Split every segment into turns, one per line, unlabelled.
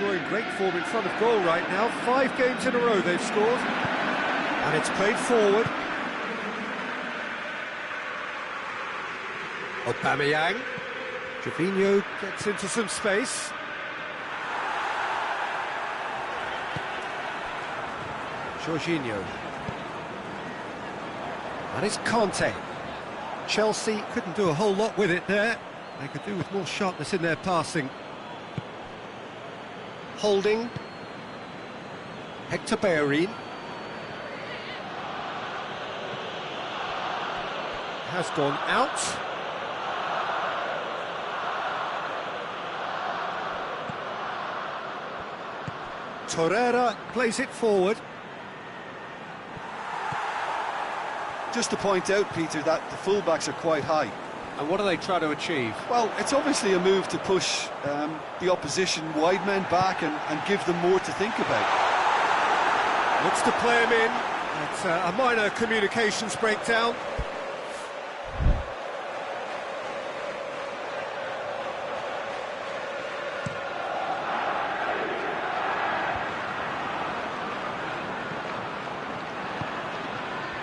showing great form in front of goal right now. 5 games in a row they've scored. And it's played forward. Aubameyang. Jorginho gets into some space. Jorginho. And it's Conte. Chelsea couldn't do a whole lot with it there. They could do with more sharpness in their passing. Holding. Hector Bellerin. Has gone out. Torreira plays it forward.
Just to point out, Peter, that the fullbacks are quite high.
And what are they trying to achieve?
Well, it's obviously a move to push the opposition wide men back and give them more to think about.
Looks to play him in. It's a minor communications breakdown.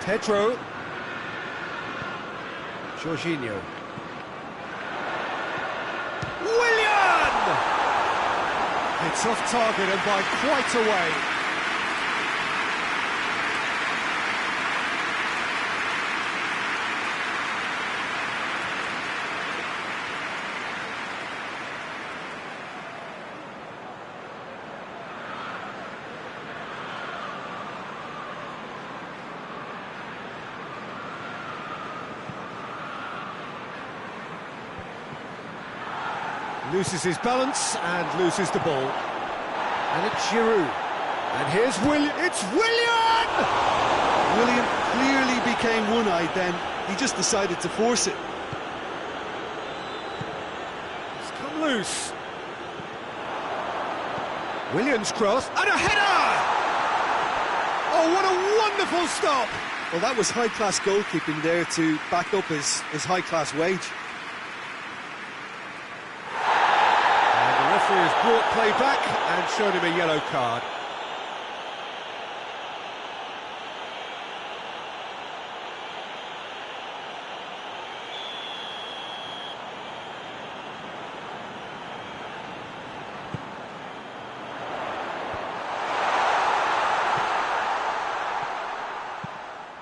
Pedro. Jorginho. Willian! It's off target and by quite a way. Loses his balance and loses the ball. And it's Giroud. And here's it's Willian!
Willian clearly became one-eyed then. He just decided to force it.
It's come loose. Willian's cross and a header! Oh, what a wonderful stop!
Well, that was high-class goalkeeping there to back up his high-class wage.
The referee has brought play back and shown him a yellow card.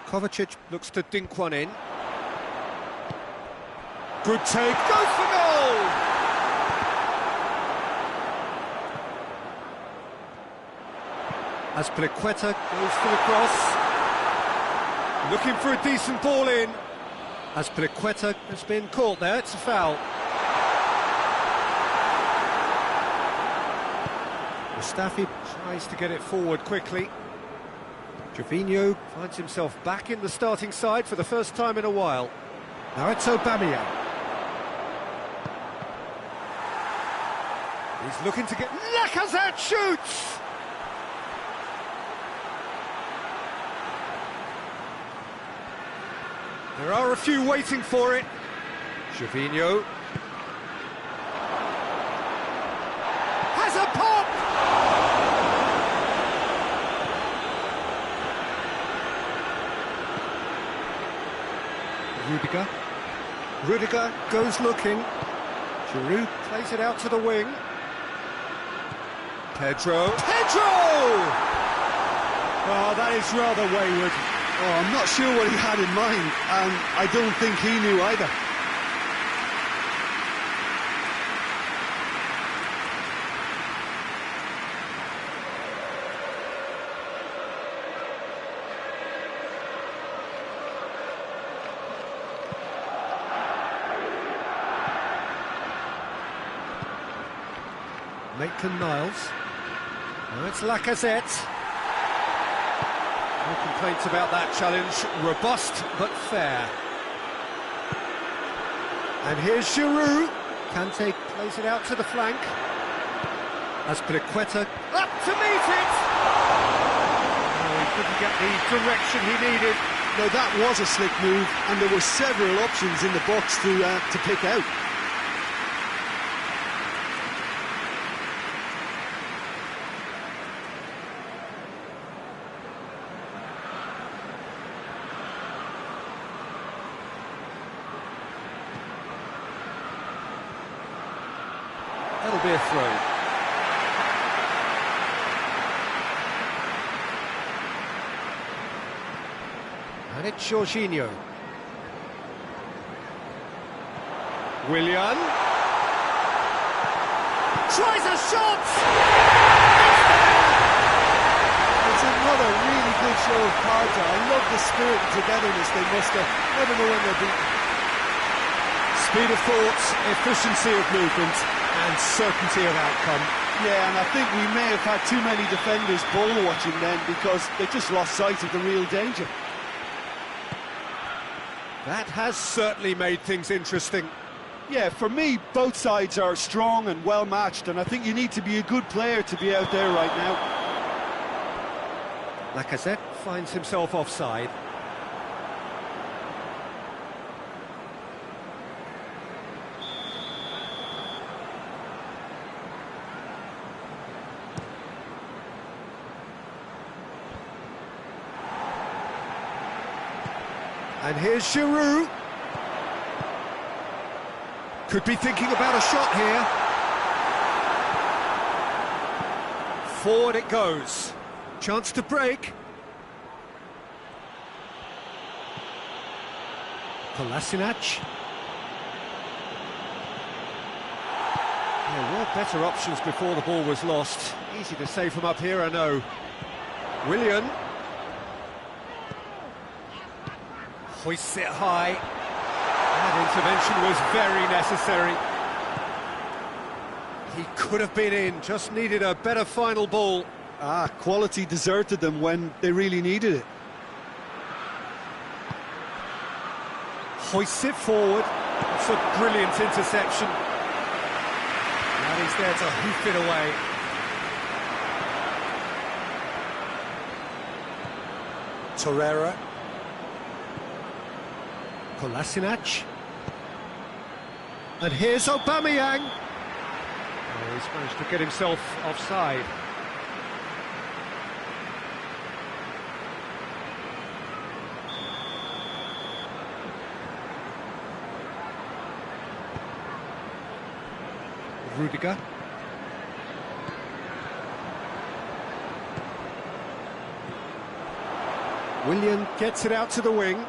Kovacic looks to dink one in. Good take, goes for goal! Azpilicueta goes for the cross. Looking for a decent ball in. Azpilicueta has been caught there, it's a foul. Mustafi tries to get it forward quickly. Jorginho finds himself back in the starting side for the first time in a while. Now it's Aubameyang. He's looking to get... Lacazette shoots! There are a few waiting for it. Jorginho has a pop! Rudiger goes looking. Giroud plays it out to the wing. Pedro! Oh, that is rather wayward.
Oh, I'm not sure what he had in mind, and I don't think he knew either.
Maitland-Niles. Now it's Lacazette. No complaints about that challenge. Robust but fair. And here's Giroud. Kante plays it out to the flank. Azpilicueta up to meet it. Oh, he couldn't get the direction he needed.
No, that was a slick move, and there were several options in the box to pick out.
That'll be a throw. And it's Jorginho. Willian. Tries a shot!
It's another really good show of character. I love the spirit and togetherness they muster. Never know when they're beaten.
Speed of thought, efficiency of movement, and certainty of outcome.
Yeah, and I think we may have had too many defenders ball watching then because they just lost sight of the real danger.
That has certainly made things interesting.
Yeah, for me, both sides are strong and well matched, and I think you need to be a good player to be out there right now.
Lacazette finds himself offside. And here's Giroud. Could be thinking about a shot here. Forward it goes. Chance to break. Kolasinac. There were better options before the ball was lost. Easy to save from up here, I know. Willian. Hoists it high. That intervention was very necessary. He could have been in, just needed a better final ball.
Quality deserted them when they really needed it.
Hoists it forward. It's a brilliant interception. And he's there to hoof it away. Torreira. Kolasinac. And here's Aubameyang. Oh, he's managed to get himself offside. Rudiger. Willian gets it out to the wing.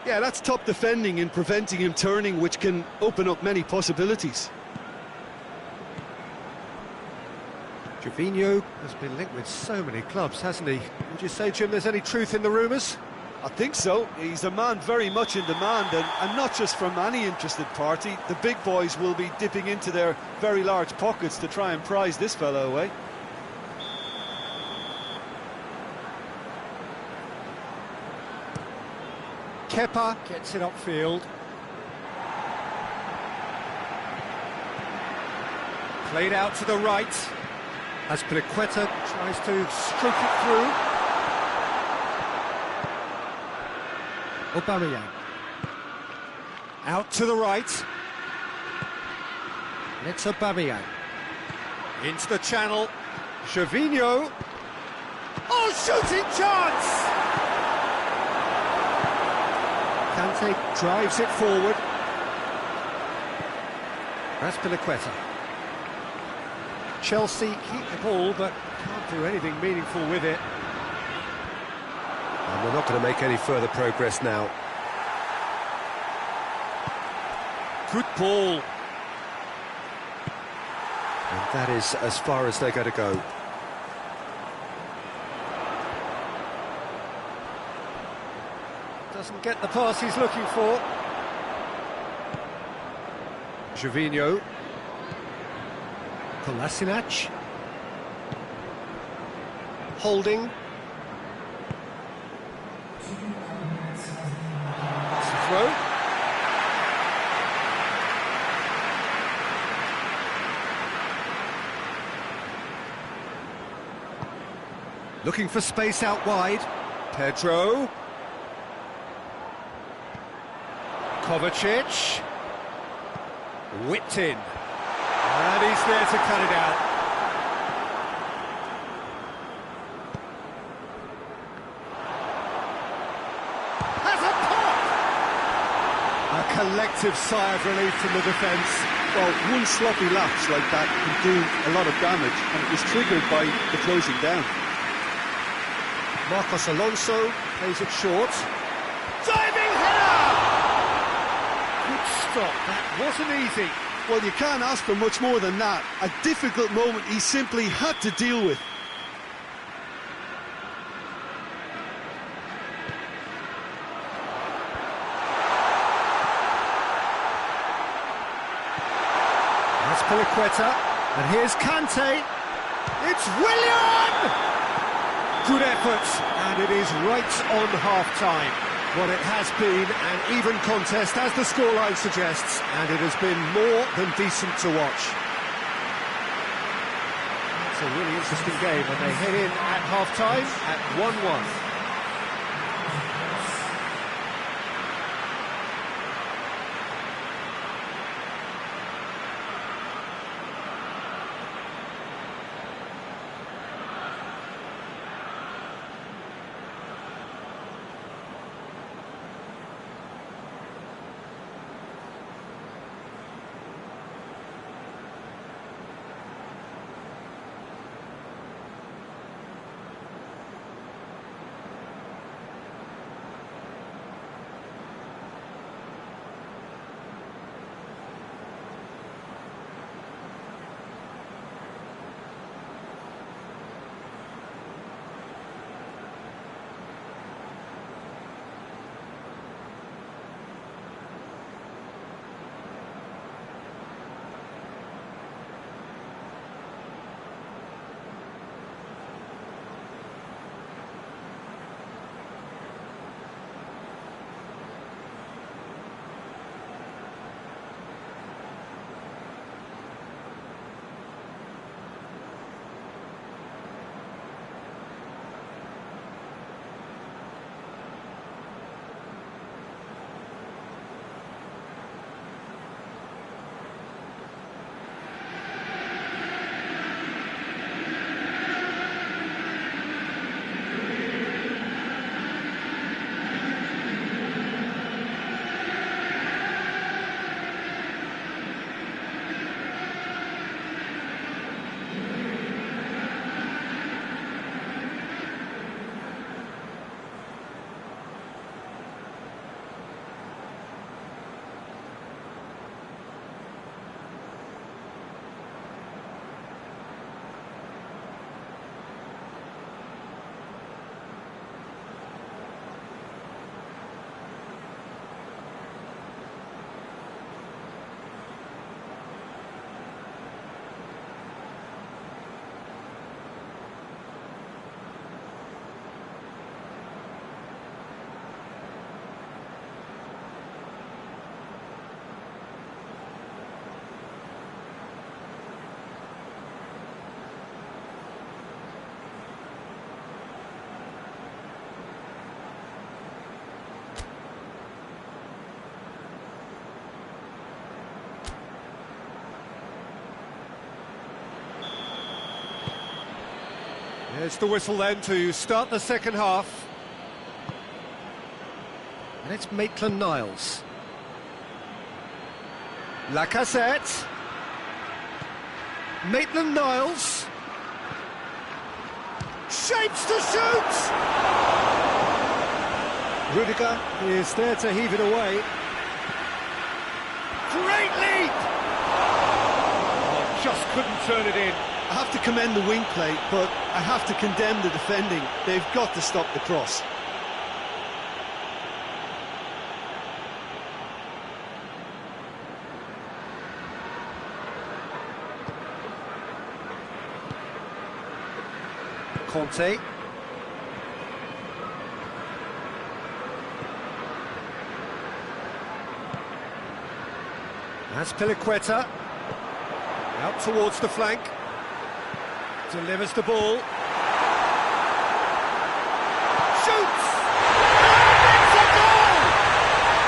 Yeah, that's top defending and preventing him turning, which can open up many possibilities.
Jorginho has been linked with so many clubs, hasn't he? Would you say, Jim, there's any truth in the rumours?
I think so. He's a man very much in demand, and not just from any interested party. The big boys will be dipping into their very large pockets to try and prize this fellow away.
Kepa gets it upfield. Played out to the right. As Piliqueta tries to stroke it through. Aubameyang. Out to the right. And it's Aubameyang. Into the channel. Jorginho. Oh, shooting chance! Kante drives it forward. That's Piliqueta. Chelsea keep the ball, but can't do anything meaningful with it.
And we're not going to make any further progress now.
Good ball.
And that is as far as they're going to go.
Doesn't get the pass he's looking for. Jorginho. Kolasinac. Holding. It's a throw. Looking for space out wide. Pedro. Kovacic. Whipped in. And he's there to cut it out. Has a collective sigh of relief from the defence.
Well, one sloppy lapse like that can do a lot of damage, and it was triggered by the closing down.
Marcos Alonso plays it short. Diving header! Good stop, that wasn't easy.
Well, you can't ask for much more than that. A difficult moment he simply had to deal with.
That's Piliqueta, and here's Kante. It's Willian! Good effort, and it is right on half-time. Well, it has been an even contest, as the scoreline suggests, and it has been more than decent to watch. It's a really interesting game, and they head in at half-time at 1-1. There's the whistle then to start the second half. And it's Maitland-Niles. Lacazette. Maitland-Niles. Shapes to shoot! Rudiger is there to heave it away. Great leap! Oh, just couldn't turn it in.
I have to commend the wing play, but I have to condemn the defending. They've got to stop the cross.
Conte. That's Piliqueta. Out towards the flank. Delivers the ball. Shoots! And it's a goal!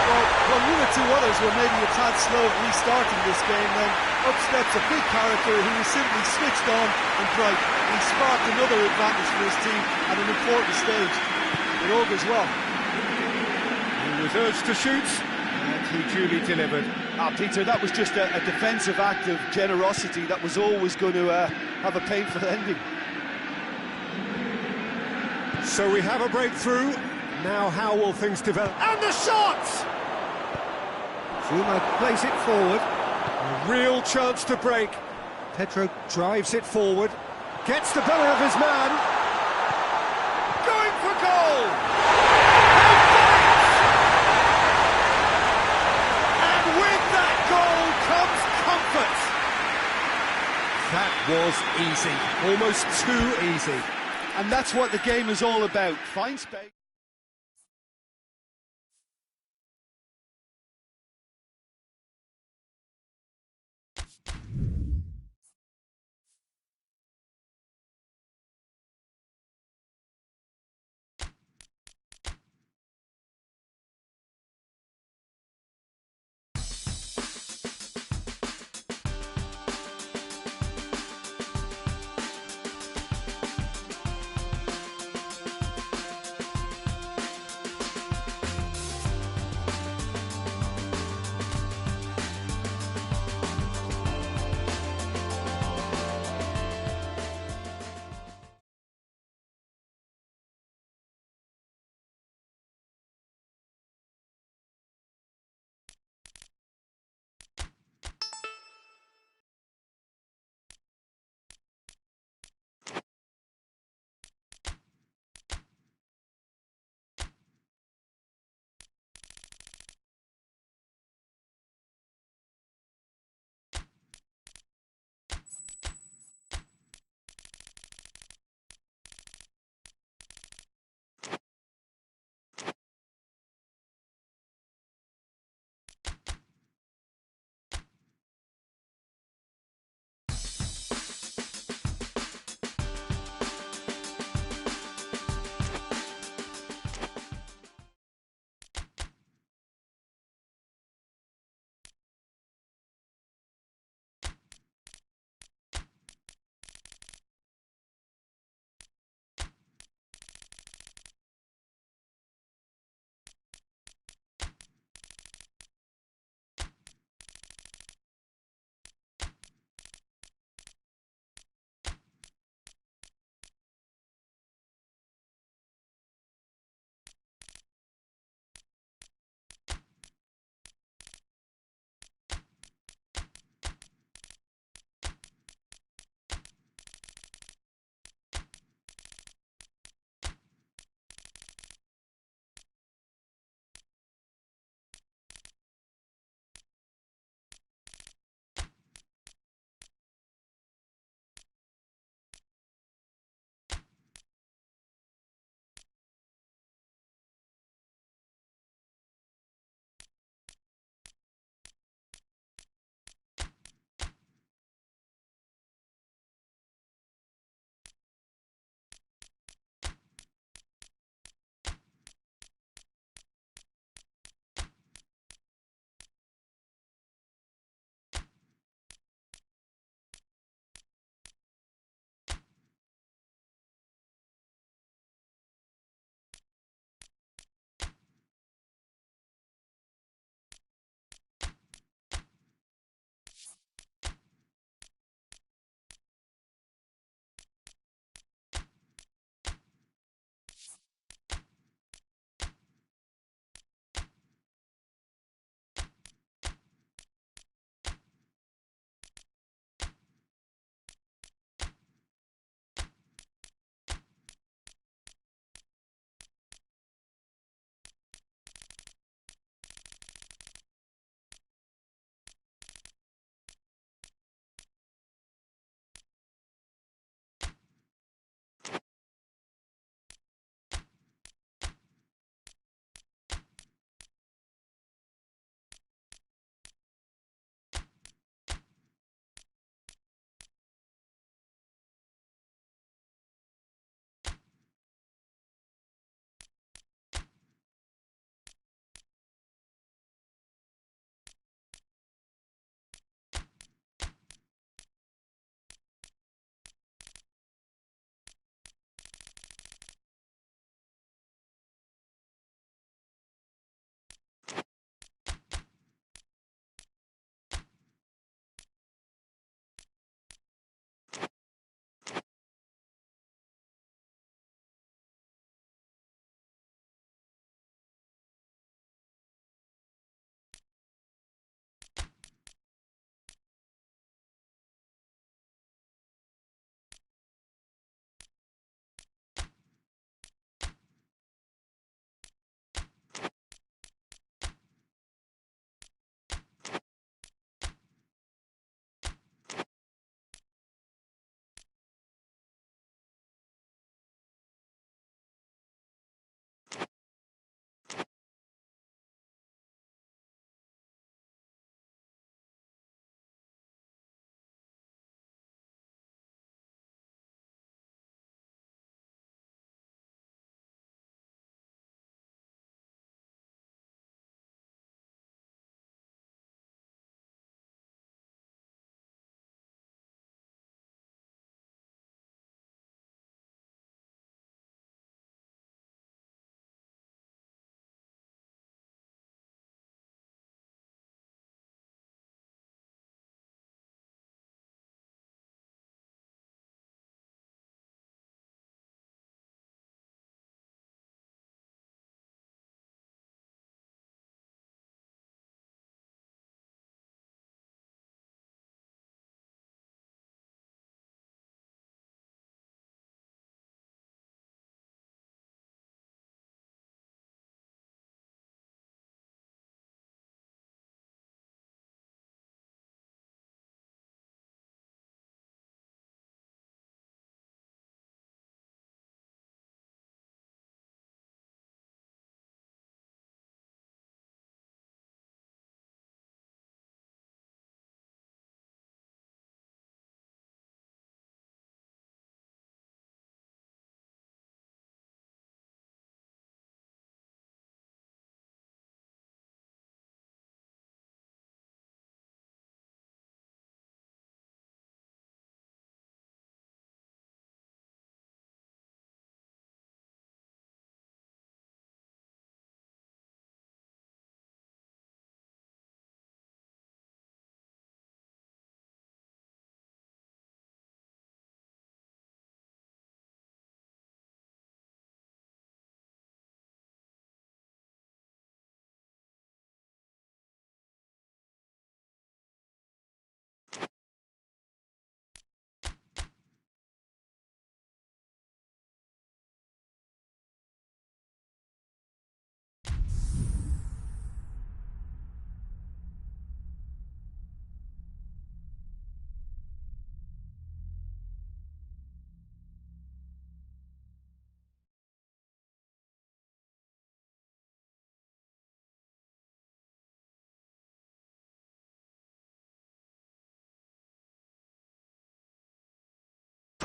Well, when one or two others were maybe a tad slow at restarting this game, then up steps a big character who was simply switched on and bright. He sparked another advantage for his team at an important stage. It augurs well.
He was urged to shoot, And he duly delivered.
Peter, that was just a defensive act of generosity that was always going to have a painful ending.
So we have a breakthrough. Now how will things develop? And the shot! Zuma plays it forward. A real chance to break. Pedro drives it forward. Gets the better of his man. Going for goal! And with that goal comes comfort. That was easy. Almost too easy.
And that's what the game is all about. Find space.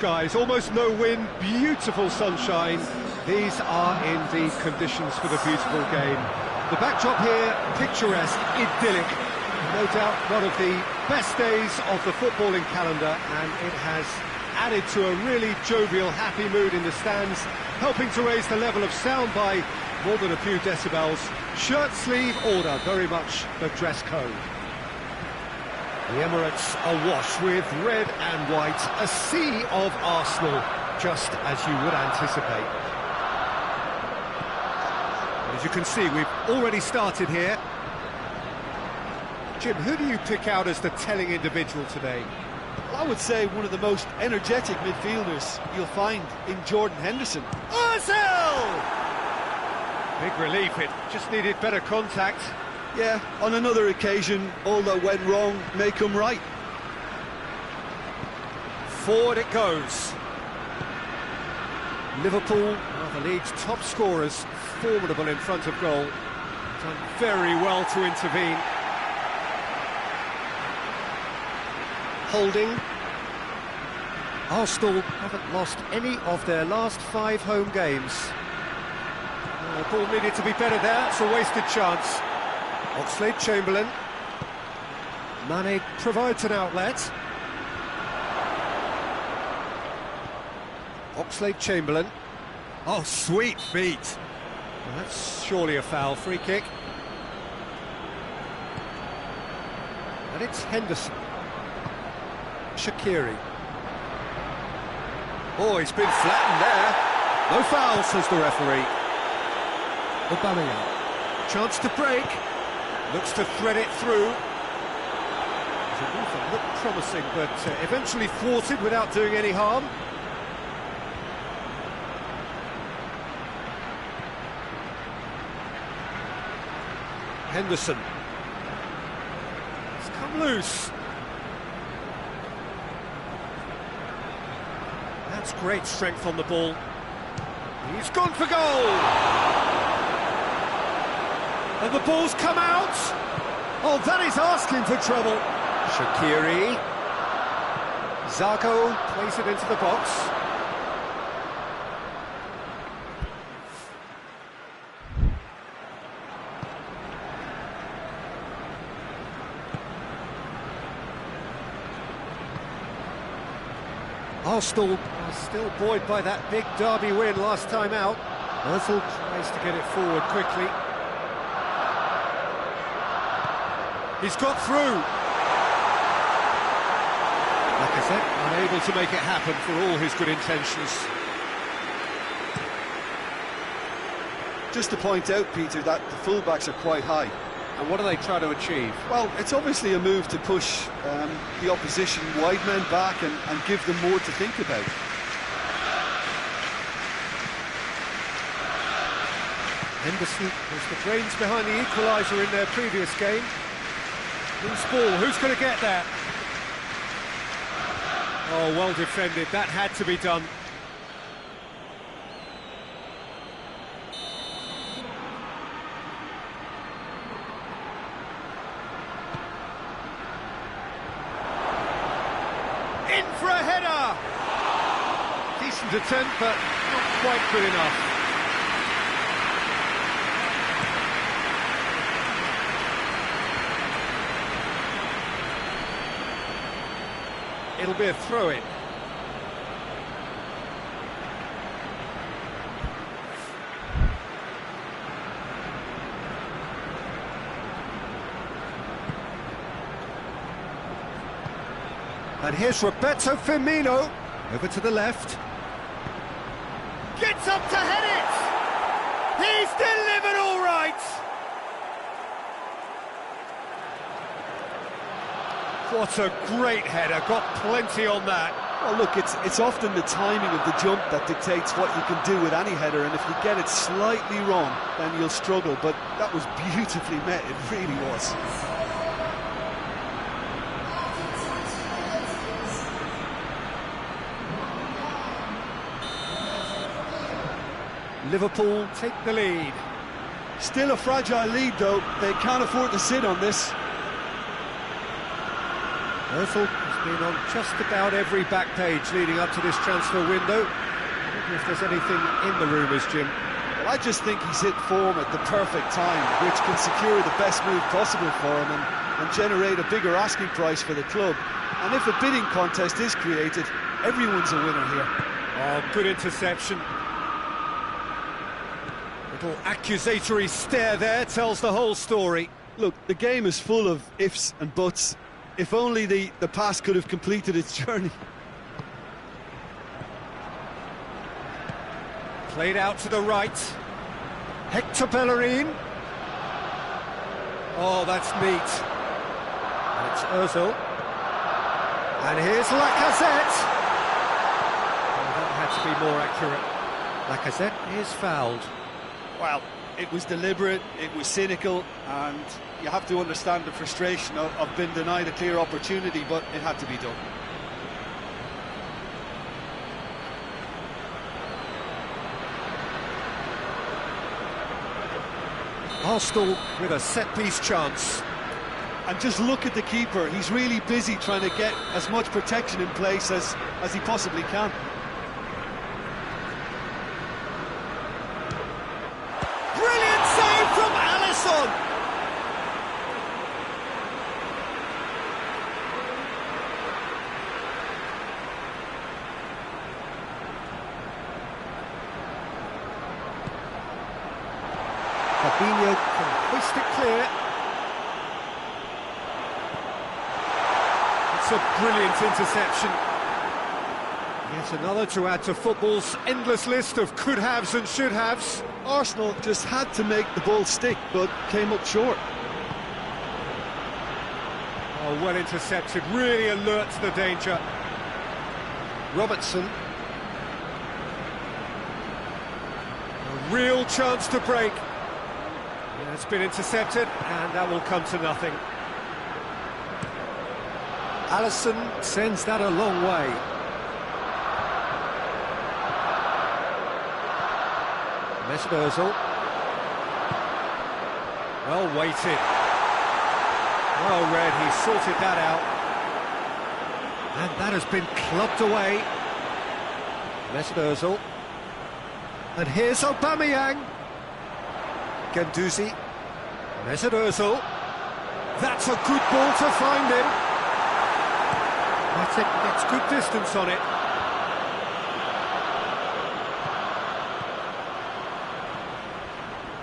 skies, almost no wind, beautiful sunshine. These are indeed conditions for the beautiful game. The backdrop here, picturesque, idyllic. No doubt one of the best days of the footballing calendar, and it has added to a really jovial, happy mood in the stands, helping to raise the level of sound by more than a few decibels. Shirt sleeve order, very much the dress code. The Emirates awash with red and white, a sea of Arsenal, just as you would anticipate. As you can see, we've already started here. Jim, who do you pick out as the telling individual today?
Well, I would say one of the most energetic midfielders you'll find in Jordan Henderson.
Ozil! Big relief, it just needed better contact.
Yeah, on another occasion, all that went wrong may come right.
Forward it goes. Liverpool are the league's top scorers, formidable in front of goal. Done very well to intervene. Holding. Arsenal haven't lost any of their last 5 home games. The ball needed to be better there, it's a wasted chance. Oxlade-Chamberlain. Mane provides an outlet. Oxlade-Chamberlain. Oh, sweet feet. Well, that's surely a foul. Free kick. And it's Henderson. Shaqiri. Oh, he's been flattened there. No foul, says the referee. Aubameyang. Chance to break. Looks to thread it through. The movement looked promising, but eventually thwarted without doing any harm. Henderson. It's come loose. That's great strength on the ball. He's gone for goal! And the ball's come out! Oh, that is asking for trouble. Shaqiri. Zarco plays it into the box. Arsenal are still buoyed by that big derby win last time out. Ozil tries to get it forward quickly. He's got through. Like I said, unable to make it happen for all his good intentions.
Just to point out, Peter, that the fullbacks are quite high.
And what do they try to achieve?
Well, it's obviously a move to push the opposition wide men back and give them more to think about.
Henderson was the brains behind the equaliser in their previous game. Loose ball, who's going to get that? Oh, well defended, that had to be done. In for a header! Decent attempt, but not quite good enough. It'll be a throw-in. And here's Roberto Firmino, over to the left. Gets up to head it! He's delivered all right! What a great header, got plenty on that.
Well, look, it's often the timing of the jump that dictates what you can do with any header, and if you get it slightly wrong, then you'll struggle, but that was beautifully met, it really was.
Liverpool take the lead.
Still a fragile lead, though. They can't afford to sit on this.
Ozil has been on just about every back page leading up to this transfer window. I wonder if there's anything in the rumours, Jim.
Well, I just think he's hit form at the perfect time, which can secure the best move possible for him and generate a bigger asking price for the club. And if a bidding contest is created, everyone's a winner here.
Oh, good interception. Little accusatory stare there tells the whole story.
Look, the game is full of ifs and buts. If only the pass could have completed its journey.
Played out to the right. Hector Bellerin. Oh, that's neat. And it's Ozil. And here's Lacazette. Oh, that had to be more accurate. Lacazette is fouled.
Well, it was deliberate, it was cynical, and you have to understand the frustration of being denied a clear opportunity, but it had to be done.
Arsenal with a set-piece chance.
And just look at the keeper, he's really busy trying to get as much protection in place as he possibly can.
Brilliant save from Alisson! Fabinho can hoist it clear. It's a brilliant interception. Yet another to add to football's endless list of could-haves and should-haves.
Arsenal just had to make the ball stick, but came up short.
Oh, well intercepted, really alert to the danger. Robertson. A real chance to break. Yeah, it's been intercepted, and that will come to nothing. Alisson sends that a long way. Mesut Ozil. Well weighted. Well read, he sorted that out. And that has been clubbed away. Mesut Ozil. And here's Aubameyang. Guendouzi. Mesut Ozil. That's a good ball to find him. That's it, gets good distance on it.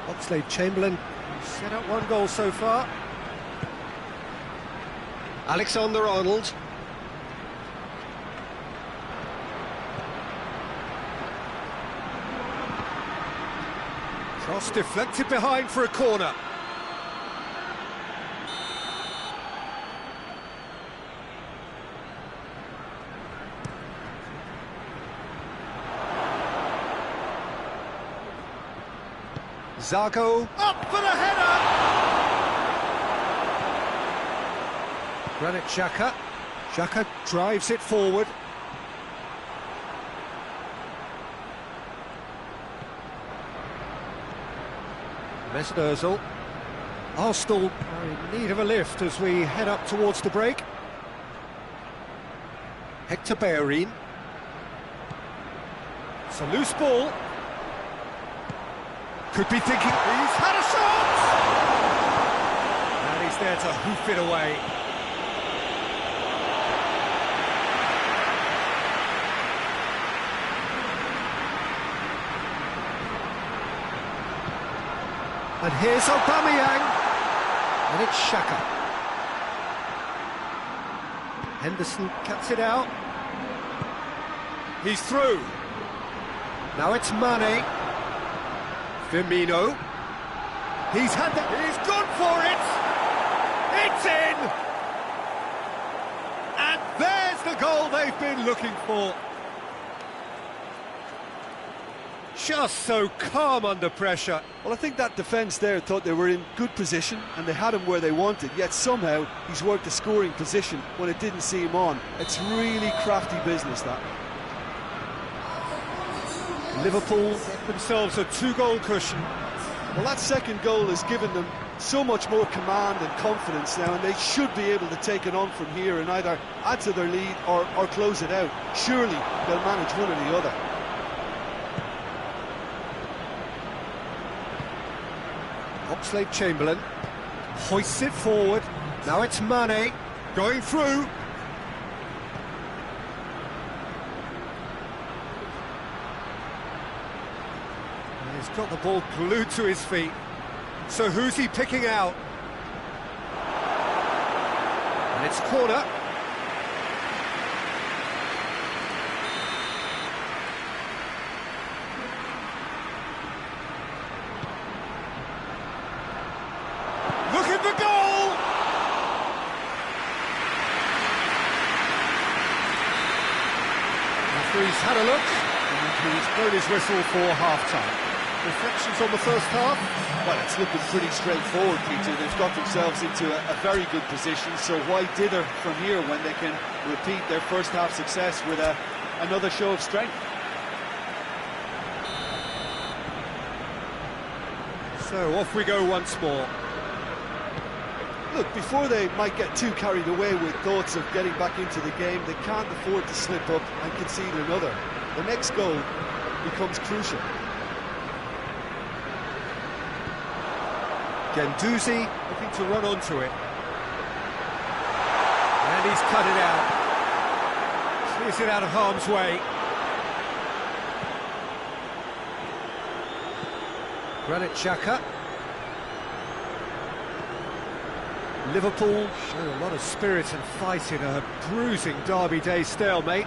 Oxlade-Chamberlain set up one goal so far. Alexander-Arnold. Cross deflected behind for a corner. Zago up for the header. Granit Xhaka. Xhaka drives it forward. Mesut Ozil. Arsenal are in need of a lift as we head up towards the break. Hector Bellerin. It's a loose ball. Could be thinking, he's had a shot! And he's there to hoof it away. And here's Aubameyang. And it's Xhaka. Henderson cuts it out. He's through. Now it's Mane. Firmino. He's had that. He's gone for it. It's in. And there's the goal they've been looking for. Just so calm under pressure.
Well, I think that defence there thought they were in good position and they had him where they wanted, yet somehow he's worked the scoring position when it didn't see him on. It's really crafty business, that.
Liverpool get themselves a 2-goal cushion.
Well, that second goal has given them so much more command and confidence now, and they should be able to take it on from here and either add to their lead or close it out. Surely they'll manage one or the other.
Oxlade-Chamberlain hoists it forward. Now it's Mane going through. And he's got the ball glued to his feet. So who's he picking out? And it's corner. Looking for goal! Referee's had a look, and he's blown his whistle for half-time. Reflections on the first half?
Well, it's looking pretty straightforward, Peter. They've got themselves into a very good position, so why dither from here when they can repeat their first half success with another show of strength?
So off we go once more.
Look, before they might get too carried away with thoughts of getting back into the game, they can't afford to slip up and concede another. The next goal becomes crucial.
Guendouzi looking to run onto it. And he's cut it out. Clears it out of harm's way. Granit Xhaka. Liverpool show a lot of spirit and fight in a bruising Derby Day stalemate.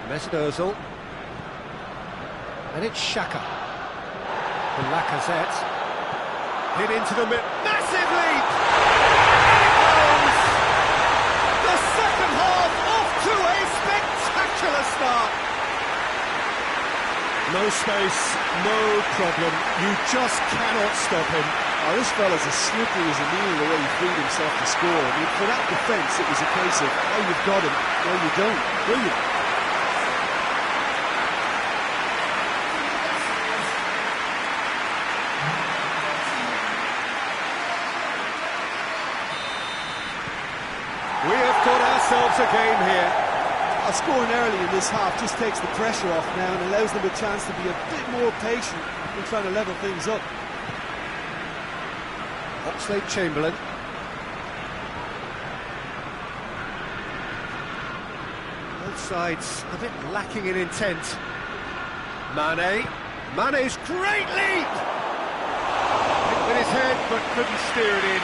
Mesut Ozil. And it's Xhaka. And Lacazette. Hit into the mid. Massive leap! And it goes! The second half off to a spectacular start. No space, no problem. You just cannot stop him.
Oh, this fella's as slippery as a needle the way he freed himself to score. I mean, for that defence, it was a case of, oh, you've got him, no, you don't. Brilliant.
We have got ourselves a game here.
Scoring early in this half just takes the pressure off now and allows them a chance to be a bit more patient in trying to level things up.
Oxlade-Chamberlain. Both sides a bit lacking in intent. Mane. Mane's great leap! Hit with his head, but couldn't steer it in.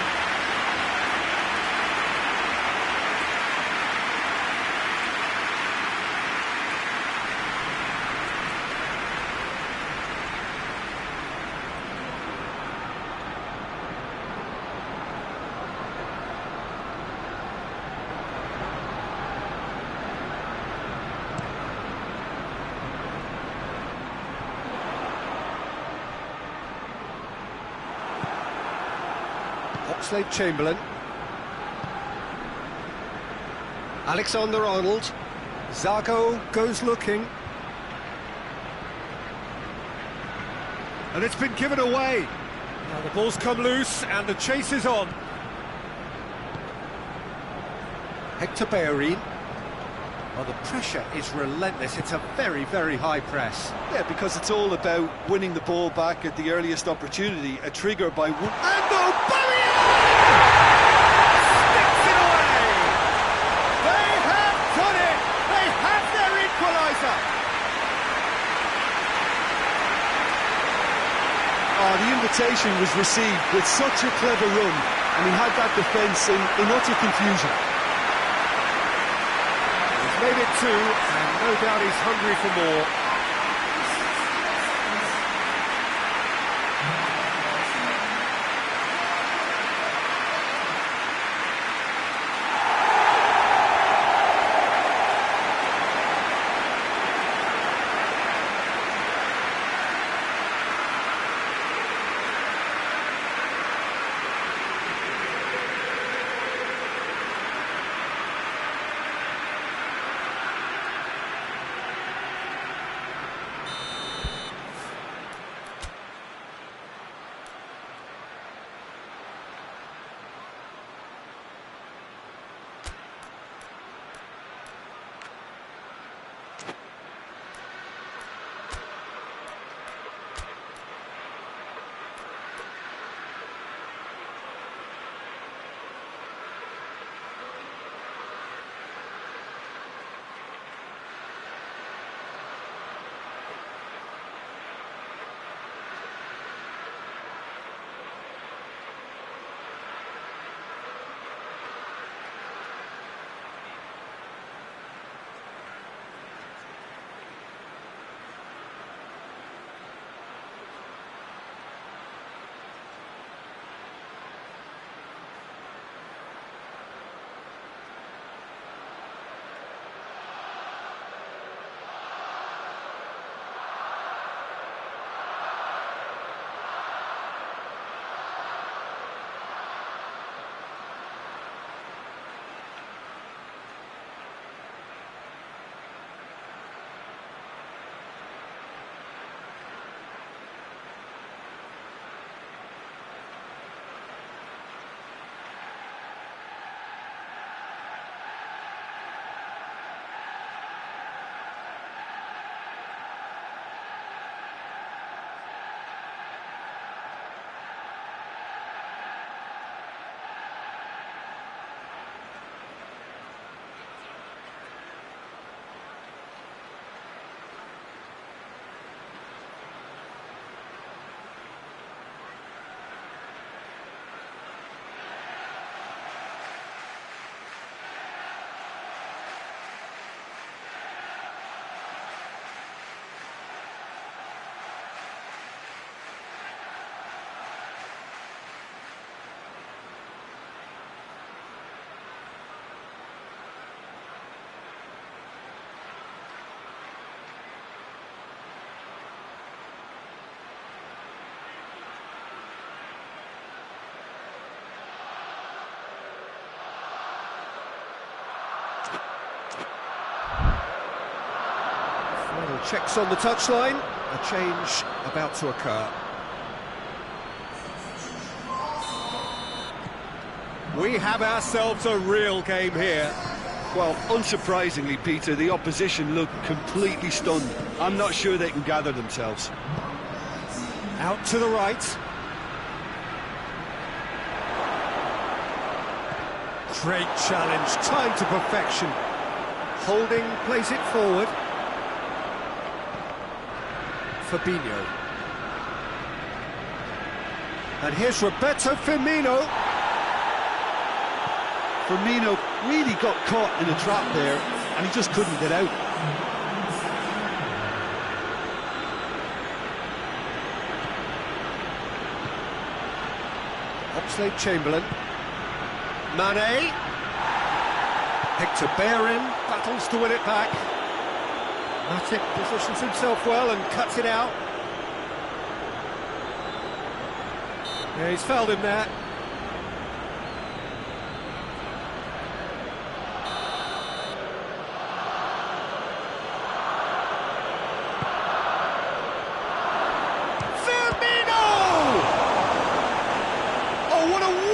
Oxlade-Chamberlain. Alexander-Arnold. Zago goes looking. And it's been given away. Now the ball's come loose and the chase is on. Hector Bellerin. Well, the pressure is relentless. It's a very, very high press.
Yeah, because it's all about winning the ball back at the earliest opportunity. A trigger by one. And Bellerin!
Sticks it away! They have done it! They have their equaliser!
Oh, the invitation was received with such a clever run, and he had that defence in utter confusion.
He's made it two, and no doubt he's hungry for more. Final checks on the touchline. A change about to occur. We have ourselves a real game here.
Well, unsurprisingly, Peter, the opposition look completely stunned. I'm not sure they can gather themselves.
Out to the right. Great challenge, time to perfection. Holding, plays it forward. Fabinho. And here's Roberto Firmino.
Firmino really got caught in a trap there, and he just couldn't get out.
Oxlade-Chamberlain. Mane. Hector Bellerin battles to win it back. Matic positions himself well and cuts it out. Yeah, he's fouled him there.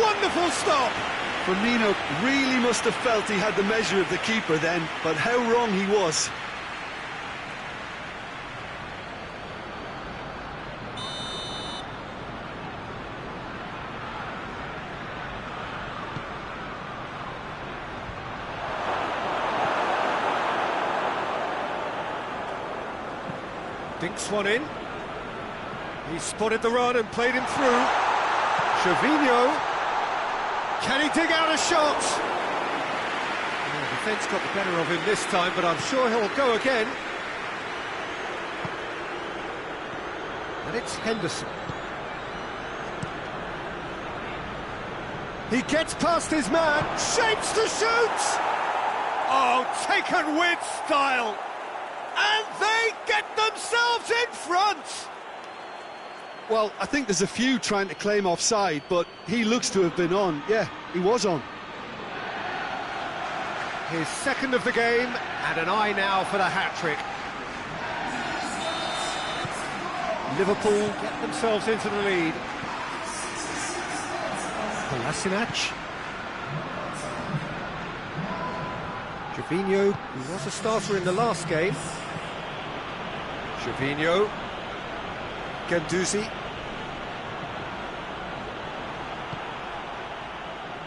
Wonderful stop!
Firmino really must have felt he had the measure of the keeper then, but how wrong he was.
Dinks one in. He spotted the run and played him through. Gervinho. Can he dig out a shot? Well, the defence got the better of him this time, but I'm sure he'll go again. And it's Henderson. He gets past his man, shapes to shoot! Oh, taken with style! And they get themselves in front!
Well, I think there's a few trying to claim offside, but he looks to have been on. Yeah, he was on.
His second of the game, and an eye now for the hat-trick. Liverpool get themselves into the lead. Kolasinac. Gervinho, who was a starter in the last game. Gervinho. Guendouzi.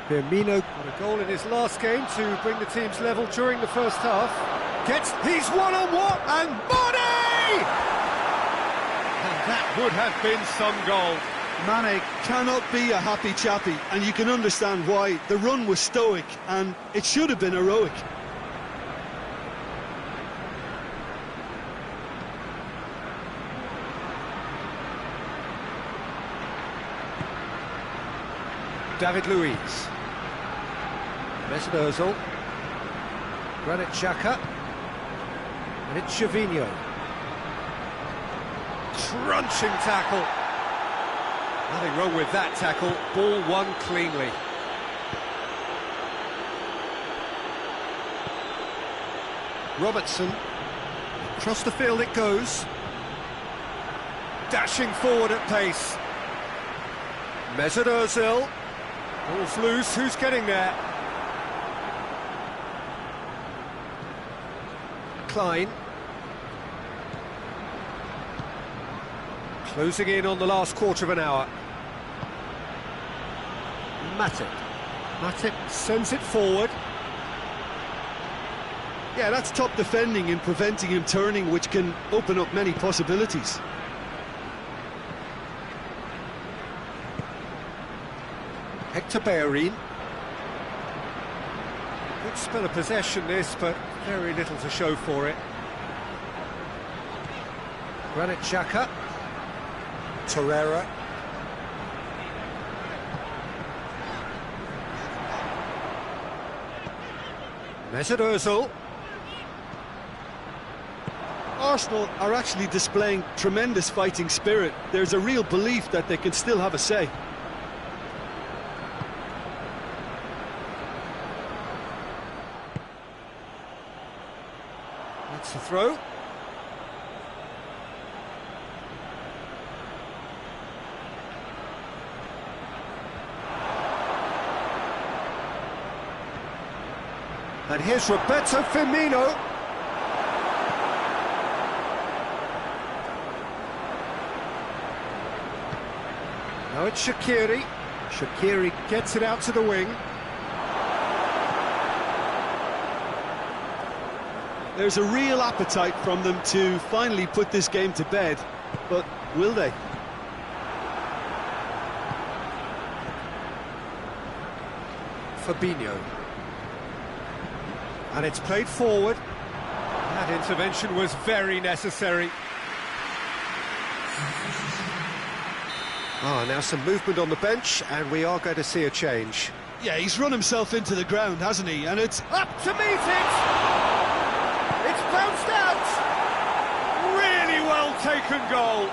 Firmino got a goal in his last game to bring the teams level during the first half. He's one-on-one, and Mane! And that would have been some goal.
Mane cannot be a happy chappy, and you can understand why. The run was stoic, and it should have been heroic.
David Luiz. Mesut Ozil. Granit Xhaka. And it's Gervinho. Crunching tackle. Nothing wrong with that tackle. Ball won cleanly. Robertson. Across the field it goes. Dashing forward at pace. Mesut Ozil. Ball's loose, who's getting there? Klein. Closing in on the last quarter of an hour. Matic sends it forward.
Yeah, that's top defending and preventing him turning, which can open up many possibilities.
Hector Bellerin. Good spell of possession this, but very little to show for it. Granit Xhaka. Torreira. Mesut Ozil.
Arsenal are actually displaying tremendous fighting spirit. There's a real belief that they can still have a say.
That's the throw. And here's Roberto Firmino. Now it's Shaqiri. Shaqiri gets it out to the wing.
There's a real appetite from them to finally put this game to bed, but will they?
Fabinho. And it's played forward. That intervention was very necessary. Now some movement on the bench, and we are going to see a change.
Yeah, he's run himself into the ground, hasn't he? And it's
Up to meet it! It's bounced out! Really well taken goal.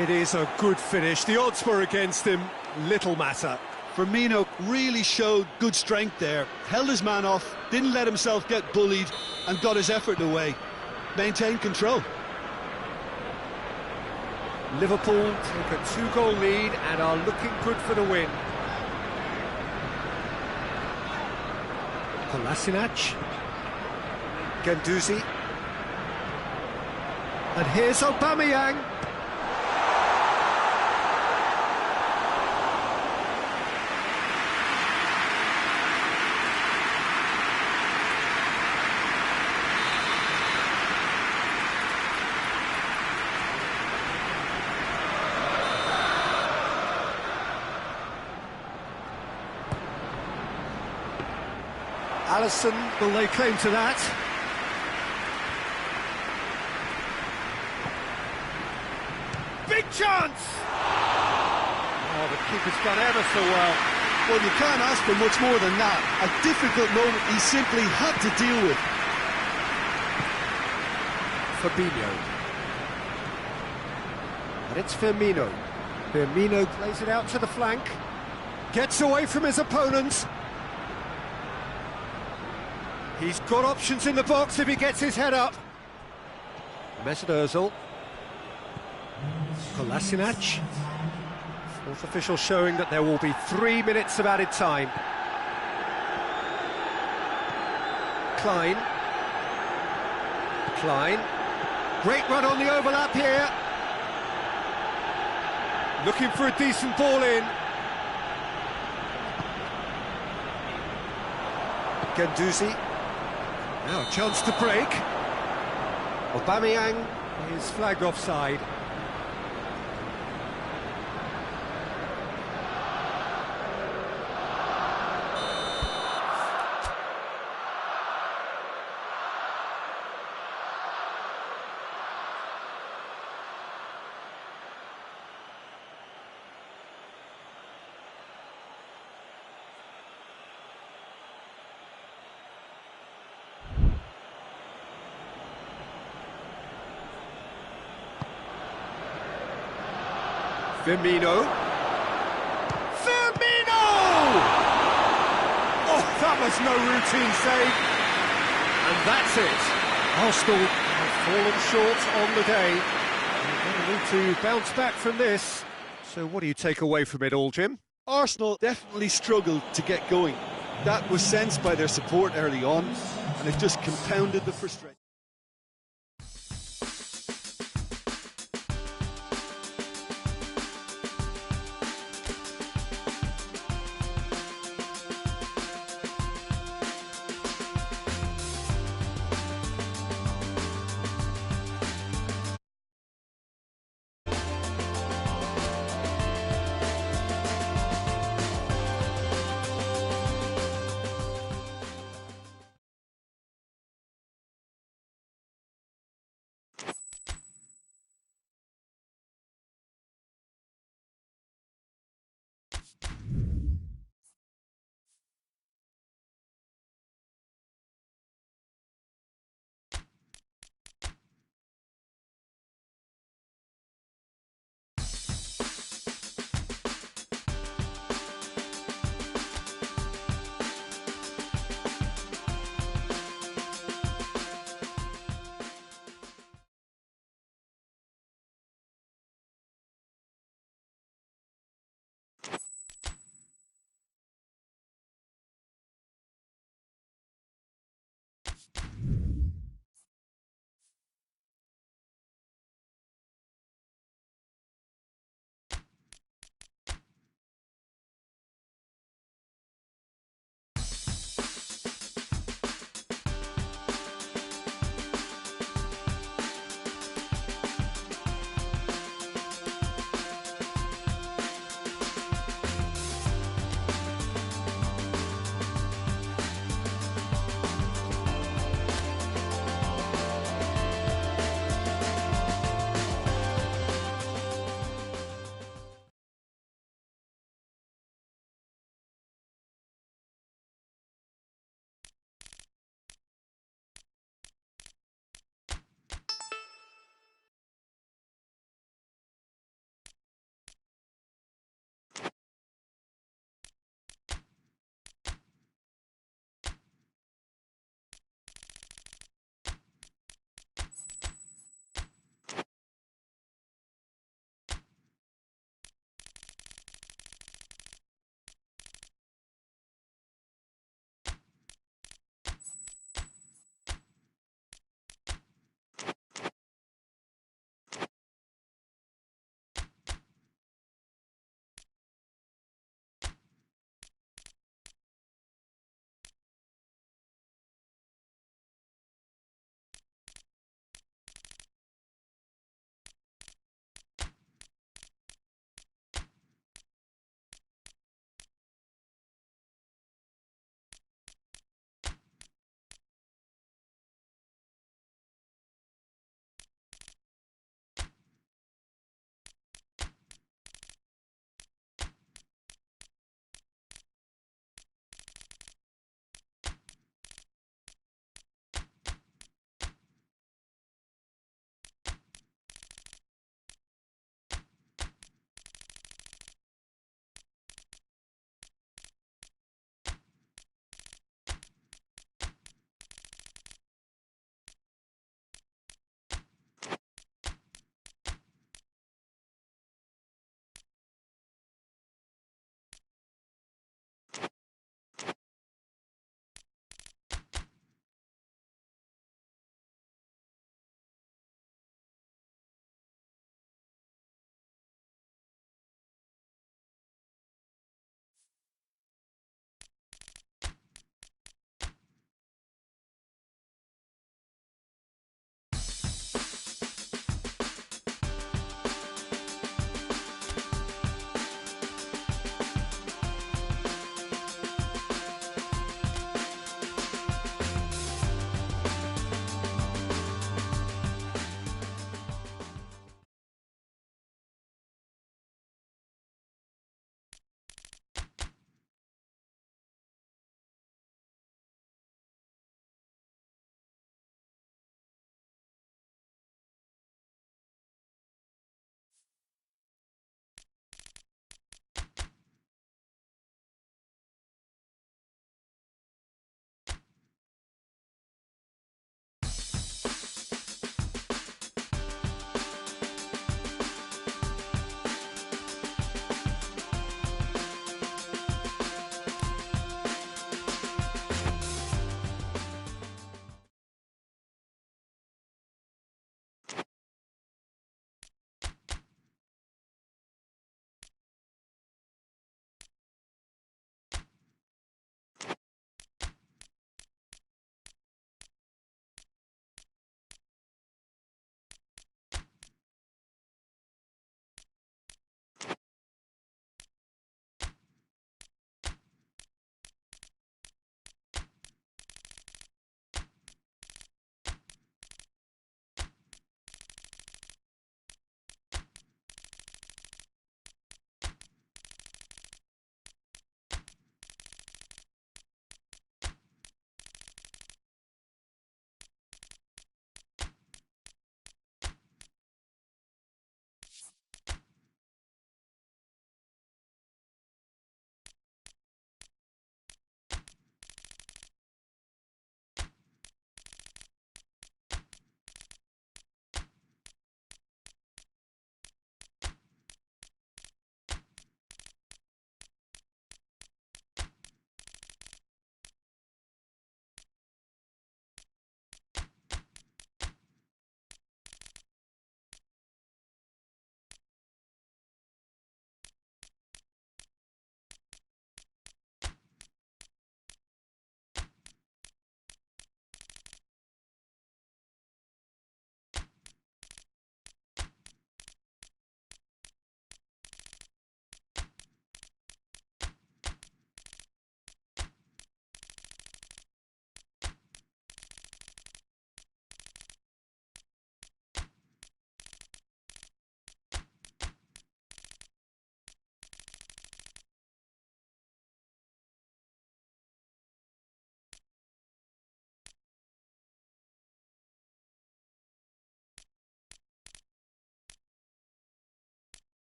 It is a good finish. The odds were against him. Little matter.
Firmino really showed good strength there, held his man off, didn't let himself get bullied, and got his effort away. Maintained control.
Liverpool take a 2-goal lead and are looking good for the win. Kolasinac. Guendouzi. And here's Aubameyang. Alisson will lay claim to that. Big chance! Oh, the keeper's done ever so well.
Well, you can't ask for much more than that. A difficult moment he simply had to deal with.
Fabinho. And it's Firmino. Firmino plays it out to the flank. Gets away from his opponent. He's got options in the box if he gets his head up. Mesut Ozil. Kolasinac. Fourth official showing that there will be 3 minutes of added time. Klein. Great run on the overlap here. Looking for a decent ball in. Guendouzi. Now a chance to break. Aubameyang is flagged offside. Firmino! Oh, that was no routine save. And that's it. Arsenal have fallen short on the day. They're going to need to bounce back from this. So what do you take away from it all, Jim?
Arsenal definitely struggled to get going. That was sensed by their support early on, and it just compounded the frustration.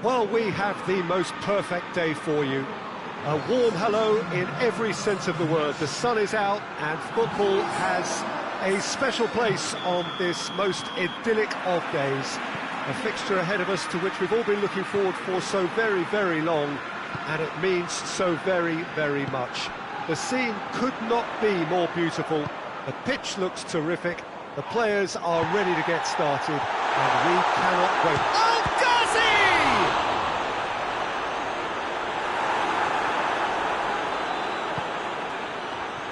Well, we have the most perfect day for you. A warm hello in every sense of the word. The sun is out and football has a special place on this most idyllic of days. A fixture ahead of us to which we've all been looking forward for so very, very long, and it means so very, very much. The scene could not be more beautiful. The pitch looks terrific. The players are ready to get started, and we cannot wait. Oh, Ghazi!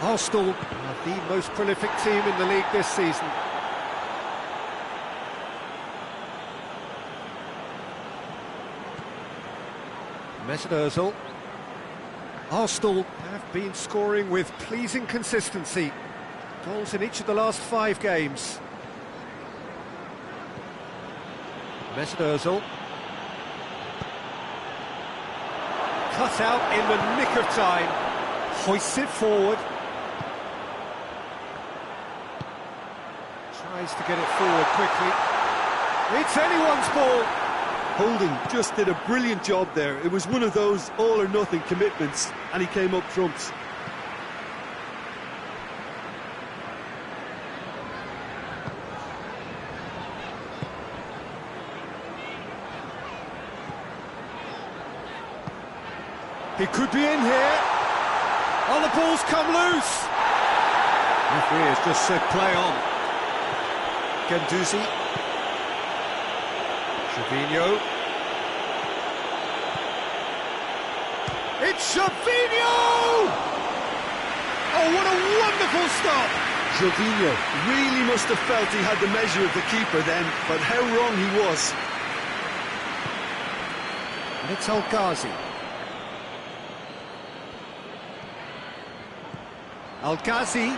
Arsenal are the most prolific team in the league this season. Mesut Ozil. Arsenal have been scoring with pleasing consistency. Goals in each of the last 5 games. Mesut Ozil. Cut out in the nick of time. Hoists it forward. Tries to get it forward quickly. It's anyone's ball.
Holding just did a brilliant job there. It was one of those all-or-nothing commitments, and he came up trumps.
He could be in here. Oh, the ball's come loose. Referee has just said play on. Guendouzi. Jorginho. It's Jorginho! Oh, what a wonderful stop!
Jorginho really must have felt he had the measure of the keeper then, but how wrong he was.
And it's El Ghazi. El Ghazi.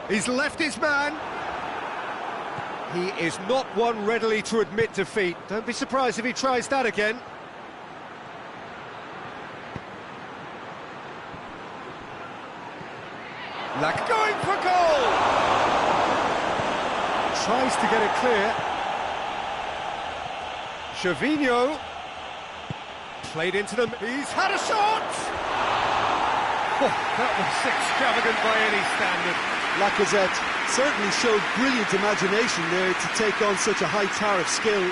He's left his man. He is not one readily to admit defeat. Don't be surprised if he tries that again. Like going for goal! Tries to get it clear. Jorginho. Played into them. He's had a shot! Oh, that was extravagant by any standard.
Lacazette certainly showed brilliant imagination there to take on such a high tower of skill.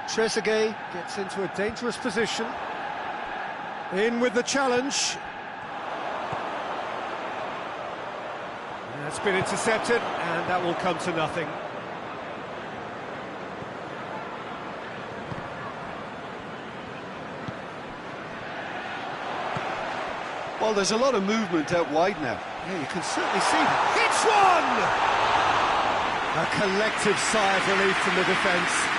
Trezeguet gets into a dangerous position. In with the challenge. That's been intercepted, and that will come to nothing.
Well, there's a lot of movement out wide now.
Yeah, you can certainly see that. Hits one! A collective sigh of relief from the defence.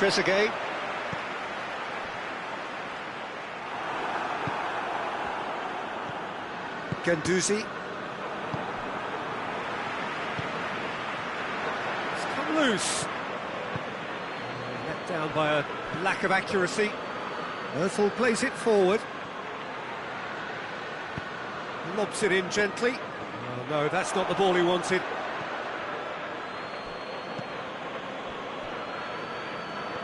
Trezeguet. Guendouzi. It's come loose. Let down by a lack of accuracy. Ozil plays it forward. Lobs it in gently. Oh no, that's not the ball he wanted.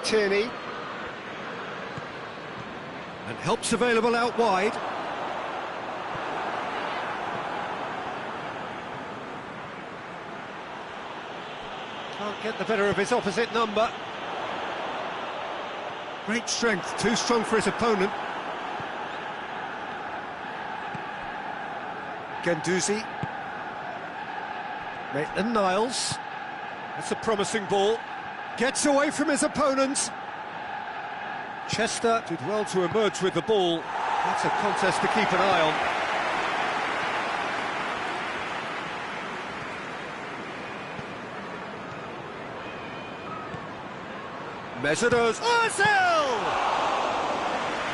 Tierney. And help's available out wide. Can't get the better of his opposite number. Great strength, too strong for his opponent. Guendouzi. Maitland-Niles. That's a promising ball. Gets away from his opponent. Chester did well to emerge with the ball. That's a contest to keep an eye on. Mesut Ozil!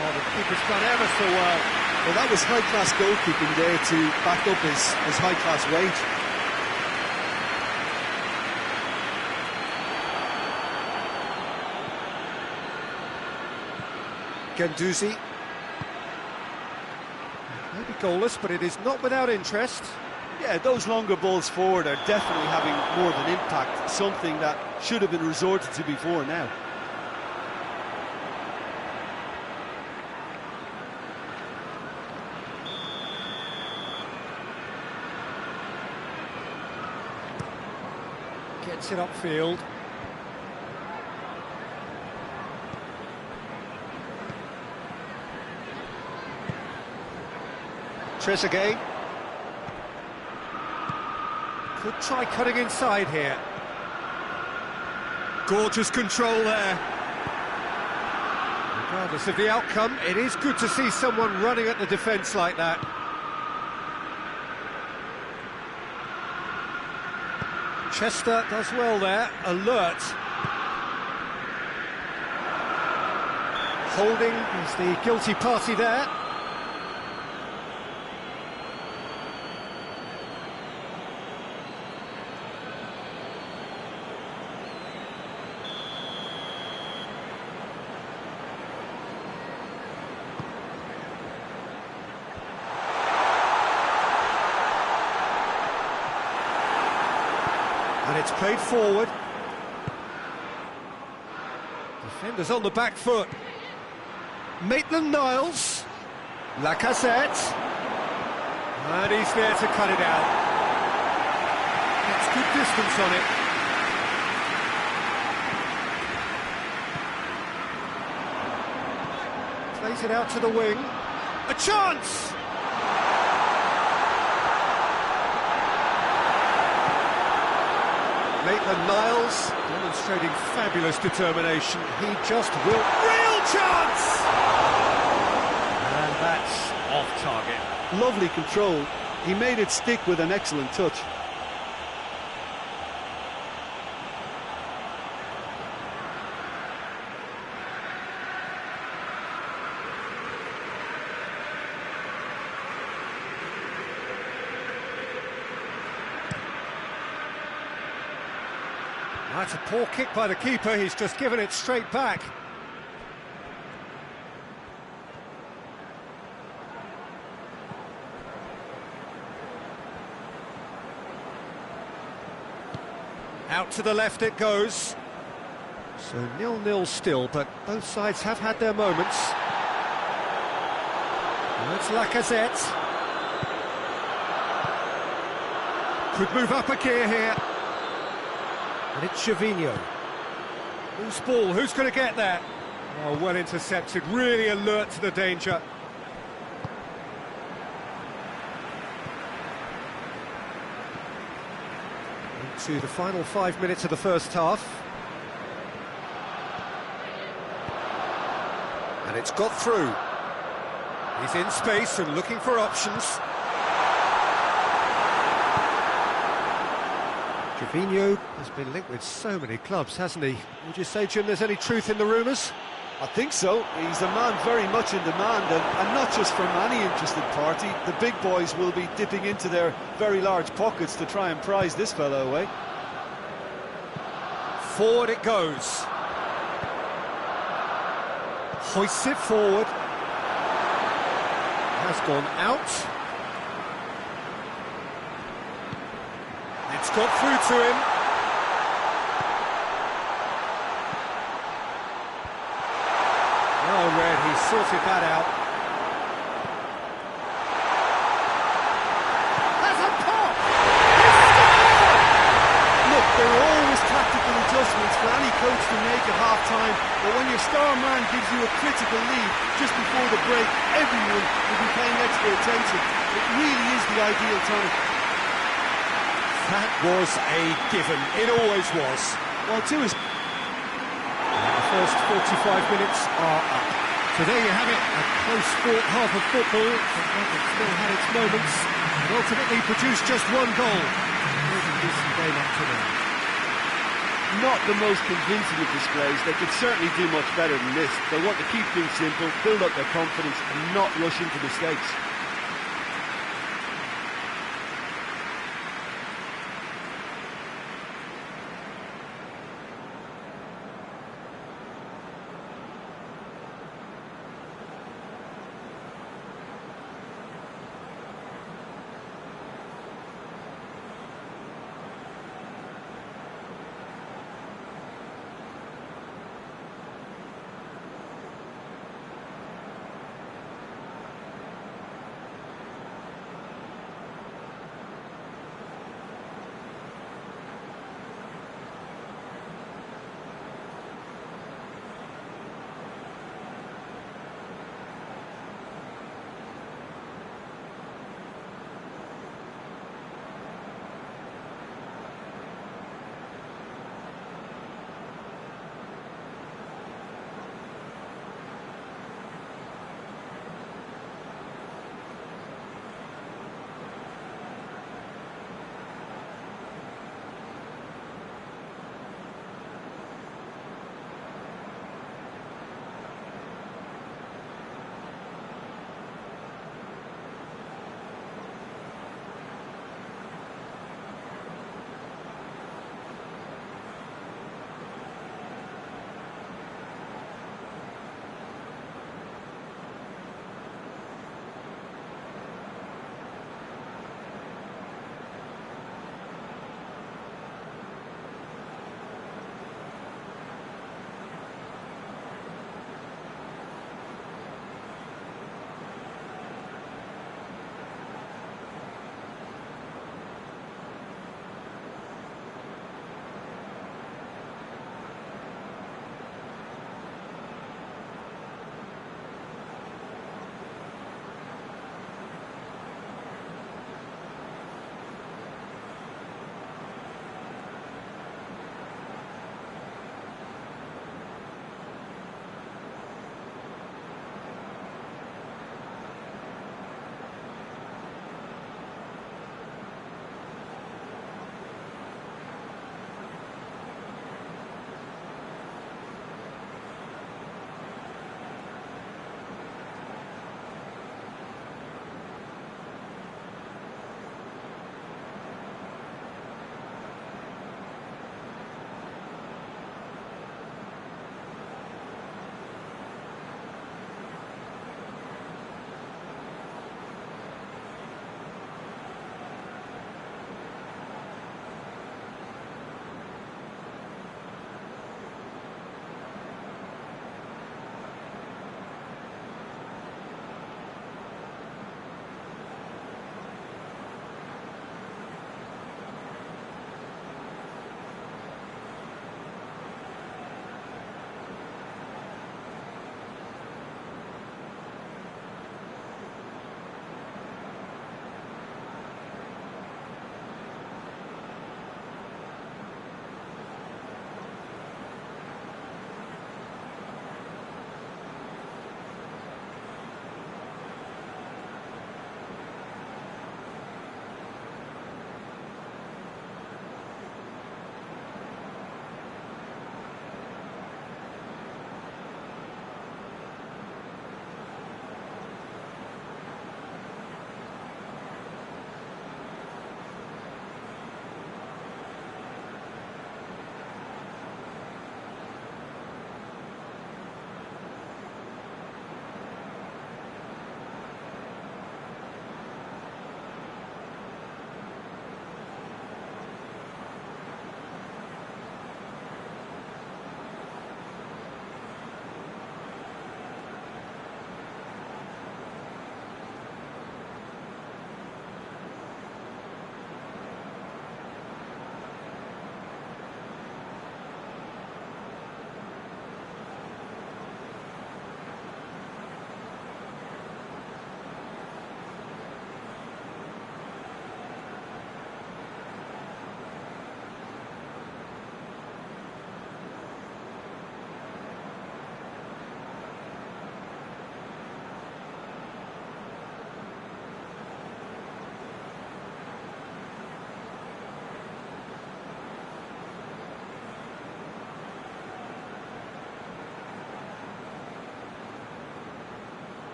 Oh, the keeper's done ever so well.
Well, that was high-class goalkeeping there to back up his high-class wage.
Guendouzi. Maybe goalless, but it is not without interest.
Yeah, those longer balls forward are definitely having more of an impact, something that should have been resorted to before now.
Gets it upfield. Trezeguet. Could try cutting inside here. Gorgeous control there. Regardless of the outcome, it is good to see someone running at the defence like that. Chester does well there, alert. Holding is the guilty party there. And it's played forward. Defenders on the back foot. Maitland-Niles. Lacazette. And he's there to cut it out. Gets good distance on it. Plays it out to the wing. A chance! Maitland-Niles demonstrating fabulous determination. He just will. Real chance! And that's off target.
Lovely control. He made it stick with an excellent touch.
That's a poor kick by the keeper, he's just given it straight back. Out to the left it goes. So 0-0 still, but both sides have had their moments. That's Lacazette. Could move up a gear here. And it's Gervinho. Loose ball, who's going to get that? Oh, well intercepted, really alert to the danger. Into the final 5 minutes of the first half. And it's got through. He's in space and looking for options. Gervinho has been linked with so many clubs, hasn't he? Would you say, Jim, there's any truth in the rumours?
I think so. He's a man very much in demand, and not just from any interested party. The big boys will be dipping into their very large pockets to try and prize this fellow away.
Forward it goes. Hoists it forward. Has gone out. It's got through to him. Well read, he sorted that out. There's a pop!
Look, there are always tactical adjustments for any coach to make at half-time, but when your star man gives you a critical lead just before the break, everyone will be paying extra attention. It really is the ideal time.
That was a given, it always was.
Well, to his...
The first 45 minutes are up. So there you have it, a close fought half of football, but one that still had its moments, and ultimately produced just one goal. A decent game up to now.
not the most convincing of displays. They could certainly do much better than this. They want to keep things simple, build up their confidence, and not rush into mistakes.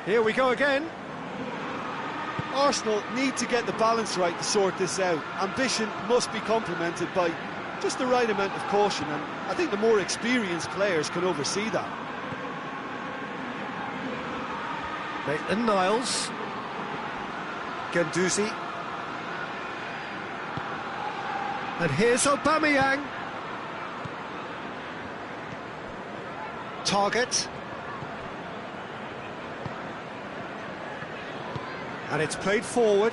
Here we go again.
Arsenal need to get the balance right to sort this out. Ambition must be complemented by just the right amount of caution, and I think the more experienced players can oversee that.
Maitland-Niles. Guendouzi.
And here's Aubameyang. Target. And it's played forward.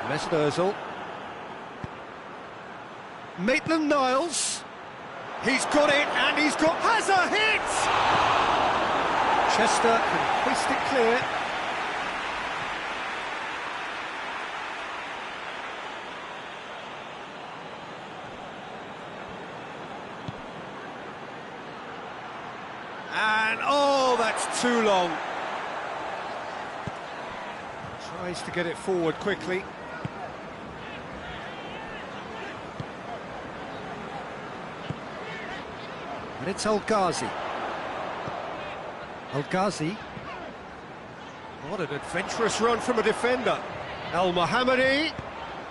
Mesut Ozil. Maitland-Niles. He's got it, and has a hit! Chester can hoist it clear. And, oh, that's too long. Tries to get it forward quickly. And it's El Ghazi. El Ghazi. What an adventurous run from a defender. El Mohammadi.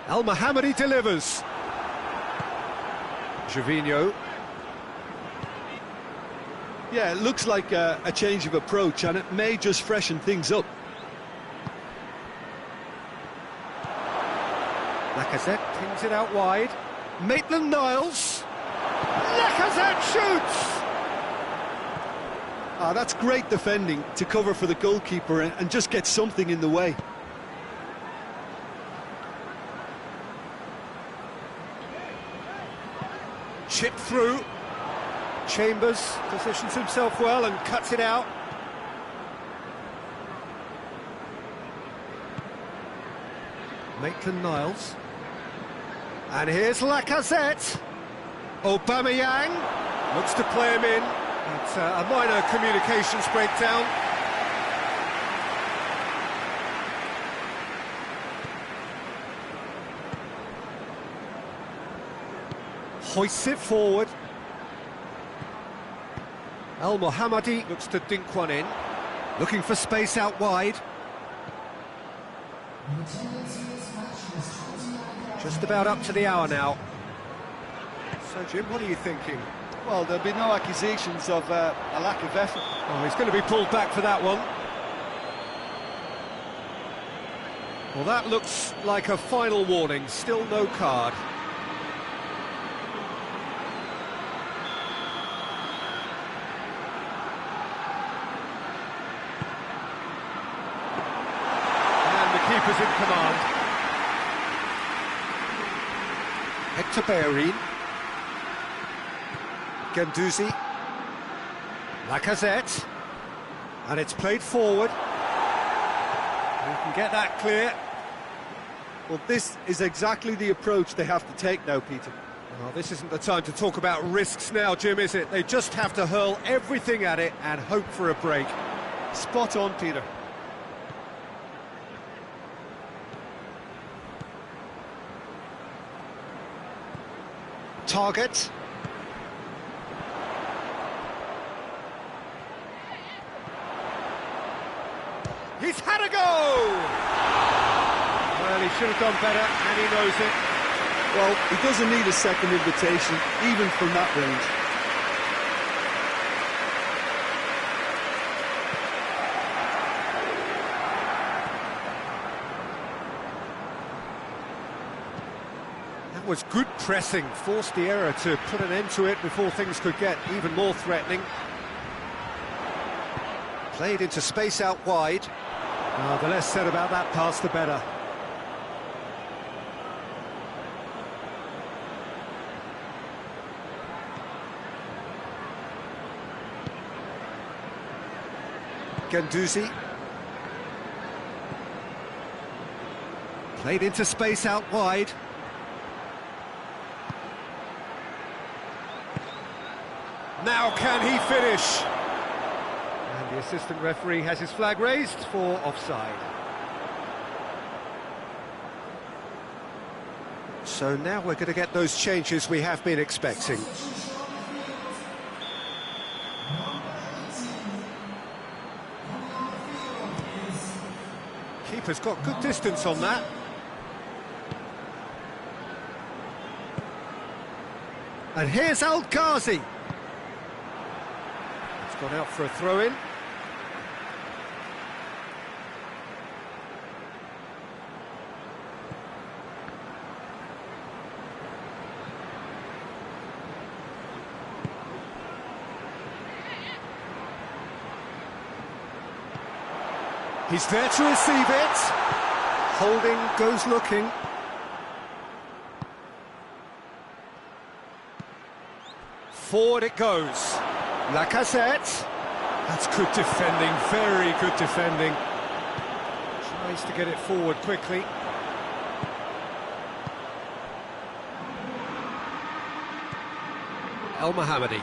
El Mohammadi delivers. Gervinho.
Yeah, it looks like a change of approach, and it may just freshen things up.
Lacazette pings it out wide. Maitland-Niles. Lacazette shoots!
Ah, that's great defending to cover for the goalkeeper and just get something in the way.
Chip through. Chambers positions himself well and cuts it out. Maitland-Niles. And here's Lacazette. Aubameyang looks to play him in. It's a minor communications breakdown. Hoists it forward. El Mohammadi looks to dink one in. Looking for space out wide. Just about up to the hour now. So, Jim, what are you thinking?
Well, there'll be no accusations of a lack of effort.
Oh, he's going to be pulled back for that one. Well, that looks like a final warning. Still no card. And the keeper's in command. Hector Bellerin. Guendouzi. Lacazette. And it's played forward. You can get that clear.
Well, this is exactly the approach they have to take now, Peter.
Well, this isn't the time to talk about risks now, Jim, is it? They just have to hurl everything at it and hope for a break.
Spot on, Peter.
Target. He's had a go! Well, he should have done better, and he knows it.
Well, he doesn't need a second invitation, even from that range.
That was good pressing, forced the error to put an end to it before things could get even more threatening. Played into space out wide. The less said about that pass, the better. Guendouzi. Played into space out wide. Now can he finish? And the assistant referee has his flag raised for offside.
So now we're going to get those changes we have been expecting.
Keeper's got good distance on that. And here's Al Ghazi. It's gone out for a throw-in. He's there to receive it.
Holding goes looking.
Forward it goes. Lacazette. That's good defending, very good defending. Tries to get it forward quickly.
El Mohammadi.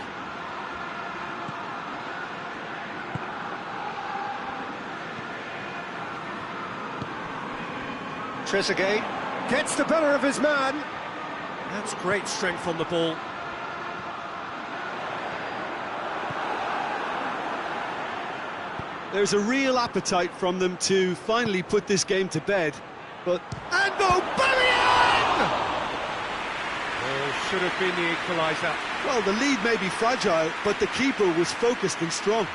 Trezeguet
Gets the better of his man. That's great strength on the ball.
There's a real appetite from them to finally put this game to bed, but...
And Aubameyang! Oh, should have been the equaliser.
Well, the lead may be fragile, but the keeper was focused and strong.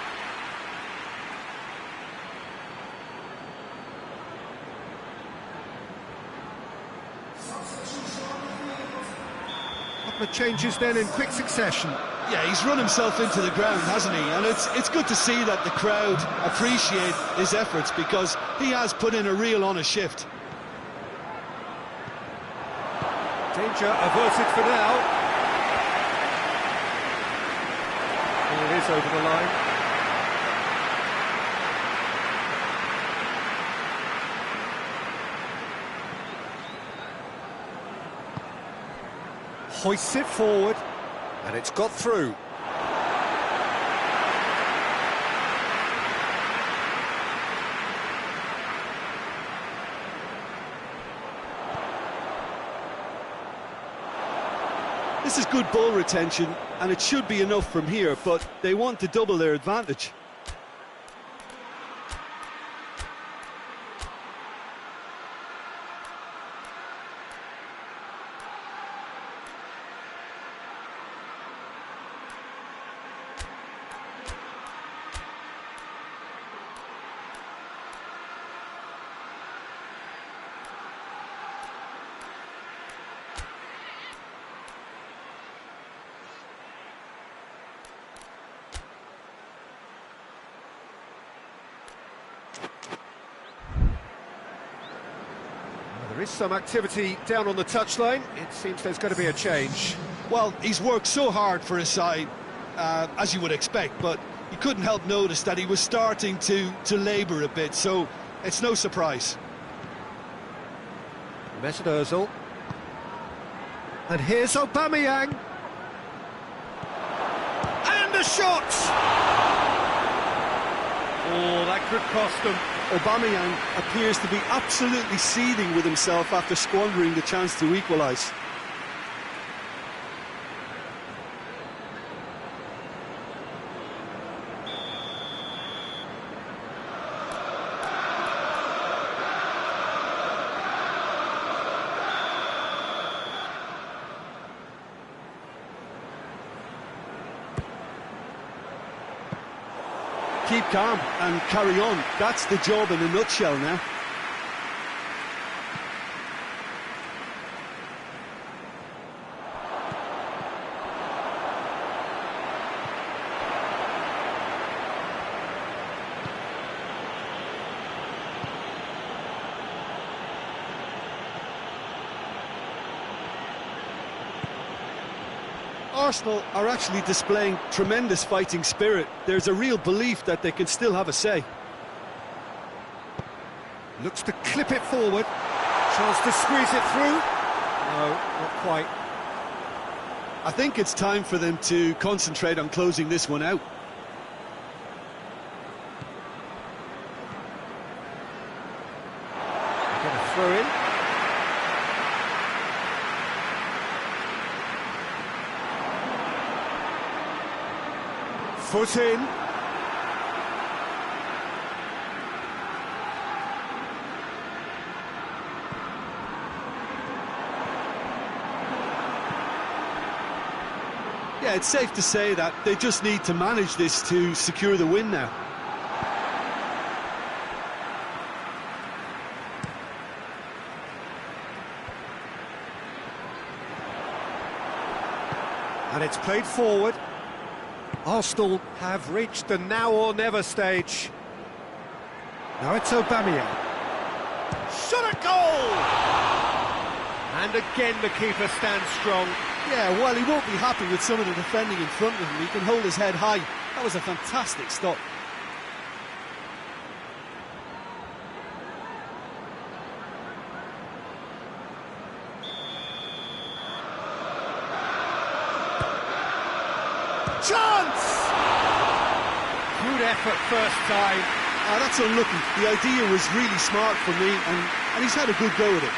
Couple of changes then in quick succession.
Yeah, he's run himself into the ground, hasn't he? And it's good to see that the crowd appreciate his efforts, because he has put in a real honest shift.
Danger averted for now. Oh, it is over the line. Hoists it forward.
and it's got through.
This is good ball retention, and it should be enough from here, but they want to double their advantage.
There is some activity down on the touchline. It seems there's going to be a change.
Well, he's worked so hard for his side, as you would expect, but you couldn't help notice that he was starting to labour a bit, so it's no surprise.
Mesut Ozil. And here's Aubameyang. And a shot! Oh, that could cost them.
Aubameyang appears to be absolutely seething with himself after squandering the chance to equalise. Keep calm and carry on. That's the job in a nutshell now. Arsenal are actually displaying tremendous fighting spirit. There's a real belief that they can still have a say.
Looks to clip it forward. Chance to squeeze it through. No, not quite.
I think it's time for them to concentrate on closing this one out.
Get a throw in. Foot in.
Yeah, it's safe to say that they just need to manage this to secure the win now.
And it's played forward. Arsenal have reached the now or never stage. Now it's Aubameyang. Shot at goal! And again the keeper stands strong.
Yeah, while he won't be happy with some of the defending in front of him, he can hold his head high. That was a fantastic stop.
Chance! Good effort first time.
That's unlucky. The idea was really smart for me, and he's had a good go at it.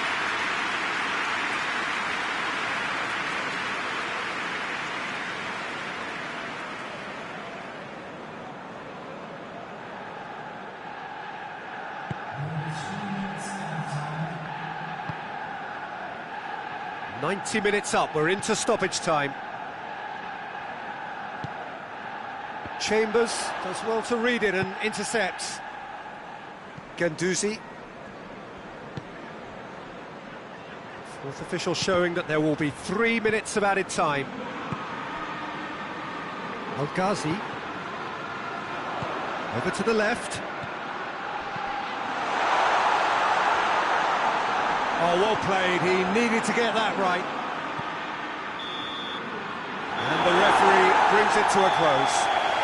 "90 minutes up, we're into stoppage time. Chambers does well to read it and intercepts. Guendouzi. Fourth official showing that there will be 3 minutes of added time. El Ghazi. Over to the left. Oh, well played. He needed to get that right. And the referee brings it to a close.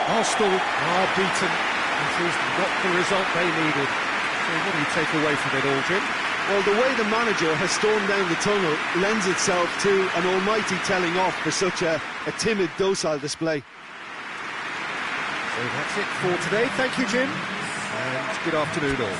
Arsenal are beaten. It is not the result they needed. So what do you take away from it all, Jim?
Well, the way the manager has stormed down the tunnel lends itself to an almighty telling off for such a timid, docile display.
So that's it for today. Thank you, Jim. And good afternoon all.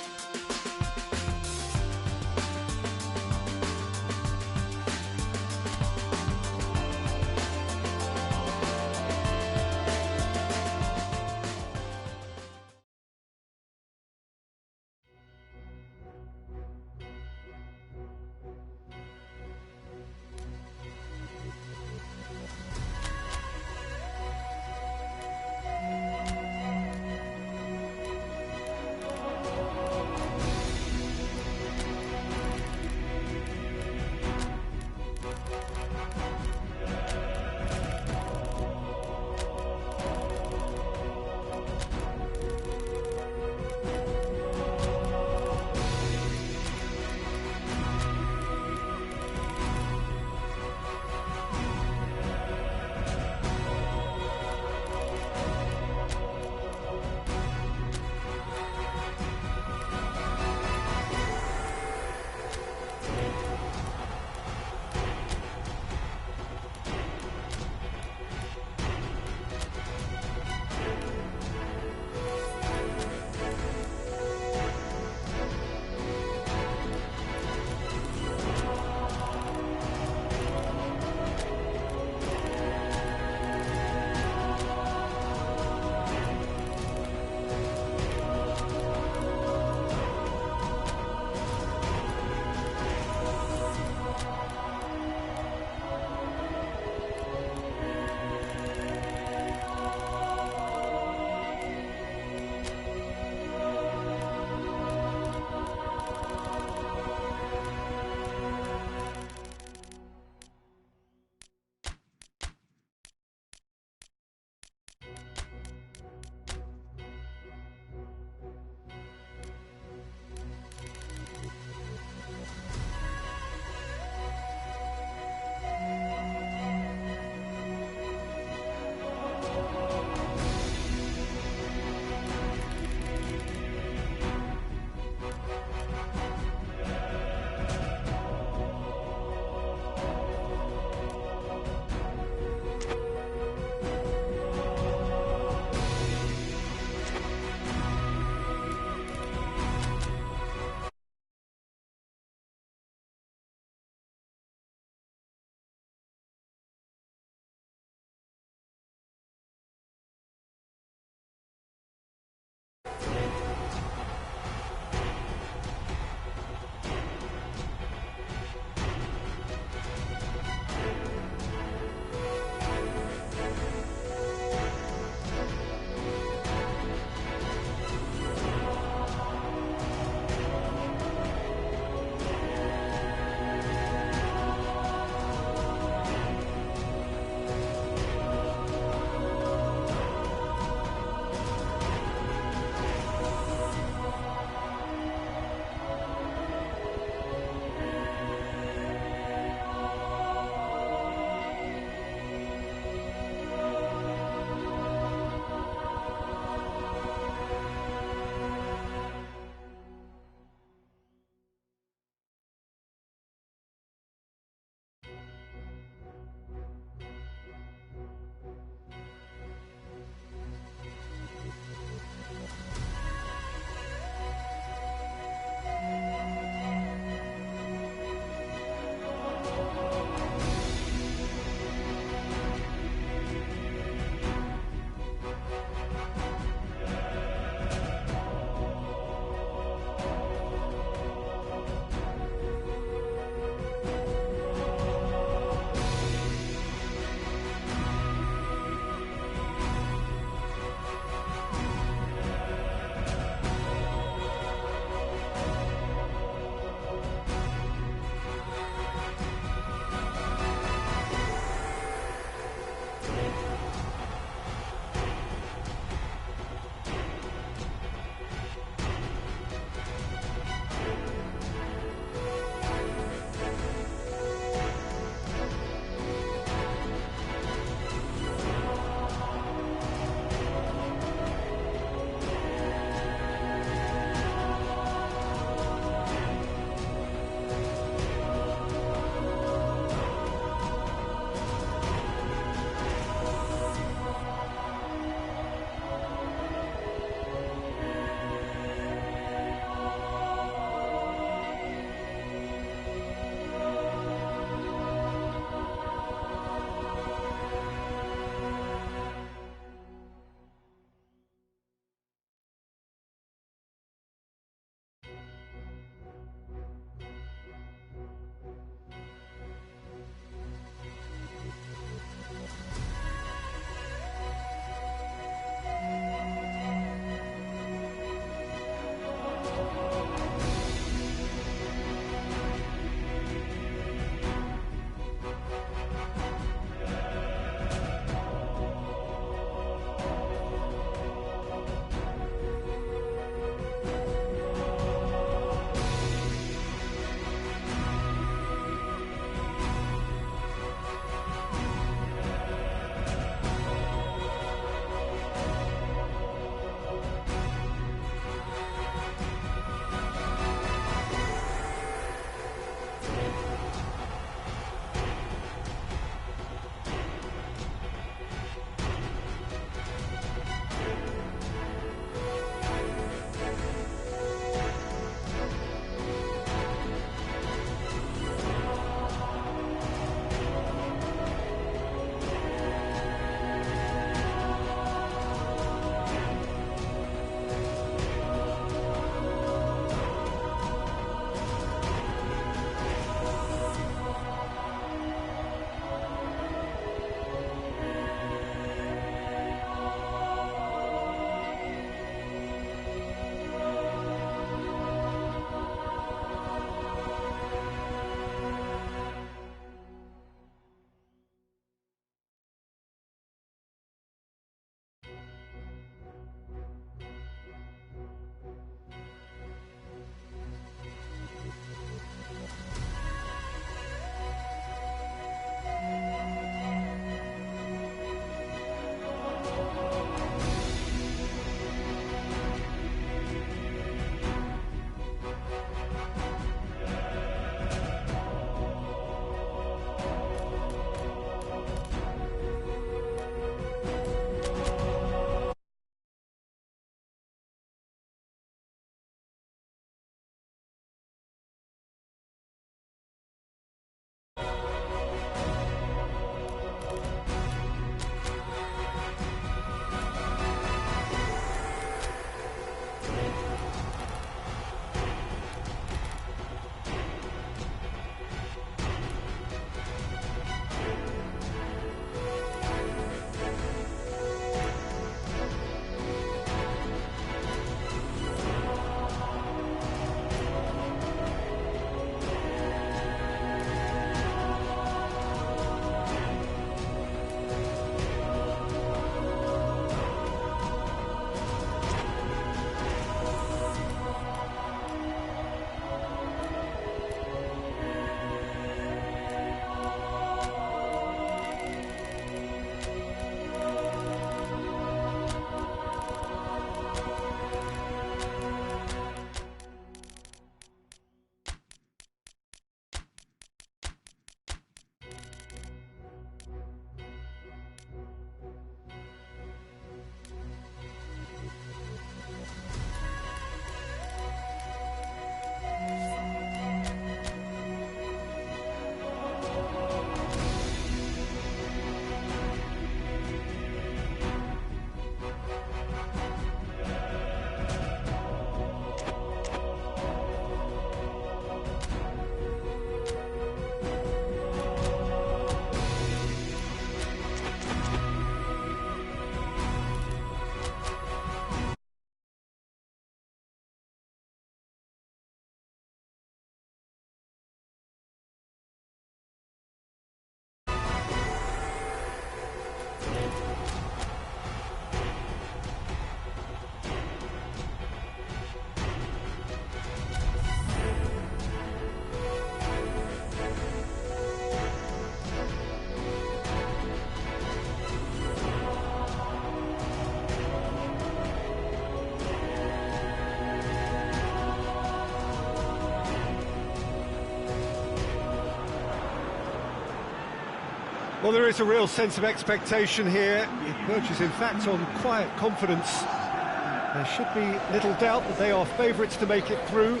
Well, there is a real sense of expectation here. It verges, in fact, on quiet confidence. There should be little doubt that they are favourites to make it through.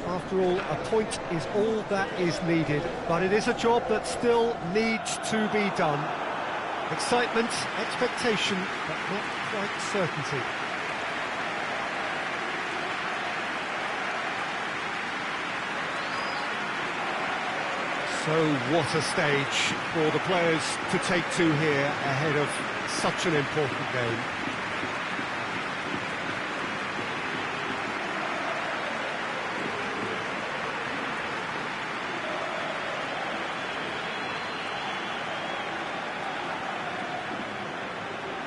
After all, a point is all that is needed, but it is a job that still needs to be done. Excitement, expectation, but not quite certainty. So what a stage for the players to take to here ahead of such an important game.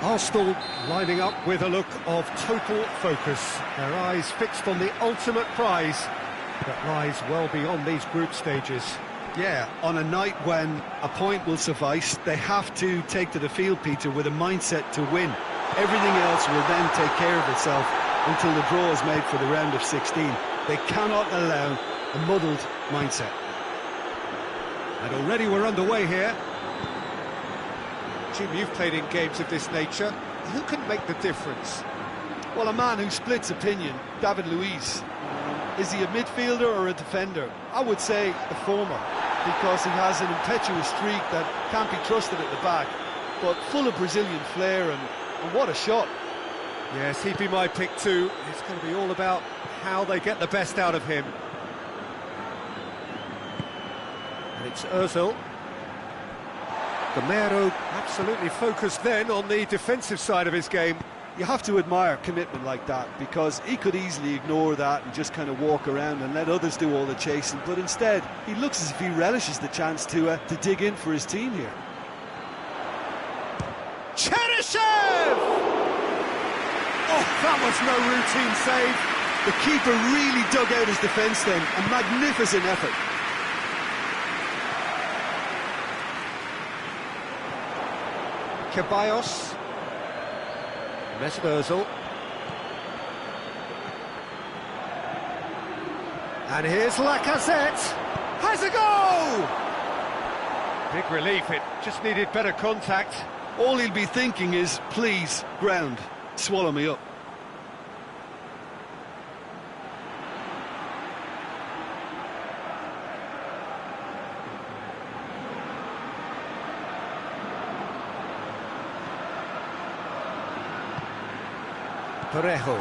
Arsenal lining up with a look of total focus, their eyes fixed on the ultimate prize that lies well beyond these group stages.
Yeah, on a night when a point will suffice, they have to take to the field, Peter, with a mindset to win. Everything else will then take care of itself until the draw is made for the round of 16. They cannot allow a muddled mindset.
And already we're underway here. Jim, you've played in games of this nature. Who can make the difference?
Well, a man who splits opinion, David Luiz. Is he a midfielder or a defender? I would say the former, because he has an impetuous streak that can't be trusted at the back, but full of Brazilian flair, and what a shot.
Yes, he'd be my pick too. It's going to be all about how they get the best out of him. And it's Ozil. Gamero absolutely focused then on the defensive side of his game.
You have to admire commitment like that, because he could easily ignore that and just kind of walk around and let others do all the chasing, but instead he looks as if he relishes the chance to dig in for his team here.
Cheryshev! Oh, that was no routine save.
The keeper really dug out his defence then, a magnificent effort.
Ceballos. Mesut Ozil. And here's Lacazette. Has a goal! Big relief, it just needed better contact.
All he'll be thinking is, please, ground, swallow me up.
Parejo.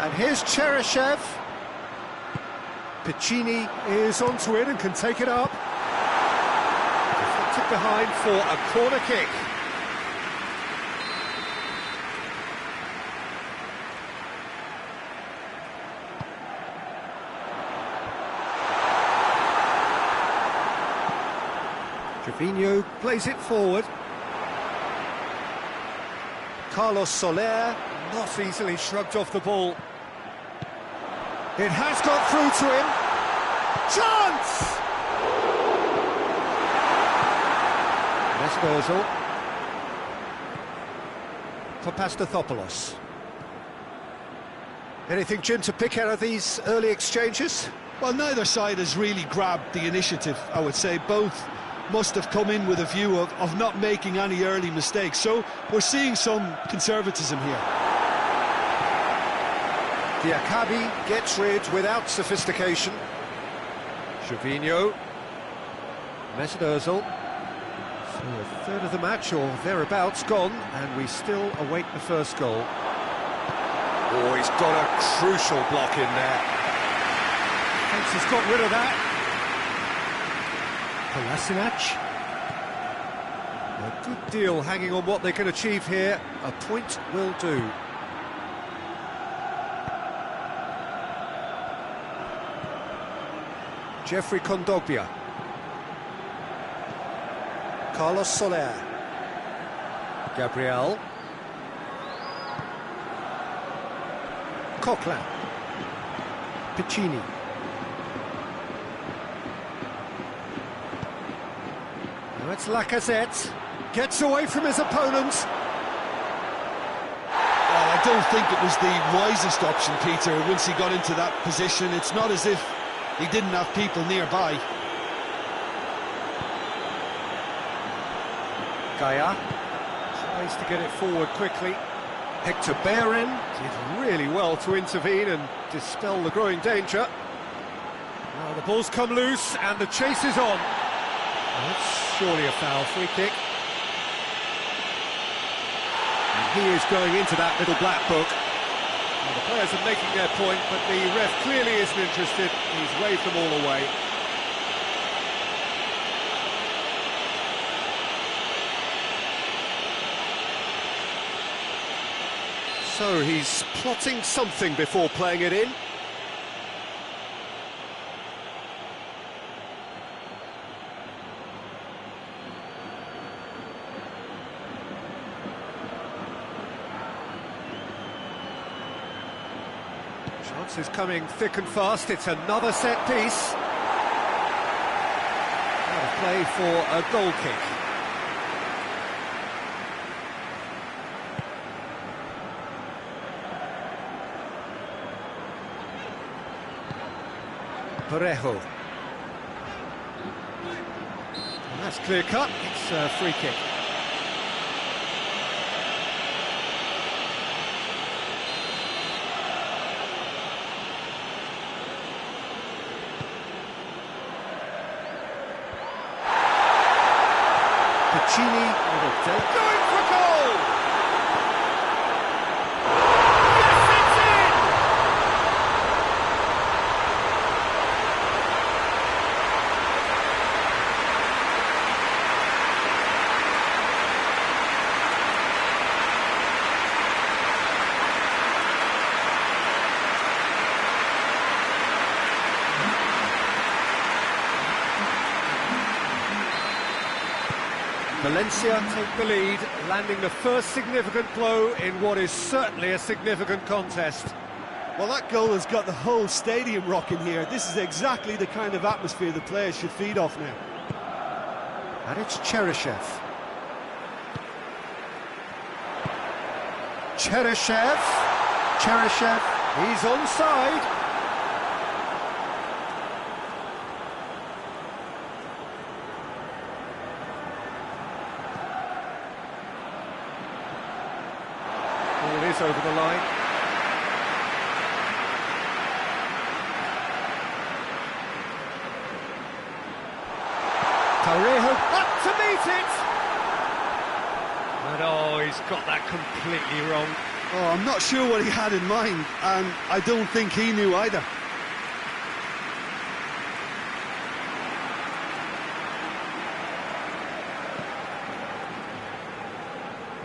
And here's Cheryshev. Piccini is onto it and can take it up. Deflected behind for a corner kick. Trevino plays it forward. Carlos Soler, not easily shrugged off the ball. It has got through to him. Chance! Mesut Ozil. For Pastathopoulos. Anything, Jim, to pick out of these early exchanges?
Well, neither side has really grabbed the initiative, I would say. Both must have come in with a view of not making any early mistakes. So we're seeing some conservatism here.
Diakabi gets rid without sophistication. Trevino. Mesut Ozil. So a third of the match or thereabouts gone, and we still await the first goal. Oh, he's got a crucial block in there. Thinks he's got rid of that. Kolasinac. A good deal hanging on what they can achieve here. A point will do. Jeffrey Kondogbia. Carlos Soler. Gabriel. Coquelin. Piccini. Now it's Lacazette. Gets away from his opponent.
Well, don't think it was the wisest option, Peter, once he got into that position. It's not as if he didn't have people nearby.
Gaia tries to get it forward quickly. Hector Bellerin did really well to intervene and dispel the growing danger. Now the ball's come loose and the chase is on. That's surely a foul, free kick. And he is going into that little black book. Well, the players are making their point, but the ref clearly isn't interested. He's waved them all away. So he's plotting something before playing it in. Chances coming thick and fast. It's another set piece. Out of play for a goal kick. Parejo. That's clear cut. It's a free kick. Piccini with a dead going for goal! Yes, it's in! Valencia take the lead, landing the first significant blow in what is certainly a significant contest.
Well, that goal has got the whole stadium rocking here. This is exactly the kind of atmosphere the players should feed off now.
And it's Cheryshev. Cheryshev, he's onside. Ball is over the line. Parejo up to meet it! And oh, he's got that completely wrong.
Oh, I'm not sure what he had in mind, and I don't think he knew either.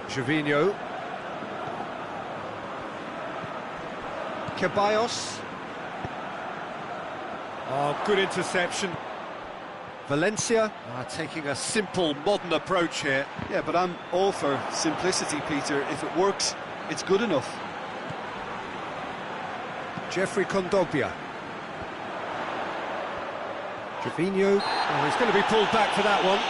Gervinho. Ceballos. Oh, good interception. Valencia are taking a simple, modern approach here.
Yeah, but I'm all for simplicity, Peter. If it works, it's good enough.
Jeffrey Kondogbia. Gervinho. Oh, he's going to be pulled back for that one.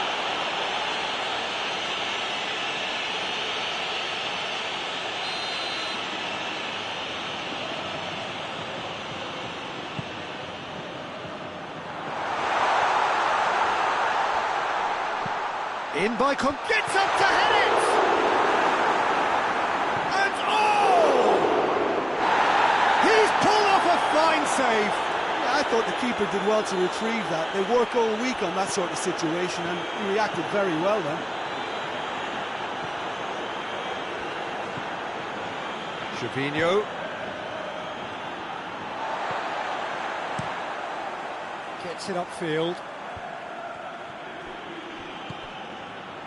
In by gets up to head it! And oh! He's pulled off a fine save!
Yeah, I thought the keeper did well to retrieve that. They work all week on that sort of situation, and he reacted very well then.
Gervinho. Gets it upfield.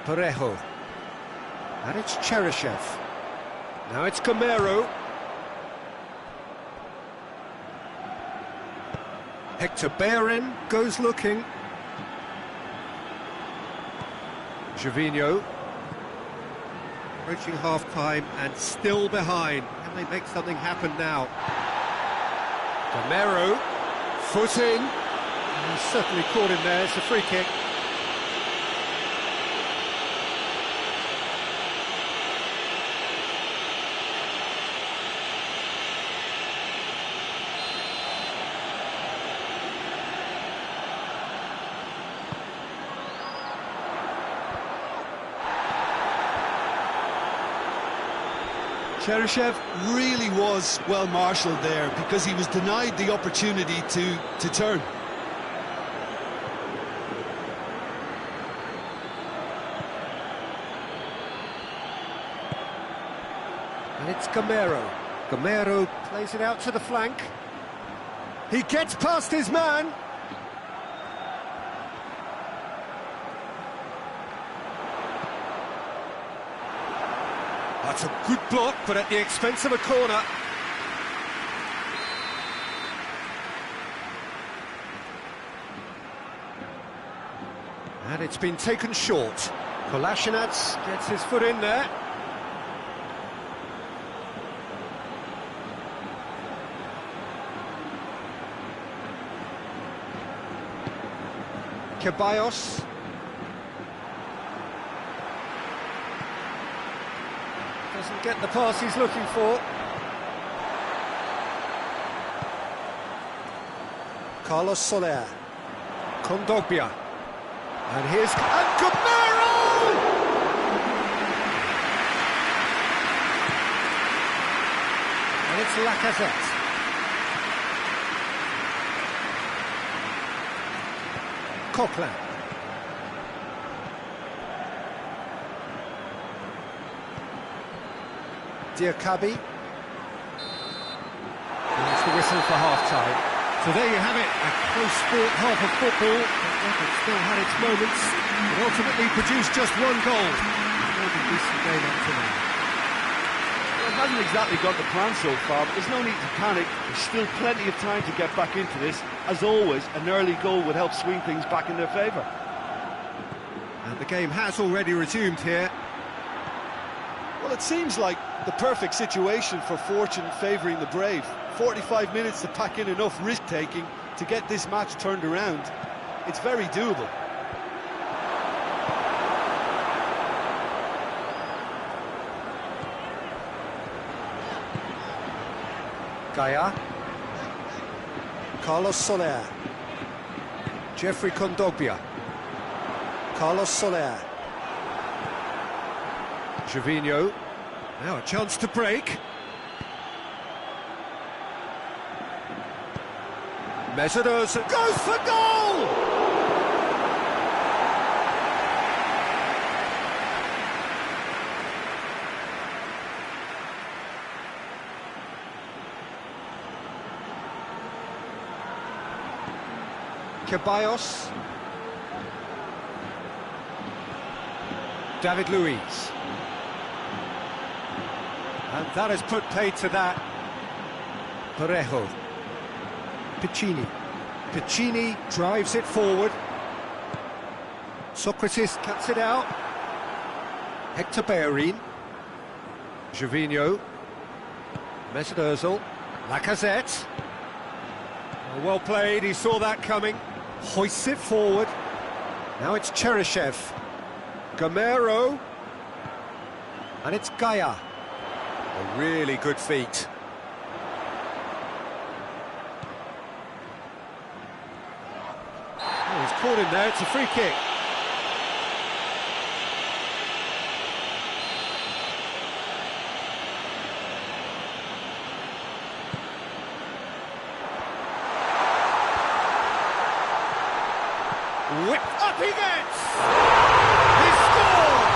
Parejo. And it's Cheryshev. Now it's Gamero. Hector Bellerin goes looking. Gervinho. Approaching half-time and still behind. Can they make something happen now? Gamero. Foot in. He's certainly caught him there. It's a free kick.
Cheryshev really was well marshalled there because he was denied the opportunity to turn.
And it's Gamero. Gamero plays it out to the flank. He gets past his man. That's a good block, but at the expense of a corner. And it's been taken short. Kolasinac gets his foot in there. Ceballos. Doesn't get the pass he's looking for. Carlos Soler. Kondogbia. And here's... And Gamero! And it's Lacazette. Coquelin. Diakabi. And that's the whistle for half-time. So there you have it, a close sport half of football. It still had its moments, but ultimately produced just one goal. A decent game up to now.
Well, it hasn't exactly got the plan so far, but there's no need to panic. There's still plenty of time to get back into this. As always, an early goal would help swing things back in their favour.
And the game has already resumed here.
Well, it seems like the perfect situation for fortune favouring the brave. 45 minutes to pack in enough risk-taking to get this match turned around. It's very doable.
Gaia. Carlos Soler. Jeffrey Kondogbia. Carlos Soler. Gervinho. Now a chance to break. Mesut Ozil goes for goal! Ceballos. David Luiz. And that has put paid to that. Parejo. Piccini. Piccini drives it forward. Socrates cuts it out. Hector Bellerin. Gervinho. Mesut Ozil. Lacazette. Oh, well played, he saw that coming. Hoists it forward. Now it's Cheryshev. Gamero. And it's Gaia. A really good feat. Oh, he's caught him there, it's a free kick. Whip up he gets! He scored!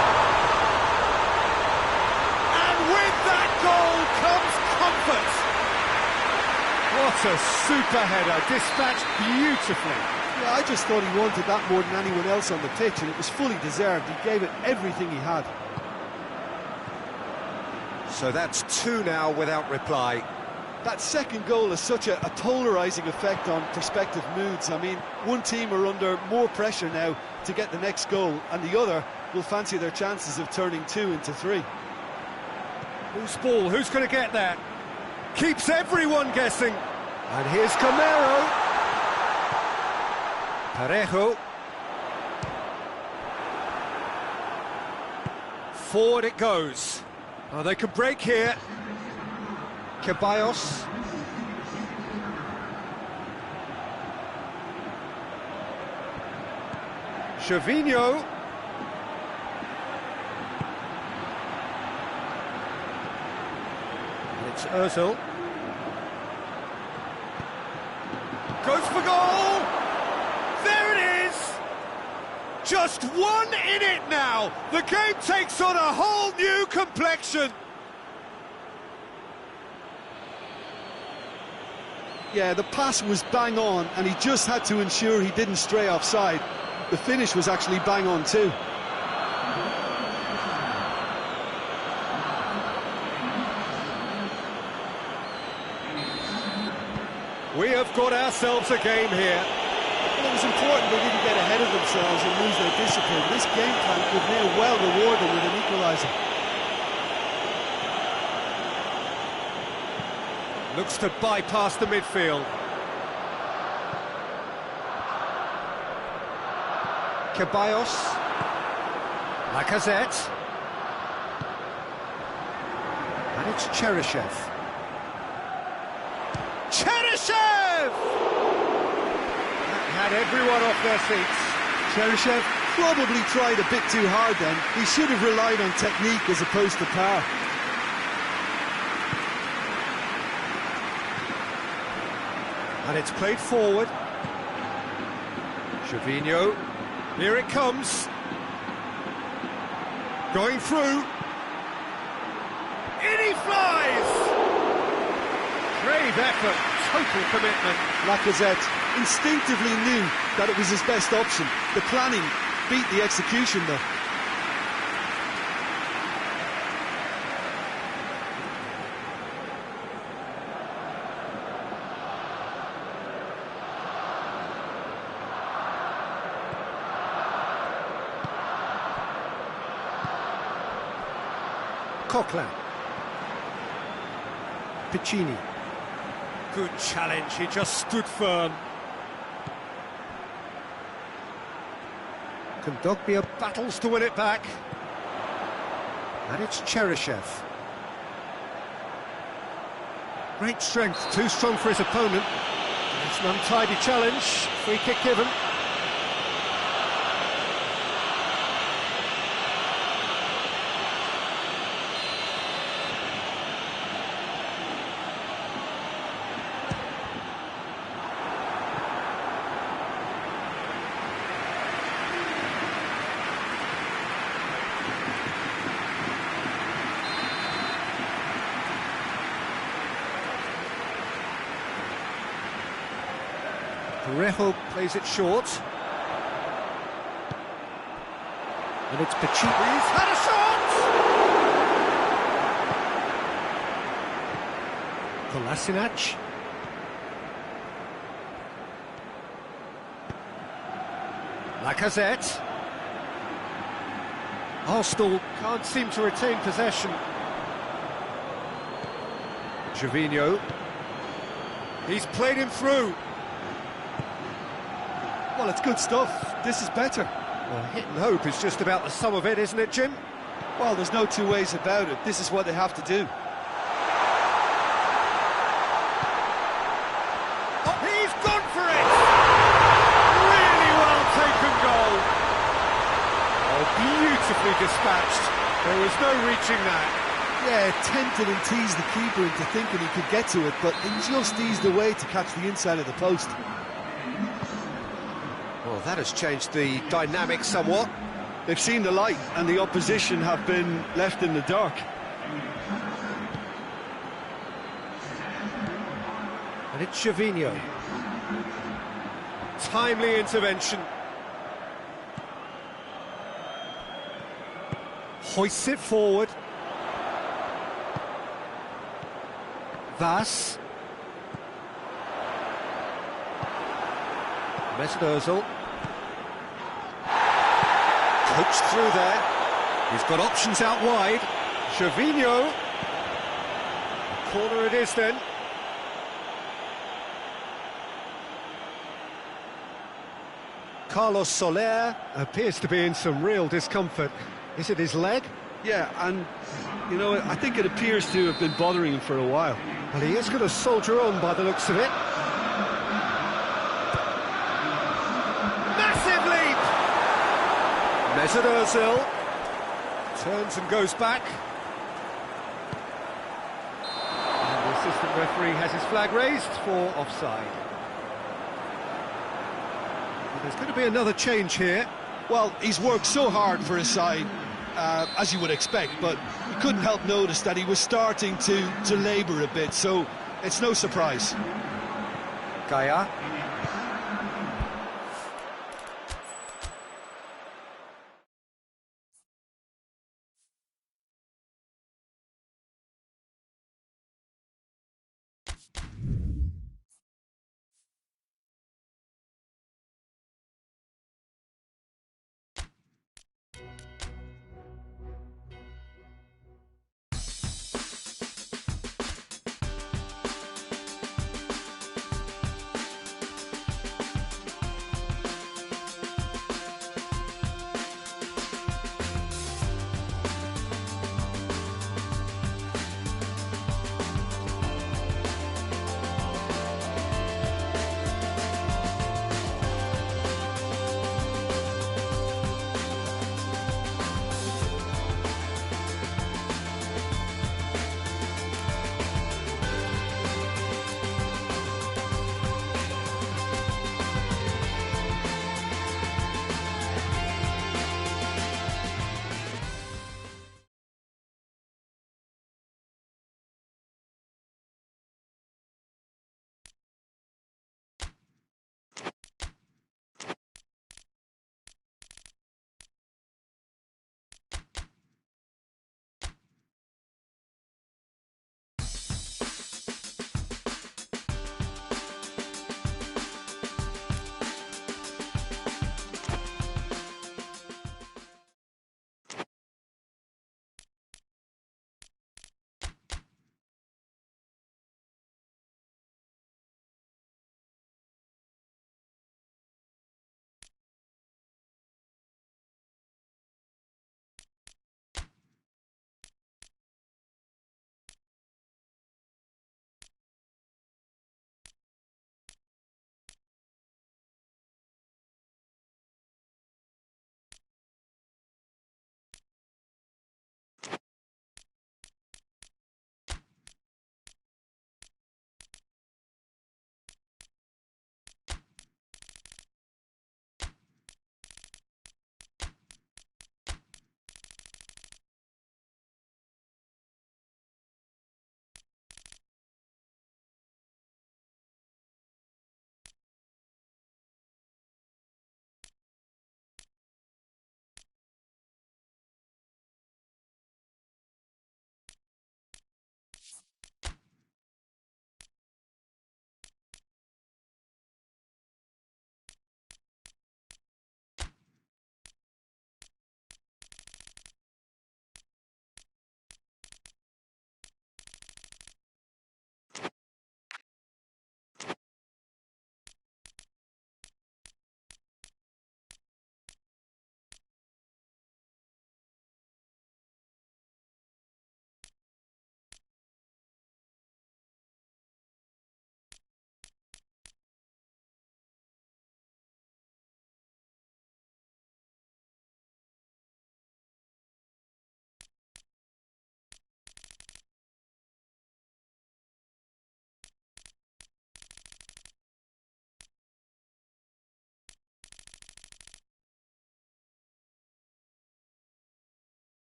And with that goal comes comfort! What a super header, dispatched beautifully.
Yeah, I just thought he wanted that more than anyone else on the pitch, and it was fully deserved. He gave it everything he had.
So that's two now without reply.
That second goal has such a polarising effect on prospective moods. I mean, one team are under more pressure now to get the next goal, and the other will fancy their chances of turning 2 into 3.
Who's ball? Who's going to get that? Keeps everyone guessing. And here's Gamero. Parejo. Forward it goes. Oh, they could break here. Ceballos. Gervinho. It's Ozil.
Goes for goal! There it is!
Just one in it now. The game takes on a whole new complexion.
Yeah, the pass was bang on, and he just had to ensure he didn't stray offside. The finish was actually bang on too.
We have got ourselves a game here.
Well, it was important they didn't get ahead of themselves and lose their discipline. This game plan could now well reward them with an equaliser.
Looks to bypass the midfield. Ceballos. Lacazette. And it's Cheryshev. Cheryshev! That had everyone off their seats.
Cheryshev probably tried a bit too hard then. He should have relied on technique as opposed to power.
And it's played forward. Gervinho. Here it comes. Going through. In he flies! Brave effort, total commitment.
Lacazette instinctively knew that it was his best option. The planning beat the execution though.
Coquelin. Piccini. Good challenge, he just stood firm. Kondogbia battles to win it back. And it's Cheryshev. Great strength, too strong for his opponent. It's an untidy challenge, free kick given. Parejo plays it short. And it's Piccini. He's had a shot! Kolasinac. Lacazette. Arsenal can't seem to retain possession. Gervinho. He's played him through.
Well, it's good stuff. This is better.
Well, hit and hope is just about the sum of it, isn't it, Jim?
Well, there's no two ways about it. This is what they have to do.
Oh, he's gone for it! Really well taken goal. Oh, beautifully dispatched. There was no reaching that.
Yeah, tempted and teased the keeper into thinking he could get to it, but he just eased away to catch the inside of the post.
Well, that has changed the dynamic somewhat.
They've seen the light, and the opposition have been left in the dark.
And it's Gervinho. Timely intervention. Hoists it forward. Vas. Mesut Ozil. Coached through there. He's got options out wide. Gervinho. Corner it is then. Carlos Soler appears to be in some real discomfort. Is it his leg?
Yeah, and, you know, I think it appears to have been bothering him for a while.
Well, he is going to soldier on by the looks of it. Massive leap! Mesut Ozil turns and goes back. Referee has his flag raised for offside. Well, there's going to be another change here.
Well, he's worked so hard for his side, as you would expect, but you couldn't help notice that he was starting to labour a bit, so it's no surprise.
Gaia.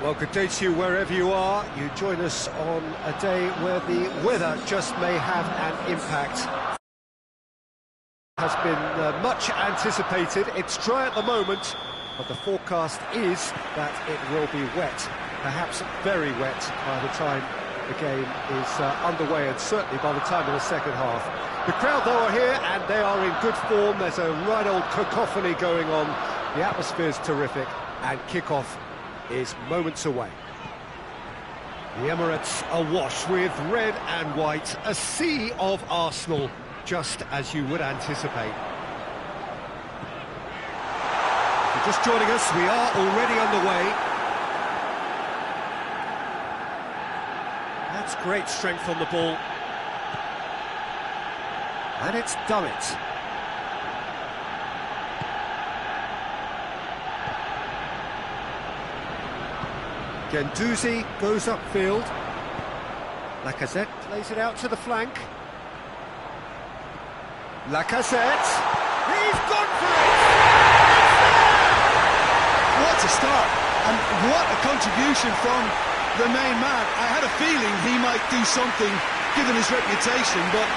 Well, good day to you wherever you are. You join us on a day where the weather just may have an impact. Has been much anticipated. It's dry at the moment, but the forecast is that it will be wet, perhaps very wet by the time the game is underway, and certainly by the time of the second half. The crowd, though, are here, and they are in good form. There's a right old cacophony going on. The atmosphere's terrific, and kick-off is moments away. The Emirates awash with red and white, a sea of Arsenal, just as you would anticipate. If you're just joining us, we are already underway. That's great strength on the ball. And it's done it. Guendouzi goes upfield. Lacazette plays it out to the flank. Lacazette, he's gone for it!
What a start, and what a contribution from the main man. I had a feeling he might do something, given his reputation, but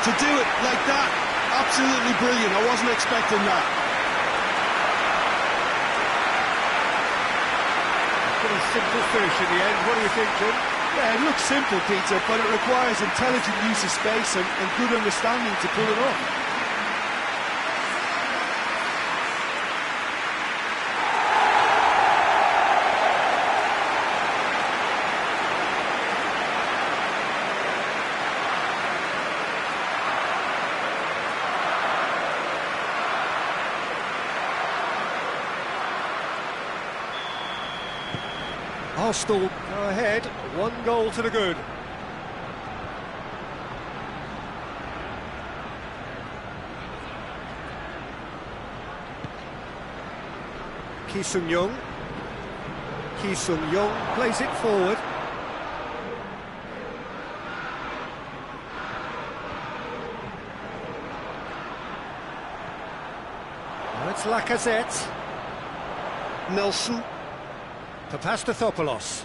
to do it like that, absolutely brilliant. I wasn't expecting that.
Pretty simple finish in the end. What do you think, Jim?
Yeah, it looks simple, Peter, but it requires intelligent use of space and good understanding to pull it off.
Arsenal go ahead, 1 goal to the good. Ki Sung-young. Ki Sung-young plays it forward. Now it's Lacazette. Nelson. Papastathopoulos.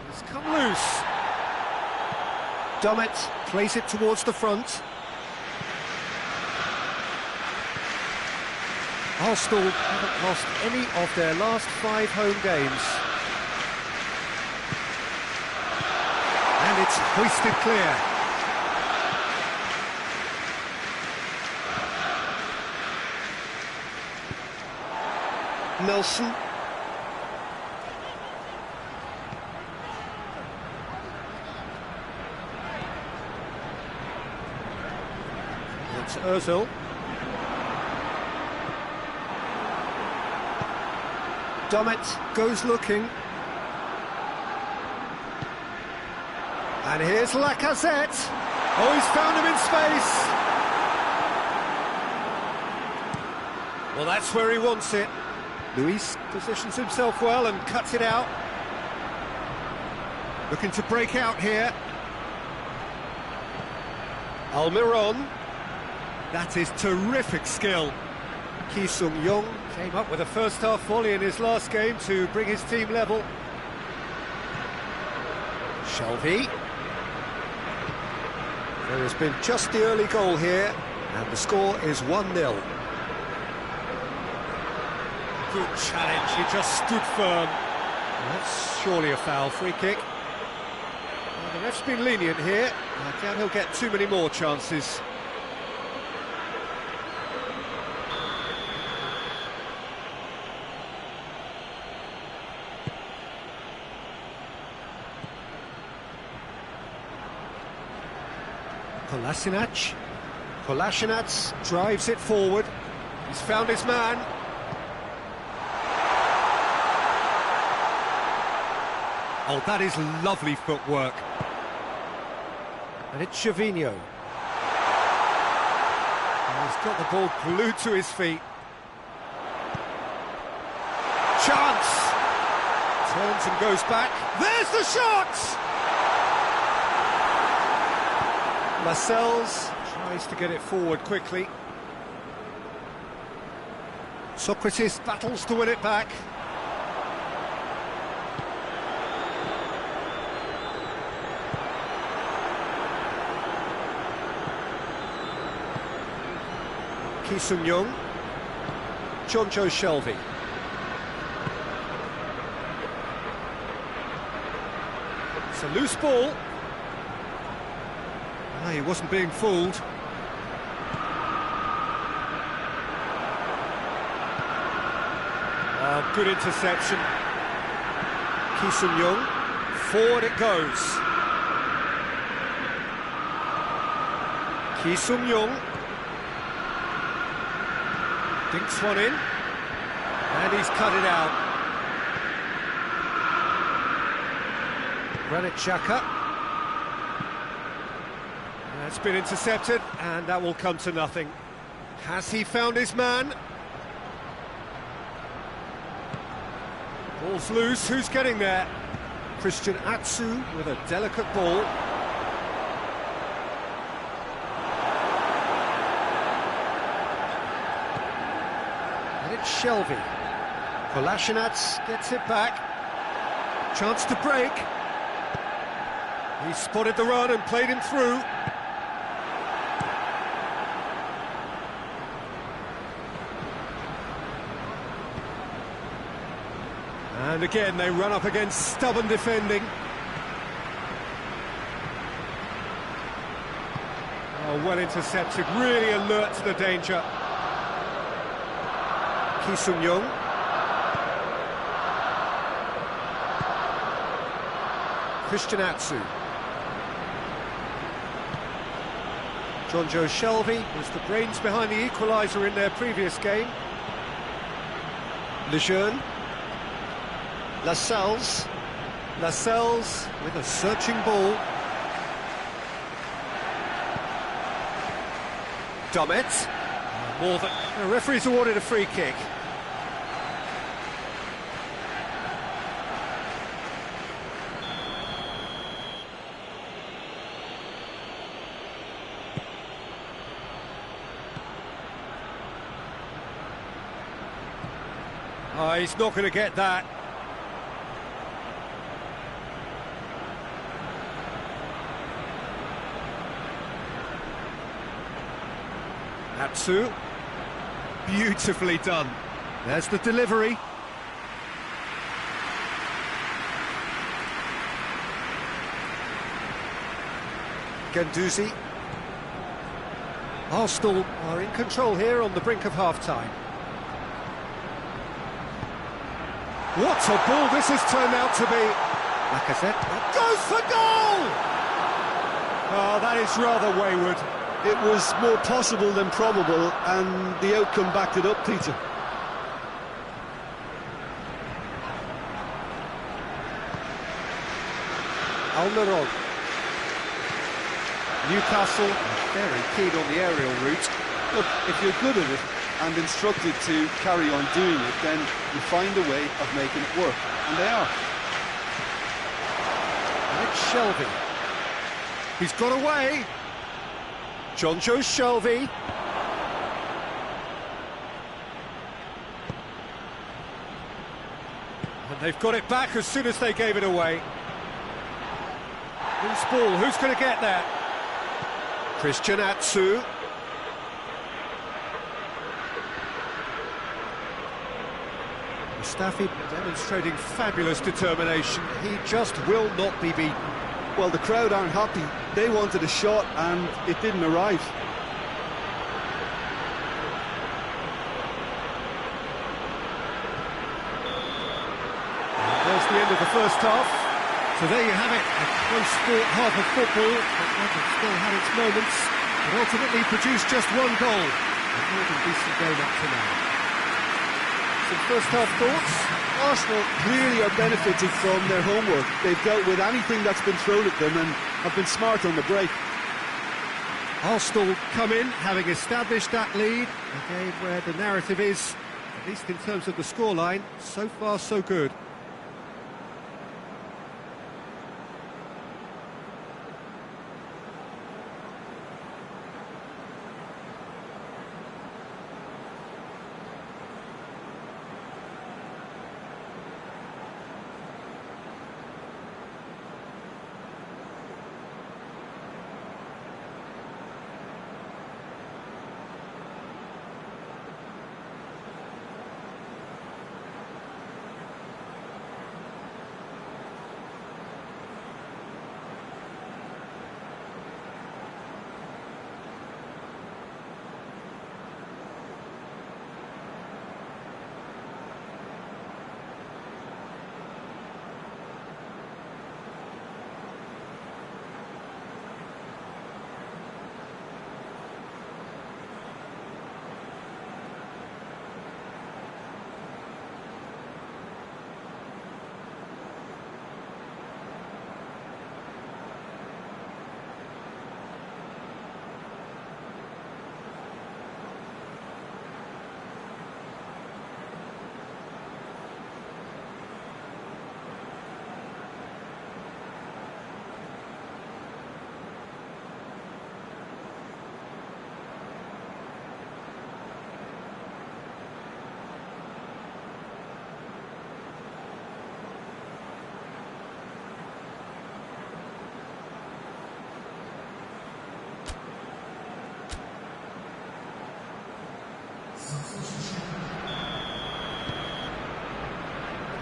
It's come loose. Dummett plays it towards the front. Arsenal haven't lost any of their last 5 home games. And it's hoisted clear. Nelson. It's Ozil. Dummett goes looking. And here's Lacazette. Oh, he's found him in space. Well, that's where he wants it. Luis positions himself well and cuts it out. Looking to break out here. Almiron. That is terrific skill. Ki Sung-young came up with a first-half volley in his last game to bring his team level. Shelby. There has been just the early goal here, and the score is 1-0. Good challenge, he just stood firm. That's surely a foul, free kick. Well, the ref's been lenient here. I doubt he'll get too many more chances. Kolasinac drives it forward. He's found his man. Oh, that is lovely footwork. And it's Gervinho. He's got the ball glued to his feet. Chance! Turns and goes back. There's the shot! Lascelles tries to get it forward quickly. Socrates battles to win it back. Ki Sung-young. Jonjo Shelvey. It's a loose ball. No, he wasn't being fooled. Oh, good interception. Ki Sung-young. Forward it goes. Ki Sung-young. Dinks one in. And he's cut it out. Granit Xhaka. That's been intercepted, and that will come to nothing. Has he found his man? Ball's loose, who's getting there? Christian Atsu with a delicate ball. And it's Shelvey. Kolasinac gets it back. Chance to break. He spotted the run and played him through. And again, they run up against stubborn defending. Oh, well intercepted, really alert to the danger. Ki Sung-young. Christian Atsu. Jonjo Shelvey was the brains behind the equaliser in their previous game. Lejeune. Lascelles. Lascelles with a searching ball. Dummett. More than... The referee's awarded a free kick. Oh, he's not going to get that. Atsu. Beautifully done. There's the delivery. Guendouzi. Arsenal are in control here on the brink of half-time. What a ball this has turned out to be. Lacazette goes for goal! Oh, that is rather wayward.
It was more possible than probable, and the outcome backed it up, Peter.
Almiron. Newcastle very keen on the aerial route.
Look, if you're good at it and instructed to carry on doing it, then you find a way of making it work, and they are.
And it's Shelvey. He's got away. Jonjo Shelvey. And they've got it back as soon as they gave it away. Loose ball, who's going to get there? Christian Atsu. Mustafi demonstrating fabulous determination. He just will not be beaten.
Well, the crowd aren't happy. They wanted a shot and it didn't arrive.
There's the end of the first half. So there you have it, a close-fought half of football that still had its moments, but ultimately produced just one goal. A more than decent game up to now. Some first-half thoughts?
Arsenal really are benefiting from their homework. They've dealt with anything that's been thrown at them and have been smart on the break.
Arsenal come in, having established that lead, a game where the narrative is, at least in terms of the scoreline, so far so good.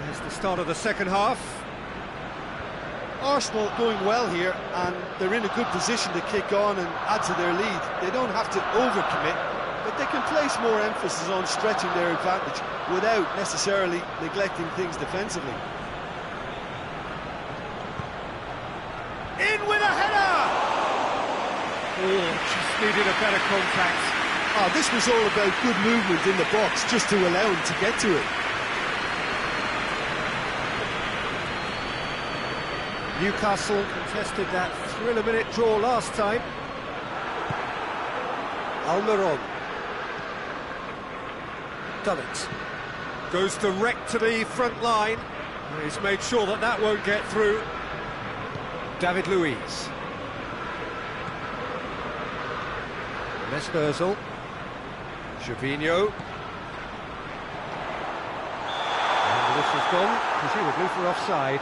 There's the start of the second half.
Arsenal going well here, and they're in a good position to kick on and add to their lead. They don't have to overcommit, but they can place more emphasis on stretching their advantage without necessarily neglecting things defensively.
In with a header! Oh, just needed a better contact.
Oh, this was all about good movement in the box just to allow him to get to it.
Newcastle contested that thriller-minute draw last time. Almiron. Done it. Goes direct to the front line. He's made sure that that won't get through. David Luiz. Mesut Ozil. Gervinho. And this has gone, presumably for offside.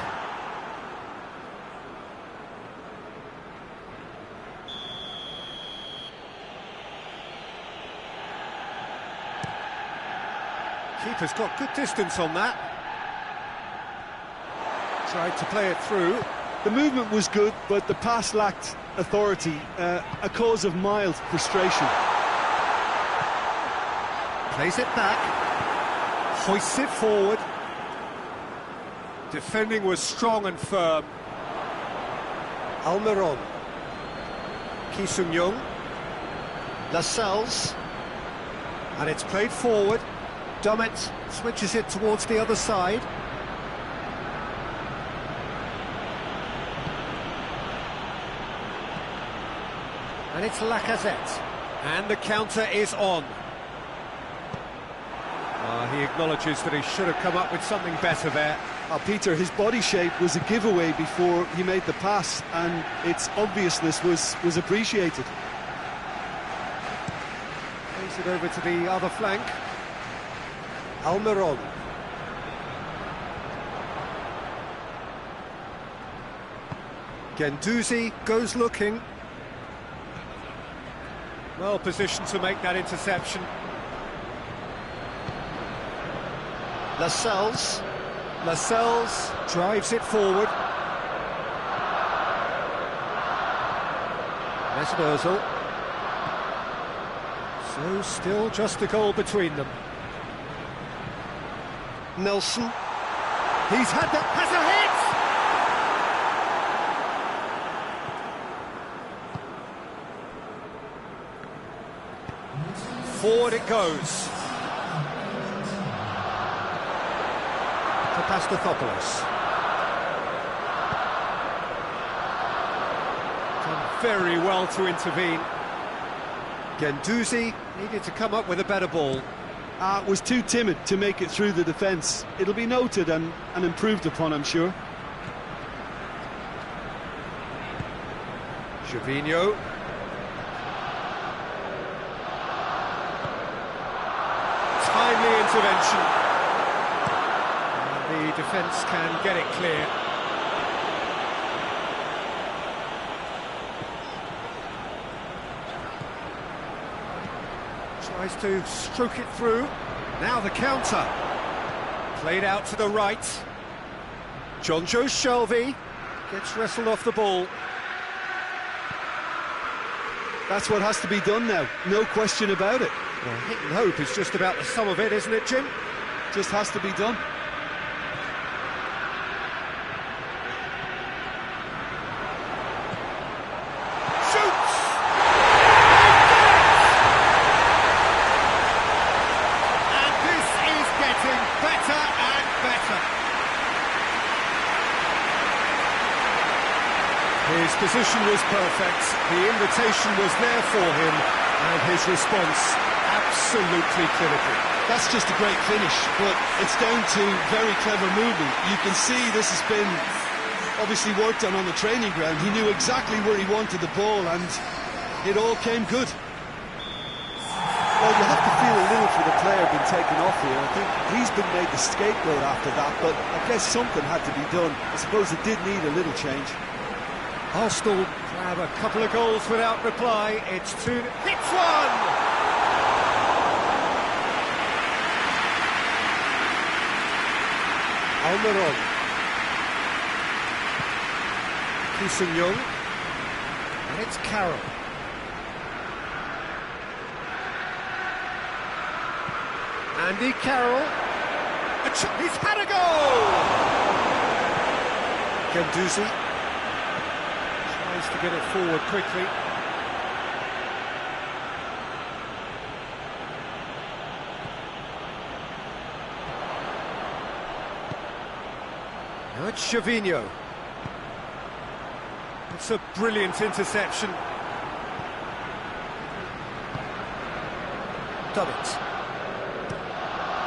Keeper's got good distance on that. Tried to play it through.
The movement was good, but the pass lacked authority, a cause of mild frustration.
Plays it back. Hoists it forward. Defending was strong and firm. Almiron. Ki Sung-young. Lascelles. And it's played forward. Dummett switches it towards the other side. And it's Lacazette. And the counter is on. He acknowledges that he should have come up with something better there.
Peter, his body shape was a giveaway before he made the pass, and its obviousness was appreciated.
Plays it over to the other flank. Almiron. Guendouzi goes looking. Well positioned to make that interception. Lascelles. Lascelles drives it forward. Mesut Ozil. So still just a goal between them. Nelson. He's had that, has a hit! Forward it goes. Pastathopoulos. Done very well to intervene. Guendouzi needed to come up with a better ball.
Was too timid to make it through the defence. It'll be noted and improved upon, I'm sure.
Gervinho. Timely intervention. The defence can get it clear. Tries to stroke it through. Now the counter. Played out to the right. Jonjo Shelvey gets wrestled off the ball.
That's what has to be done now, no question about it.
Well, hit and hope is just about the sum of it, isn't it, Jim?
Just has to be done.
His position was perfect, the invitation was there for him, and his response absolutely clinical.
That's just a great finish, but it's down to very clever movement. You can see this has been obviously worked on the training ground. He knew exactly where he wanted the ball, and it all came good.
Well, you have to feel a little for the player being taken off here. I think he's been made the scapegoat after that, but I guess something had to be done. I suppose it did need a little change.
Arsenal grab a couple of goals without reply. It's 2. Hits one! Almiron. Ki Sung-young. And it's Carroll. Andy Carroll. He's had a goal! Guendouzi tries to get it forward quickly. Now it's Gervinho. It's a brilliant interception.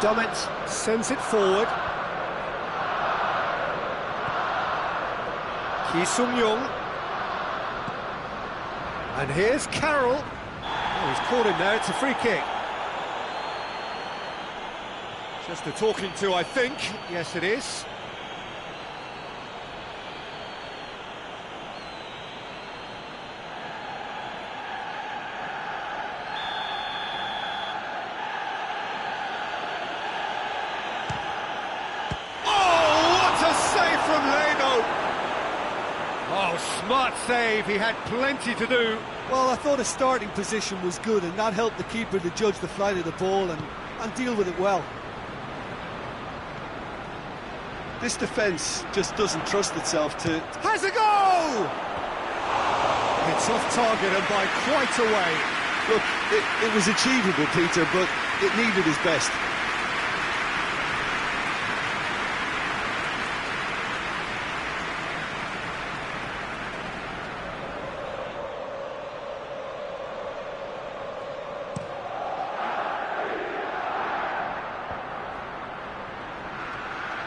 Dummett sends it forward. Ki Sung-young. And here's Carroll. Oh, he's caught him there, it's a free kick. Just a talking to, I think. Yes, it is. Oh, smart save, he had plenty to do.
Well, I thought his starting position was good, and that helped the keeper to judge the flight of the ball and deal with it well.
This defence just doesn't trust itself to...
Has a goal! It's off target and by quite a way.
Look, it was achievable, Peter, but it needed his best.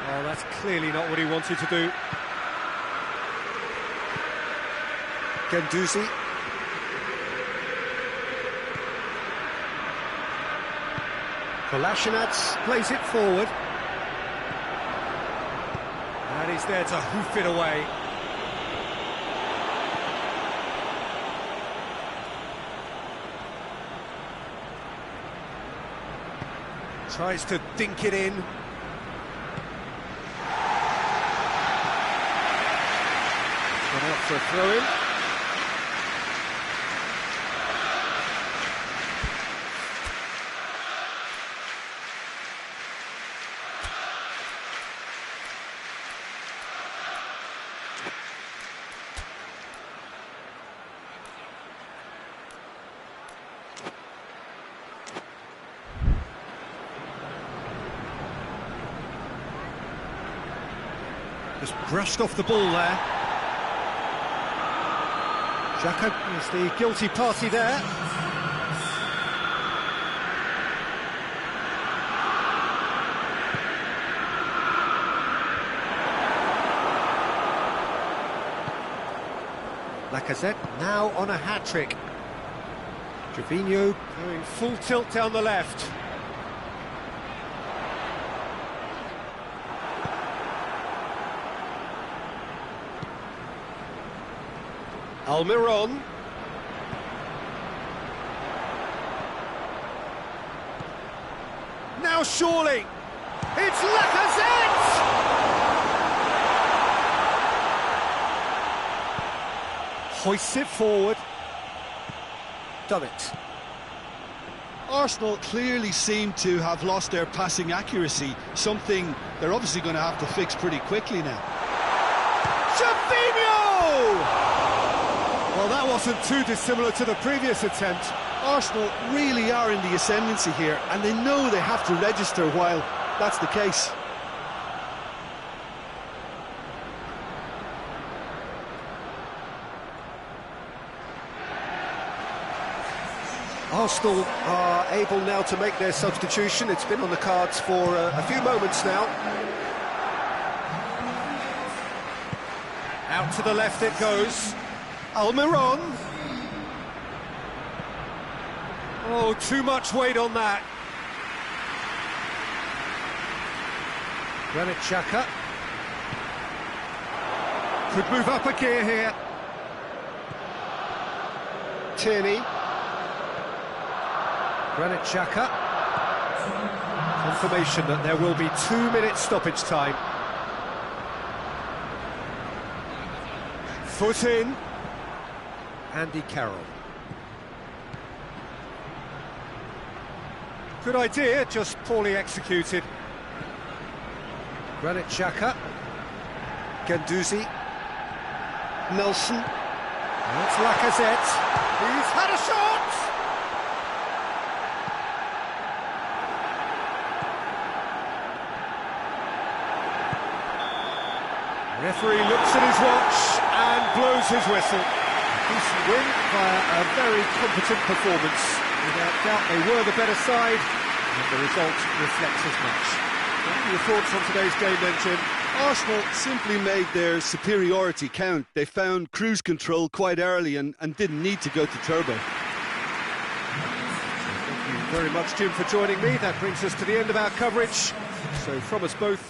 Oh, that's clearly not what he wanted to do. Guendouzi. Kolasinac plays it forward. And he's there to hoof it away. Tries to dink it in. Gone out for a throw-in. Just brushed off the ball there. Xhaka is the guilty party there. Lacazette now on a hat-trick. Gervinho going full tilt down the left. Almiron. Now surely, it's Lacazette! Hoists it forward. Dummett.
Arsenal clearly seem to have lost their passing accuracy, something they're obviously going to have to fix pretty quickly now.
Gervinho! Well, that wasn't too dissimilar to the previous attempt.
Arsenal really are in the ascendancy here, and they know they have to register while that's the case.
Arsenal are able now to make their substitution. It's been on the cards for a few moments now. Out to the left it goes. Almiron. Oh, too much weight on that. Granit Xhaka. Could move up a gear here. Tierney. Granit Xhaka. Confirmation that there will be 2 minutes stoppage time. Foot in. Andy Carroll. Good idea, just poorly executed. Granit Xhaka. Guendouzi. Nelson. That's Lacazette. He's had a shot! The referee looks at his watch and blows his whistle. Decent win via a very competent performance. Without doubt they were the better side, and the result reflects as much. What are your thoughts on today's game then, Jim?
Arsenal simply made their superiority count. They found cruise control quite early and didn't need to go to turbo.
Thank you very much, Jim, for joining me. That brings us to the end of our coverage. So from us both,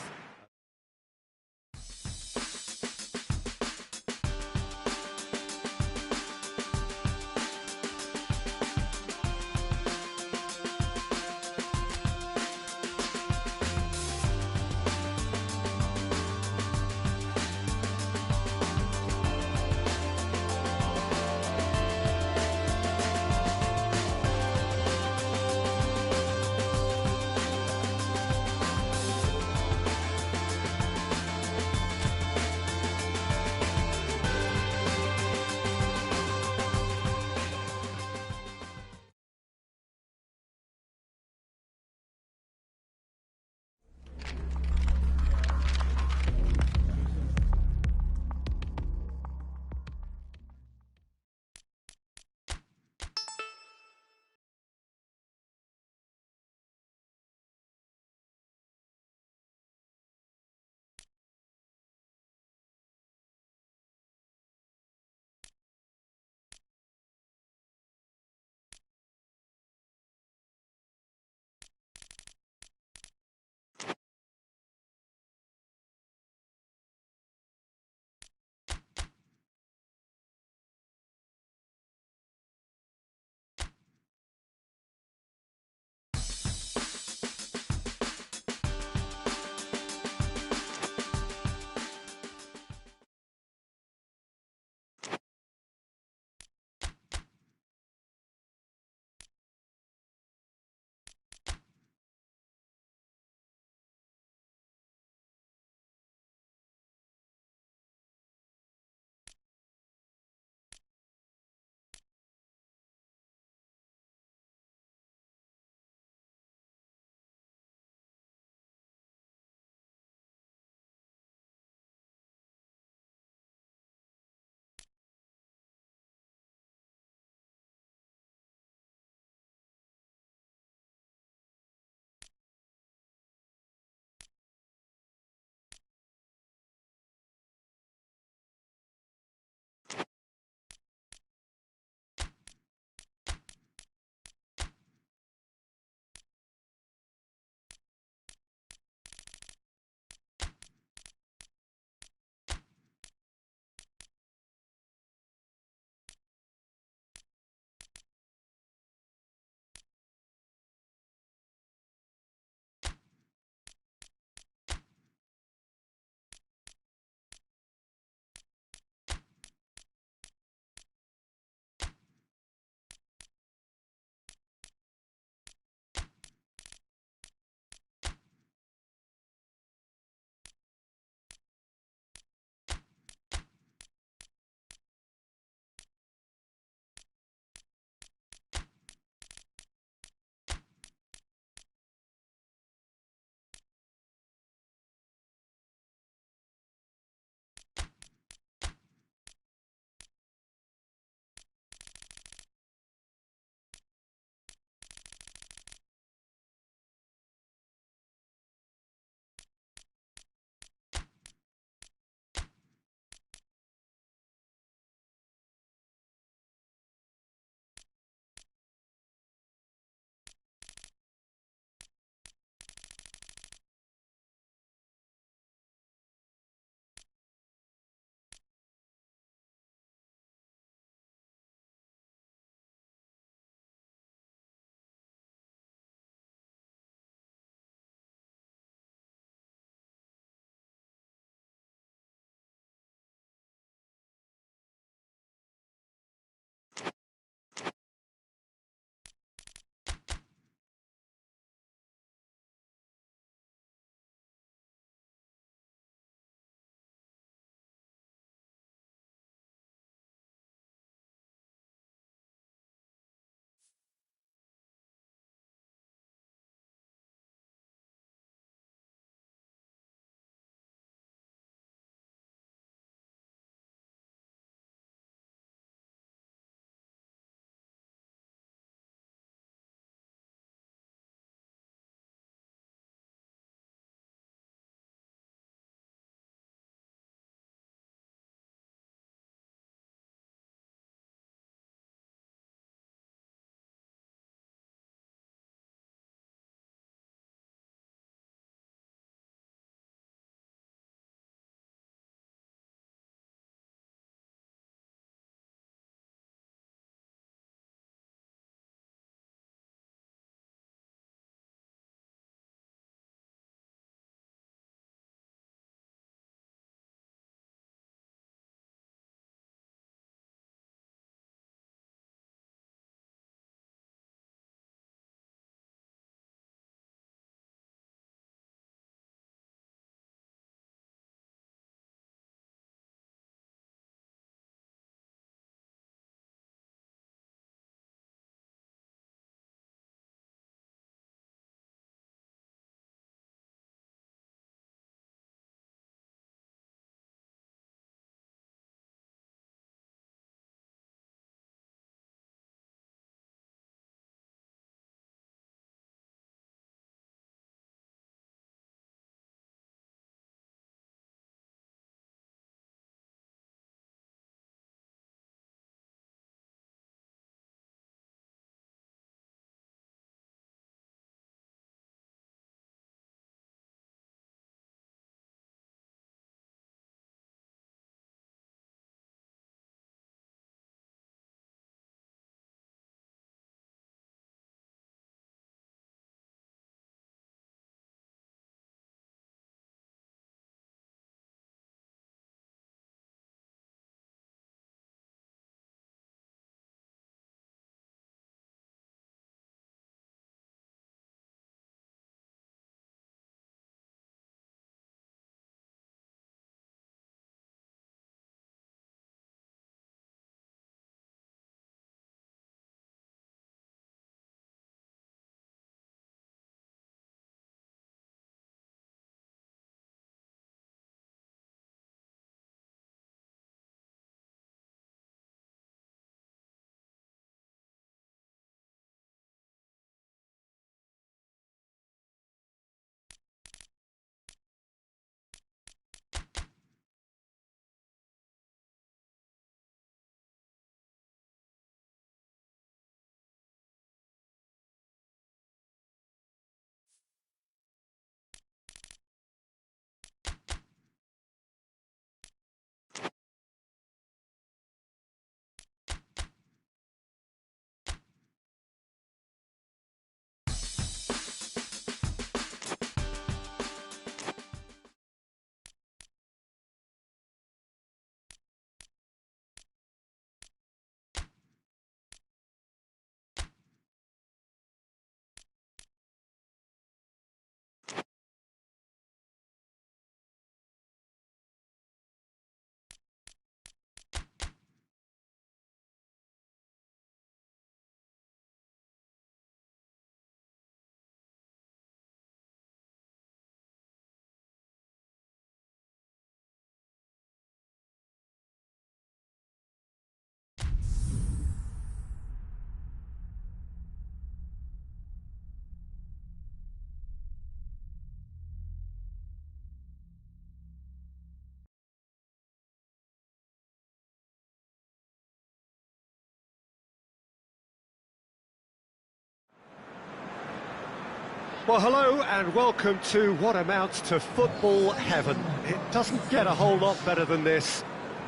Well, hello and welcome to what amounts to football heaven. It doesn't get a whole lot better than this.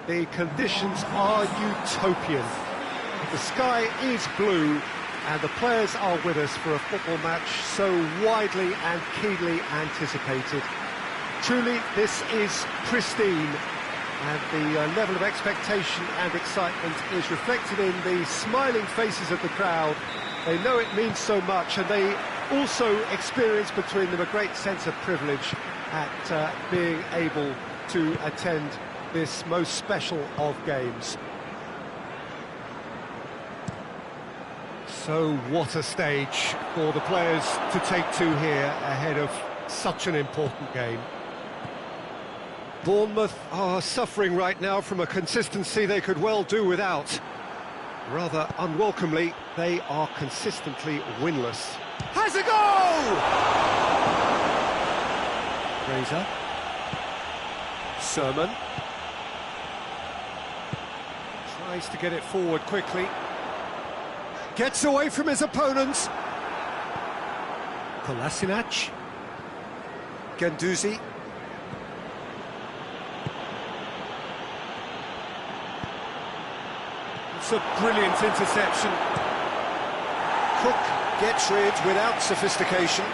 The conditions are utopian. The sky is blue and the players are with us for a football match so widely and keenly anticipated. Truly, this is pristine, and the level of expectation and excitement is reflected in the smiling faces of the crowd. They know it means so much, and they also experience between them a great sense of privilege at being able to attend this most special of games. So what a stage for the players to take to here ahead of such an important game. Bournemouth are suffering right now from a consistency they could well do without. Rather unwelcomely, they are consistently winless. Has a goal! Fraser. Sermon. Tries to get it forward quickly. Gets away from his opponents. Kolasinac. Guendouzi. It's a brilliant interception. Cook gets rid without sophistication.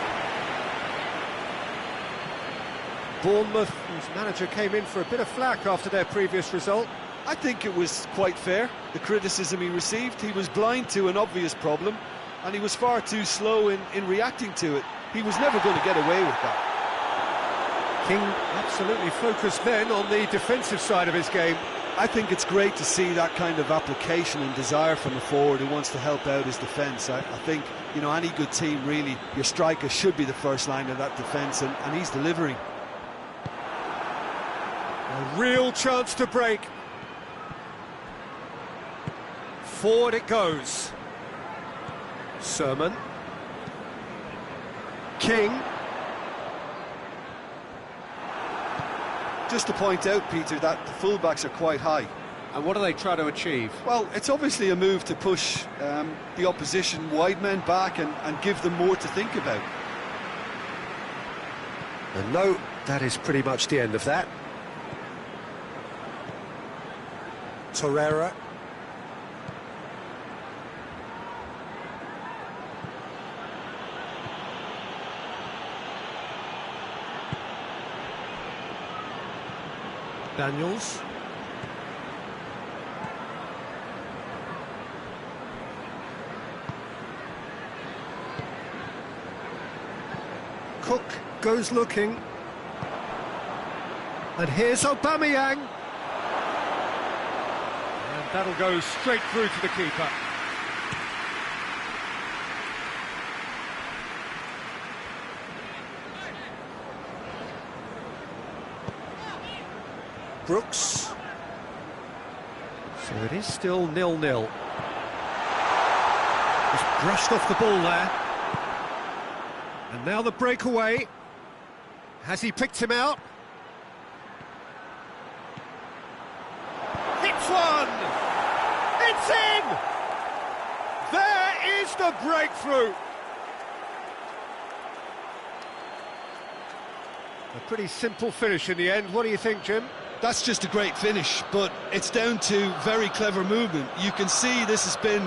Bournemouth, whose manager came in for a bit of flack after their previous result.
I think it was quite fair, the criticism he received. He was blind to an obvious problem, and he was far too slow in reacting to it. He was never going to get away with that.
King absolutely focused then on the defensive side of his game.
I think it's great to see that kind of application and desire from a forward who wants to help out his defence. I think, you know, any good team, really, your striker should be the first line of that defence, and he's delivering.
A real chance to break. Forward it goes. Sermon. King.
Just to point out, Peter, that the fullbacks are quite high.
And what do they try to achieve?
Well, it's obviously a move to push the opposition wide men back and give them more to think about.
And no, that is pretty much the end of that. Torreira. Daniels. Cook goes looking. And here's Aubameyang. And that'll go straight through to the keeper. Brooks. So it is still 0-0. Just brushed off the ball there. And now the breakaway. Has he picked him out? Hits one! It's in! There is the breakthrough! A pretty simple finish in the end. What do you think, Jim?
That's just a great finish, but it's down to very clever movement. You can see this has been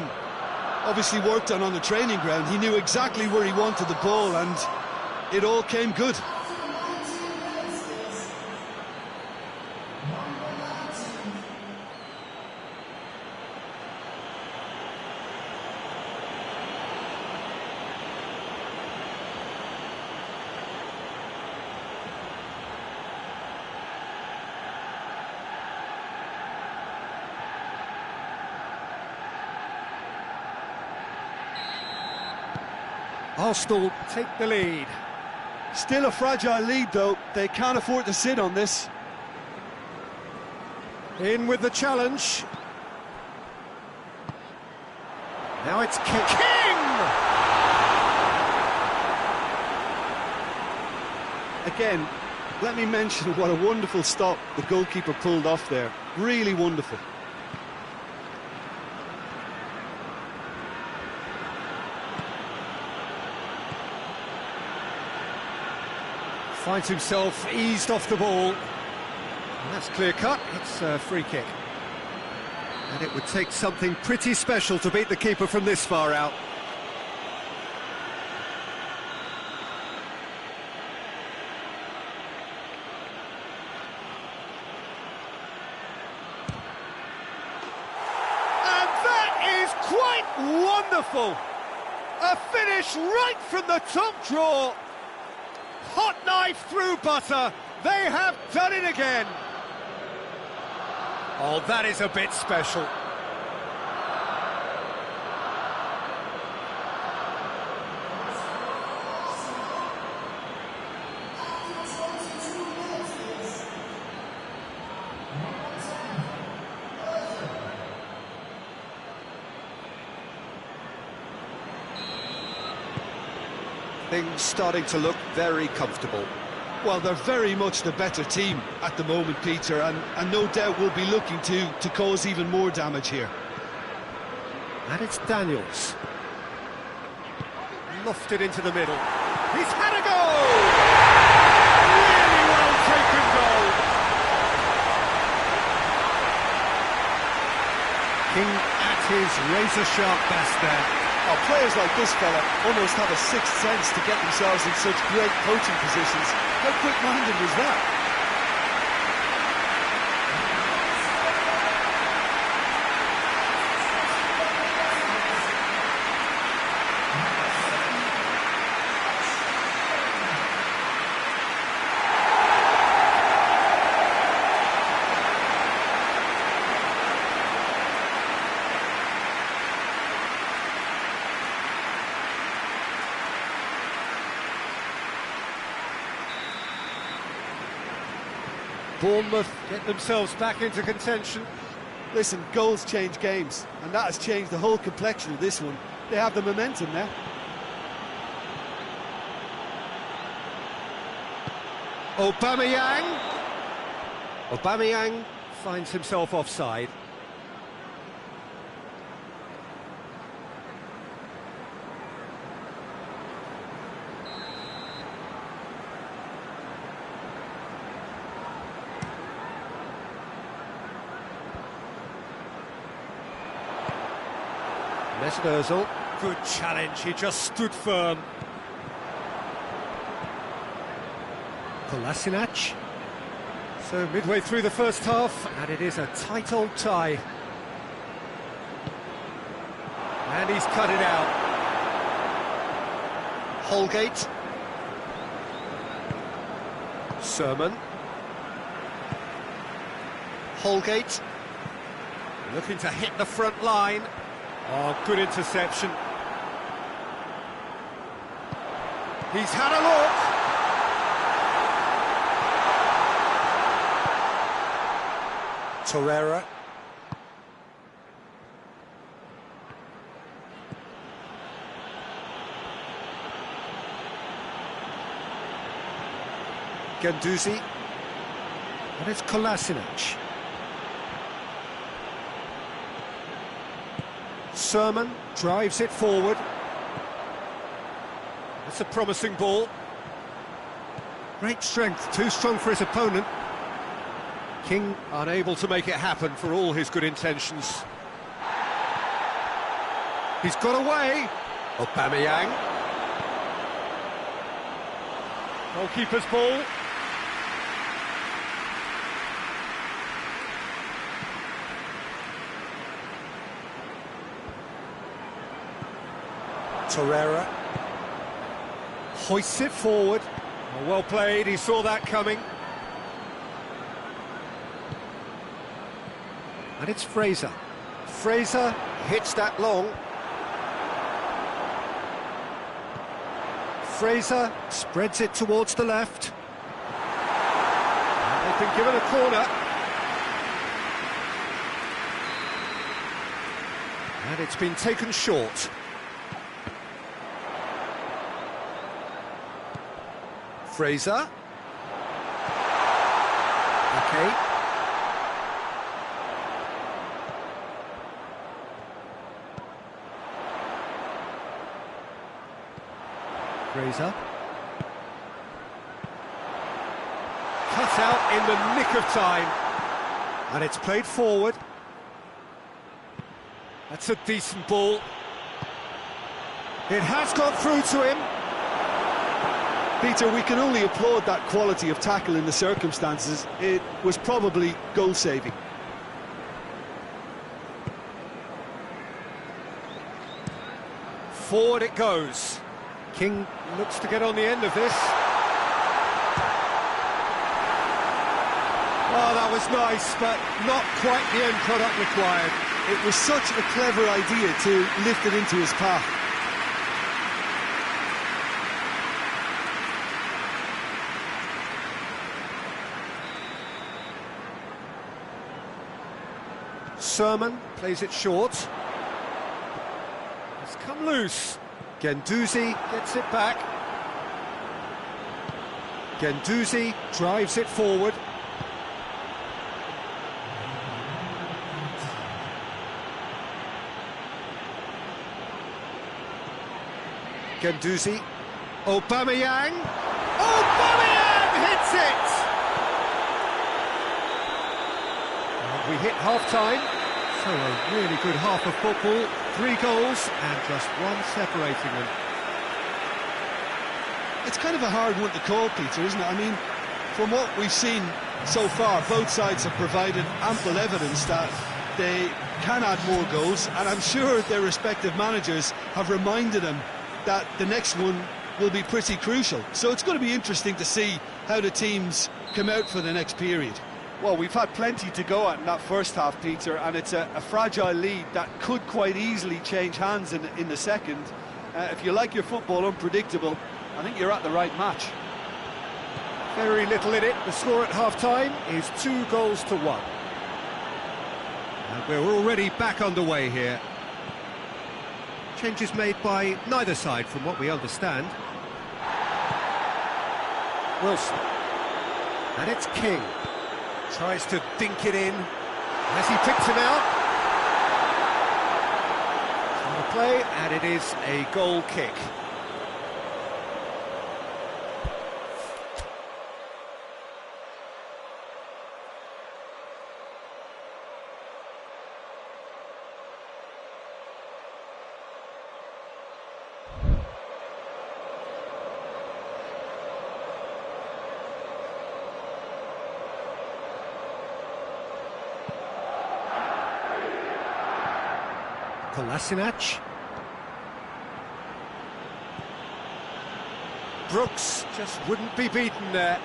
obviously worked on the training ground. He knew exactly where he wanted the ball, and it all came good.
Arsenal take the lead.
Still a fragile lead, though. They can't afford to sit on this.
In with the challenge. Now it's King!
Again, let me mention what a wonderful stop the goalkeeper pulled off there. Really wonderful.
Finds himself eased off the ball. And that's clear cut, it's a free kick. And it would take something pretty special to beat the keeper from this far out. And that is quite wonderful! A finish right from the top drawer. Hot knife through butter. They have done it again. Oh, that is a bit special. Things starting to look very comfortable.
Well, they're very much the better team at the moment, Peter, and no doubt will be looking to cause even more damage here.
And it's Daniels. Lofted into the middle. He's had a goal! Really well taken goal. King at his razor-sharp best there.
Oh, players like this fella almost have a sixth sense to get themselves in such great coaching positions. How quick-minded was that?
Bournemouth get themselves back into contention.
Listen, goals change games, and that has changed the whole complexion of this one. They have the momentum now.
Aubameyang. Aubameyang finds himself offside. Mesut, good challenge, he just stood firm. Kolasinac. So midway through the first half, and it is a tight old tie. And he's cut it out. Holgate. Sermon. Holgate. Looking to hit the front line. Oh, good interception. He's had a look. Torreira. Guendouzi. And it's Kolasinac. Sermon drives it forward. That's a promising ball. Great strength, too strong for his opponent. King unable to make it happen for all his good intentions. He's got away. Aubameyang. Goalkeeper's ball. Torreira hoists it forward. Oh, well played, he saw that coming. And it's Fraser. Fraser hits that long. Fraser spreads it towards the left. And they've been given a corner. And it's been taken short. Fraser. Okay. Fraser. cut out in the nick of time. And it's played forward. That's a decent ball. It has got through to him.
Peter, we can only applaud that quality of tackle in the circumstances. It was probably goal-saving.
Forward it goes. King looks to get on the end of this. Oh, that was nice, but not quite the end product required.
It was such a clever idea to lift it into his path.
Sermon plays it short. It's come loose. Guendouzi gets it back. Guendouzi drives it forward. Guendouzi. Aubameyang. Aubameyang hits it! And we hit half-time. So a really good half of football. 3 goals and just one separating them.
It's kind of a hard one to call, Peter, isn't it? I mean, from what we've seen so far, both sides have provided ample evidence that they can add more goals, and I'm sure their respective managers have reminded them that the next one will be pretty crucial. So it's going to be interesting to see how the teams come out for the next period.
Well, we've had plenty to go at in that first half, Peter, and it's a fragile lead that could quite easily change hands in the second. If you like your football unpredictable, I think you're at the right match.
Very little in it. The score at half-time is 2 goals to 1. And we're already back underway here. Changes made by neither side, from what we understand. Wilson. And it's King. Tries to dink it in. Has he picked him out? On the play, and it is a goal kick. Kolasinac. Brooks just wouldn't be beaten there.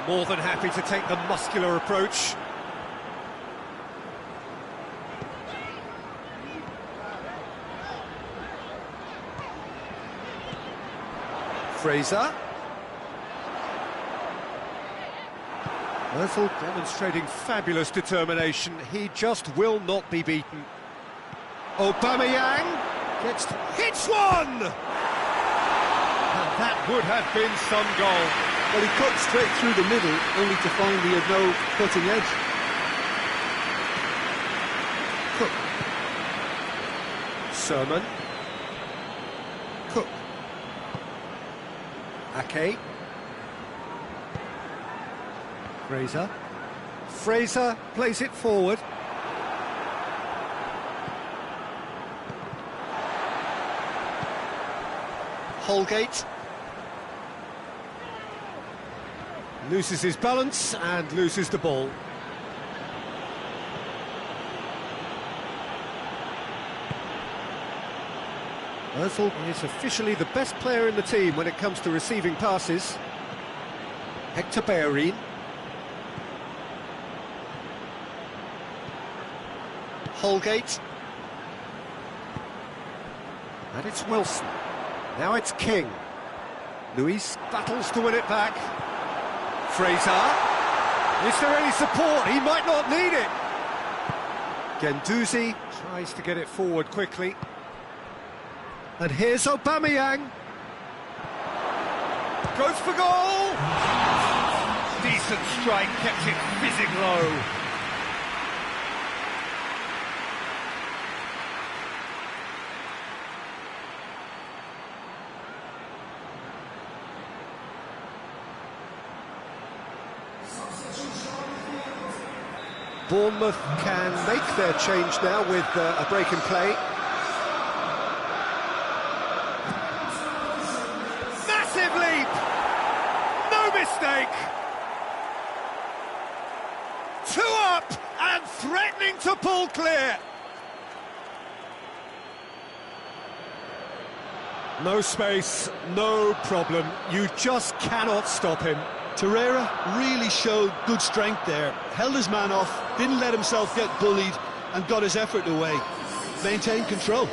More than happy to take the muscular approach. Fraser. Ozil demonstrating fabulous determination. He just will not be beaten. Aubameyang hits one! And that would have been some goal.
Well, he cut straight through the middle, only to find he had no cutting edge.
Cook. Sermon. Cook. Ake. Fraser plays it forward. Holgate loses his balance and loses the ball. Ozil is officially the best player in the team when it comes to receiving passes. Hector Bellerin. Holgate. And it's Wilson. Now it's King. Luis battles to win it back. Fraser. Is there any support? He might not need it. Guendouzi tries to get it forward quickly. And here's Aubameyang. Goes for goal! Decent strike, kept it fizzing low. Bournemouth can make their change now with a break in play. Massive leap! No mistake! 2 up and threatening to pull clear. No space, no problem. You just cannot stop him.
Torreira really showed good strength there, held his man off, didn't let himself get bullied, and got his effort away. Maintained control.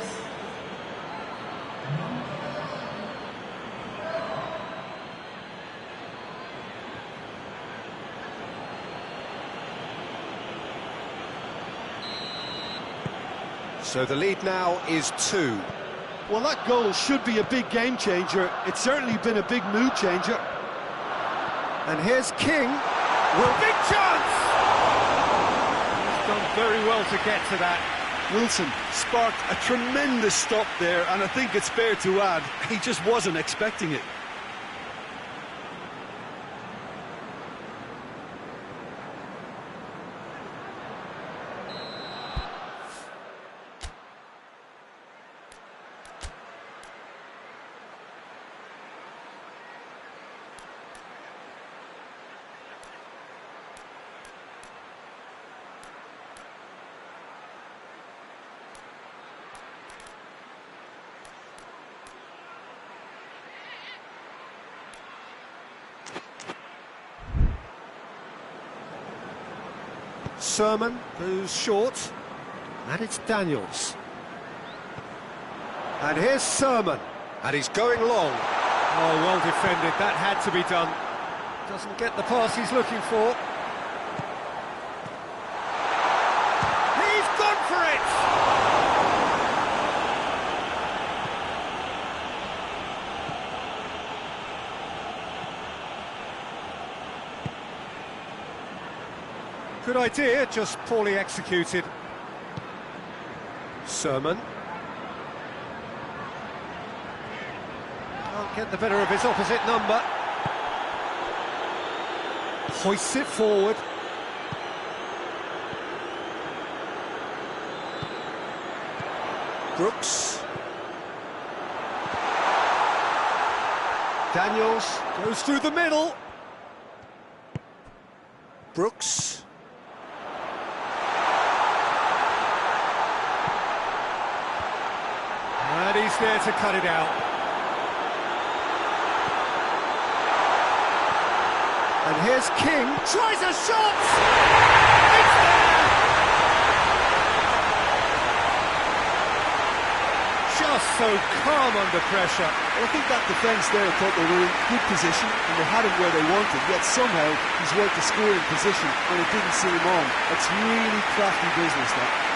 So the lead now is 2.
Well, that goal should be a big game changer. It's certainly been a big mood changer.
And here's King. Big chance! He's done very well to get to that.
Wilson sparked a tremendous stop there, and I think it's fair to add, he just wasn't expecting it.
Sermon goes short, and it's Daniels. And here's Sermon, and he's going long. Oh, well defended, that had to be done. Doesn't get the pass he's looking for. He's gone for it! Good idea, just poorly executed. Sermon. Can't get the better of his opposite number. Hoists it forward. Brooks. Daniels goes through the middle. Brooks. And he's there to cut it out. And here's King, tries a shot! It's there! Just so calm under pressure.
Well, I think that defence there thought they were in good position and they had him where they wanted, yet somehow he's worked the scoring position and it didn't see him on. It's really crafty business, that.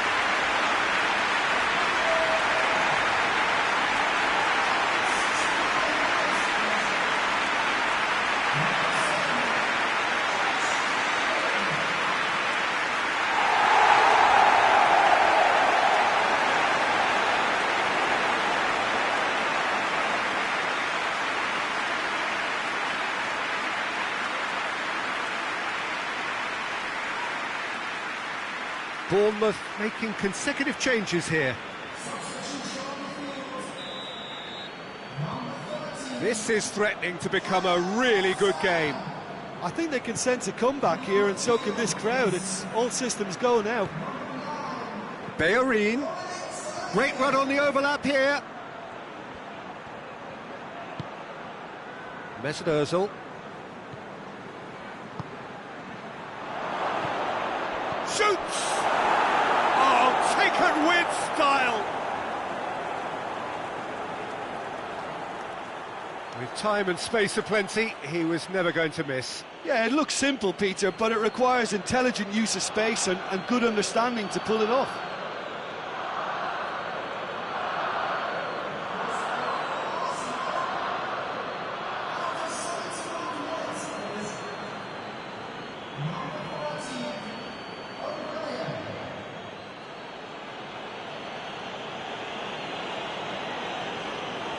Bournemouth making consecutive changes here. This is threatening to become a really good game.
I think they can sense a comeback here, and so can this crowd. It's all systems go now.
Bellerin, great run on the overlap here. Mesut Ozil. Shoots! Oh, taken with style! With time and space aplenty, he was never going to miss.
Yeah, it looks simple, Peter, but it requires intelligent use of space and good understanding to pull it off.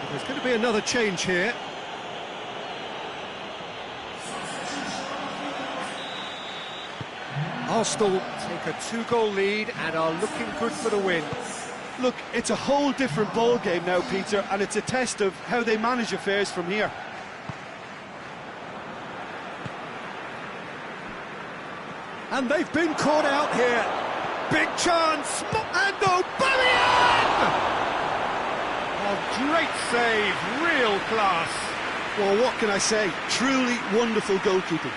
There's going to be another change here. Arsenal take a 2-goal lead and are looking good for the win.
Look, it's a whole different ball game now, Peter, and it's a test of how they manage affairs from here.
And they've been caught out here. Big chance, and Aubameyang! Oh, great save, real class.
Well, what can I say? Truly wonderful goalkeeping.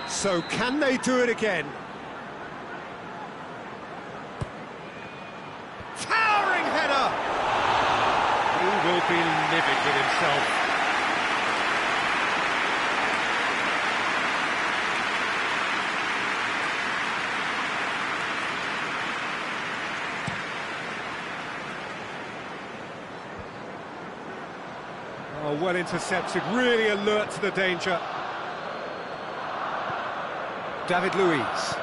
So can they do it again? Towering header! He will be livid with himself. Oh, well intercepted, really alert to the danger. David Luiz.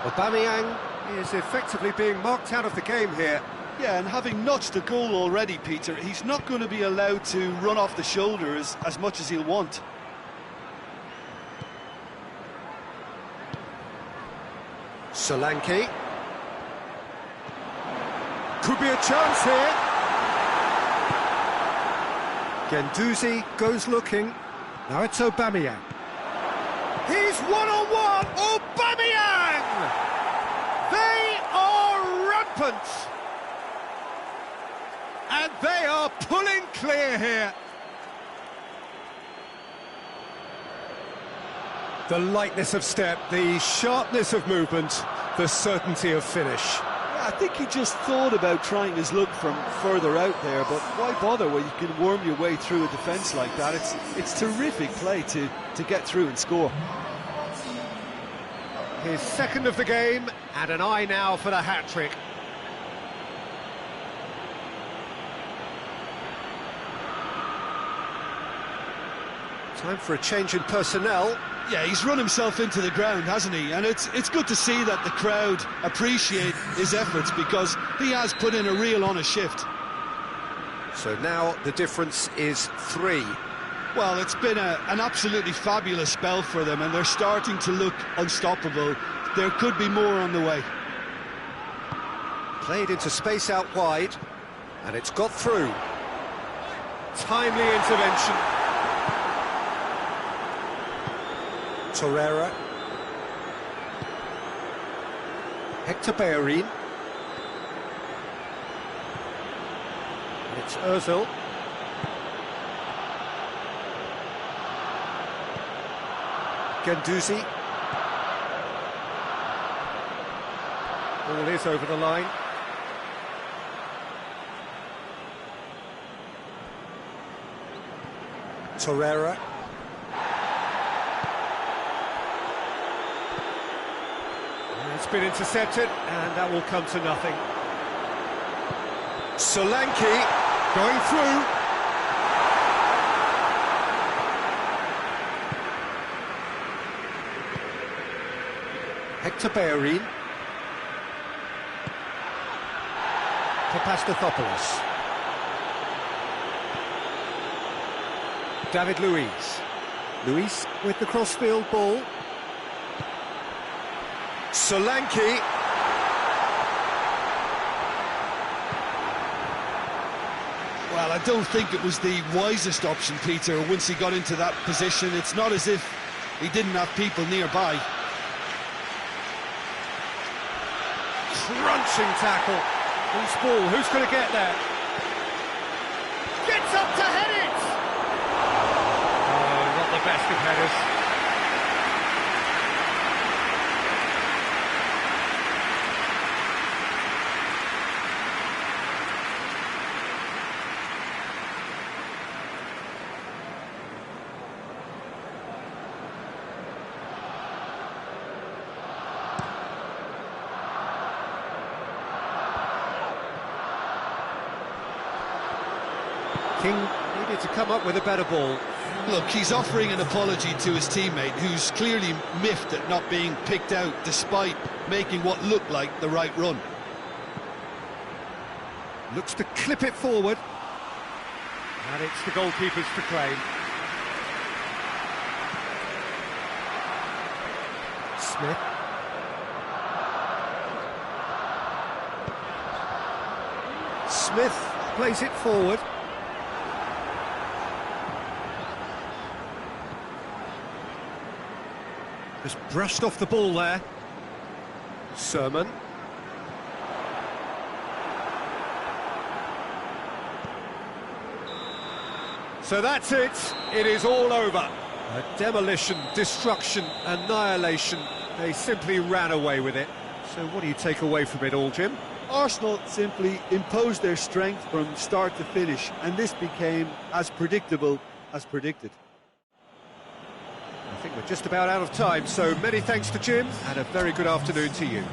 Aubameyang is effectively being marked out of the game here.
Yeah, and having notched a goal already, Peter, he's not going to be allowed to run off the shoulders as much as he'll want.
Solanke. Could be a chance here. Guendouzi goes looking. Now it's Aubameyang. He's one-on-one! Aubameyang! They are rampant! And they are pulling clear here. The lightness of step, the sharpness of movement, the certainty of finish.
I think he just thought about trying his luck from further out there, but why bother when you can worm your way through a defence like that? It's terrific play to get through and score.
His second of the game, and an eye now for the hat-trick. Time for a change in personnel.
Yeah, he's run himself into the ground, hasn't he? And it's good to see that the crowd appreciate his efforts, because he has put in a real honest shift.
So now the difference is 3.
Well, it's been an absolutely fabulous spell for them, and they're starting to look unstoppable. There could be more on the way.
Played into space out wide, and it's got through. Timely intervention. Torreira. Hector Bellerin. It's Ozil. Guendouzi. Ball is over the line. Torreira. It's been intercepted, and that will come to nothing. Solanke going through. Hector Bellerin. Papastathopoulos. David Luiz. Luiz with the crossfield ball. Solanke.
Well, I don't think it was the wisest option, Peter, once he got into that position. It's not as if he didn't have people nearby.
Crunching tackle. Who's ball? Who's going to get there? Gets up to head it! Oh, not the best of headers. King needed to come up with a better ball.
Look, he's offering an apology to his teammate, who's clearly miffed at not being picked out despite making what looked like the right run.
Looks to clip it forward. And it's the goalkeeper's to claim. Smith. Smith plays it forward. Just brushed off the ball there. Sermon. So that's it. It is all over. A demolition, destruction, annihilation. They simply ran away with it. So what do you take away from it all, Jim?
Arsenal simply imposed their strength from start to finish, and this became as predictable as predicted.
I think we're just about out of time, so many thanks to Jim, and a very good afternoon to you.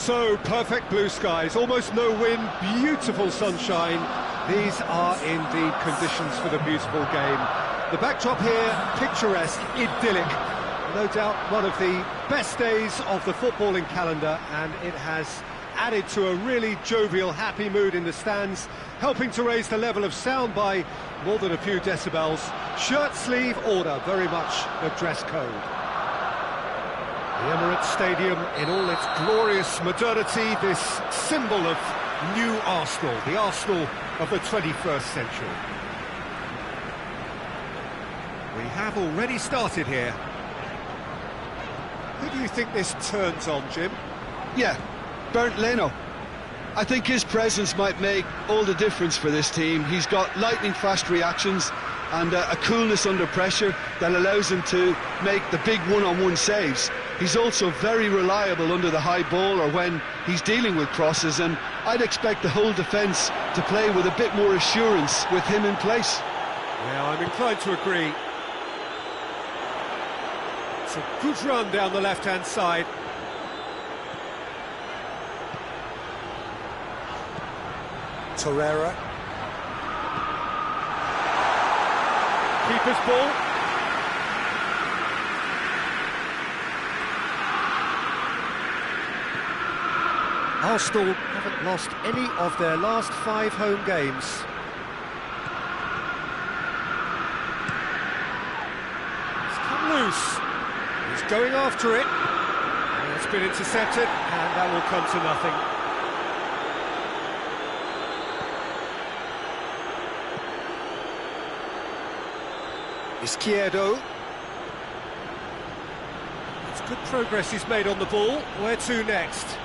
So, perfect blue skies, almost no wind, beautiful sunshine. These are indeed conditions for the beautiful game. The backdrop here, picturesque, idyllic. No doubt one of the best days of the footballing calendar, and it has added to a really jovial, happy mood in the stands, helping to raise the level of sound by more than a few decibels. Shirt sleeve order, very much the dress code. The Emirates Stadium in all its glorious modernity, this symbol of new Arsenal, the Arsenal of the 21st century. We have already started here. Who do you think this turns on, Jim?
Yeah, Bernd Leno. I think his presence might make all the difference for this team. He's got lightning-fast reactions and a coolness under pressure that allows him to make the big one-on-one saves. He's also very reliable under the high ball or when he's dealing with crosses, and I'd expect the whole defence to play with a bit more assurance with him in place.
Yeah, I'm inclined to agree. It's a good run down the left-hand side.
Torreira.
Keeper's ball. Arsenal haven't lost any of their last 5 home games. It's come loose. He's going after it. And it's been intercepted, and that will come to nothing. Izquierdo. It's good progress he's made on the ball. Where to next?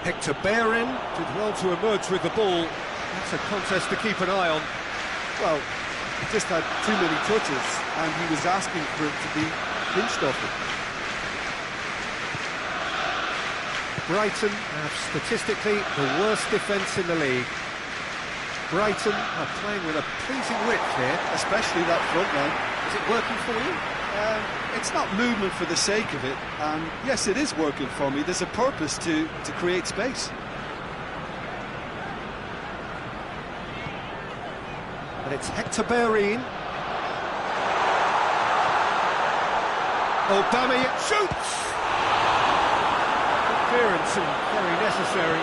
Hector Bellerin did well to emerge with the ball. That's a contest to keep an eye on.
Well, he just had too many touches, and he was asking for it to be pinched off him.
Brighton have statistically the worst defence in the league. Brighton are playing with a pleasing width here.
Especially that front line.
Is it working for you?
It's not movement for the sake of it, and yes, it is working for me. There's a purpose to create space.
And it's Hector Bellerin. Aubameyang shoots! Clearance and very necessary.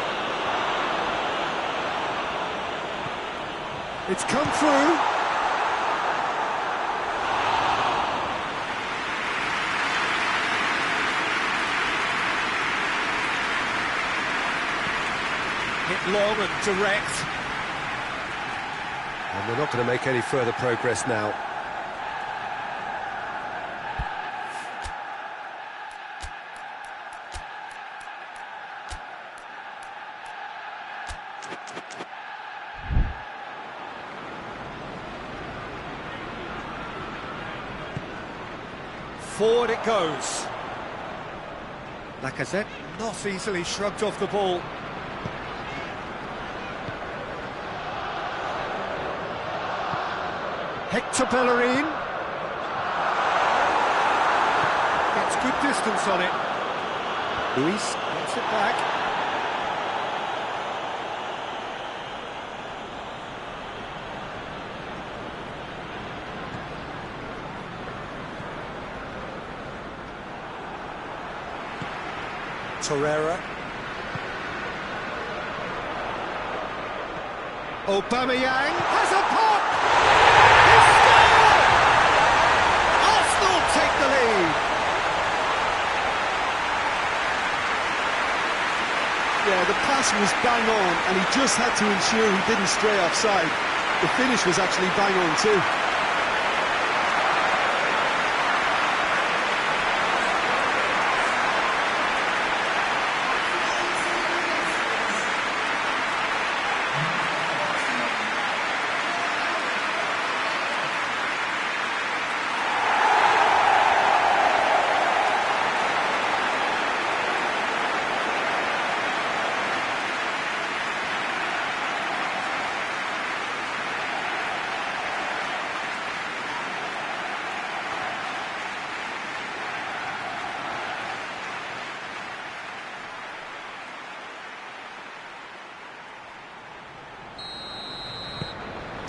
It's come through. Hit long and direct. And they're not going to make any further progress now. Forward it goes. Lacazette not easily shrugged off the ball. Hector Bellerin. Gets good distance on it. Luis gets it back.
Torreira.
Aubameyang has a pop! He scored! Arsenal take the lead!
Yeah, the pass was bang on, and he just had to ensure he didn't stray offside. The finish was actually bang on too.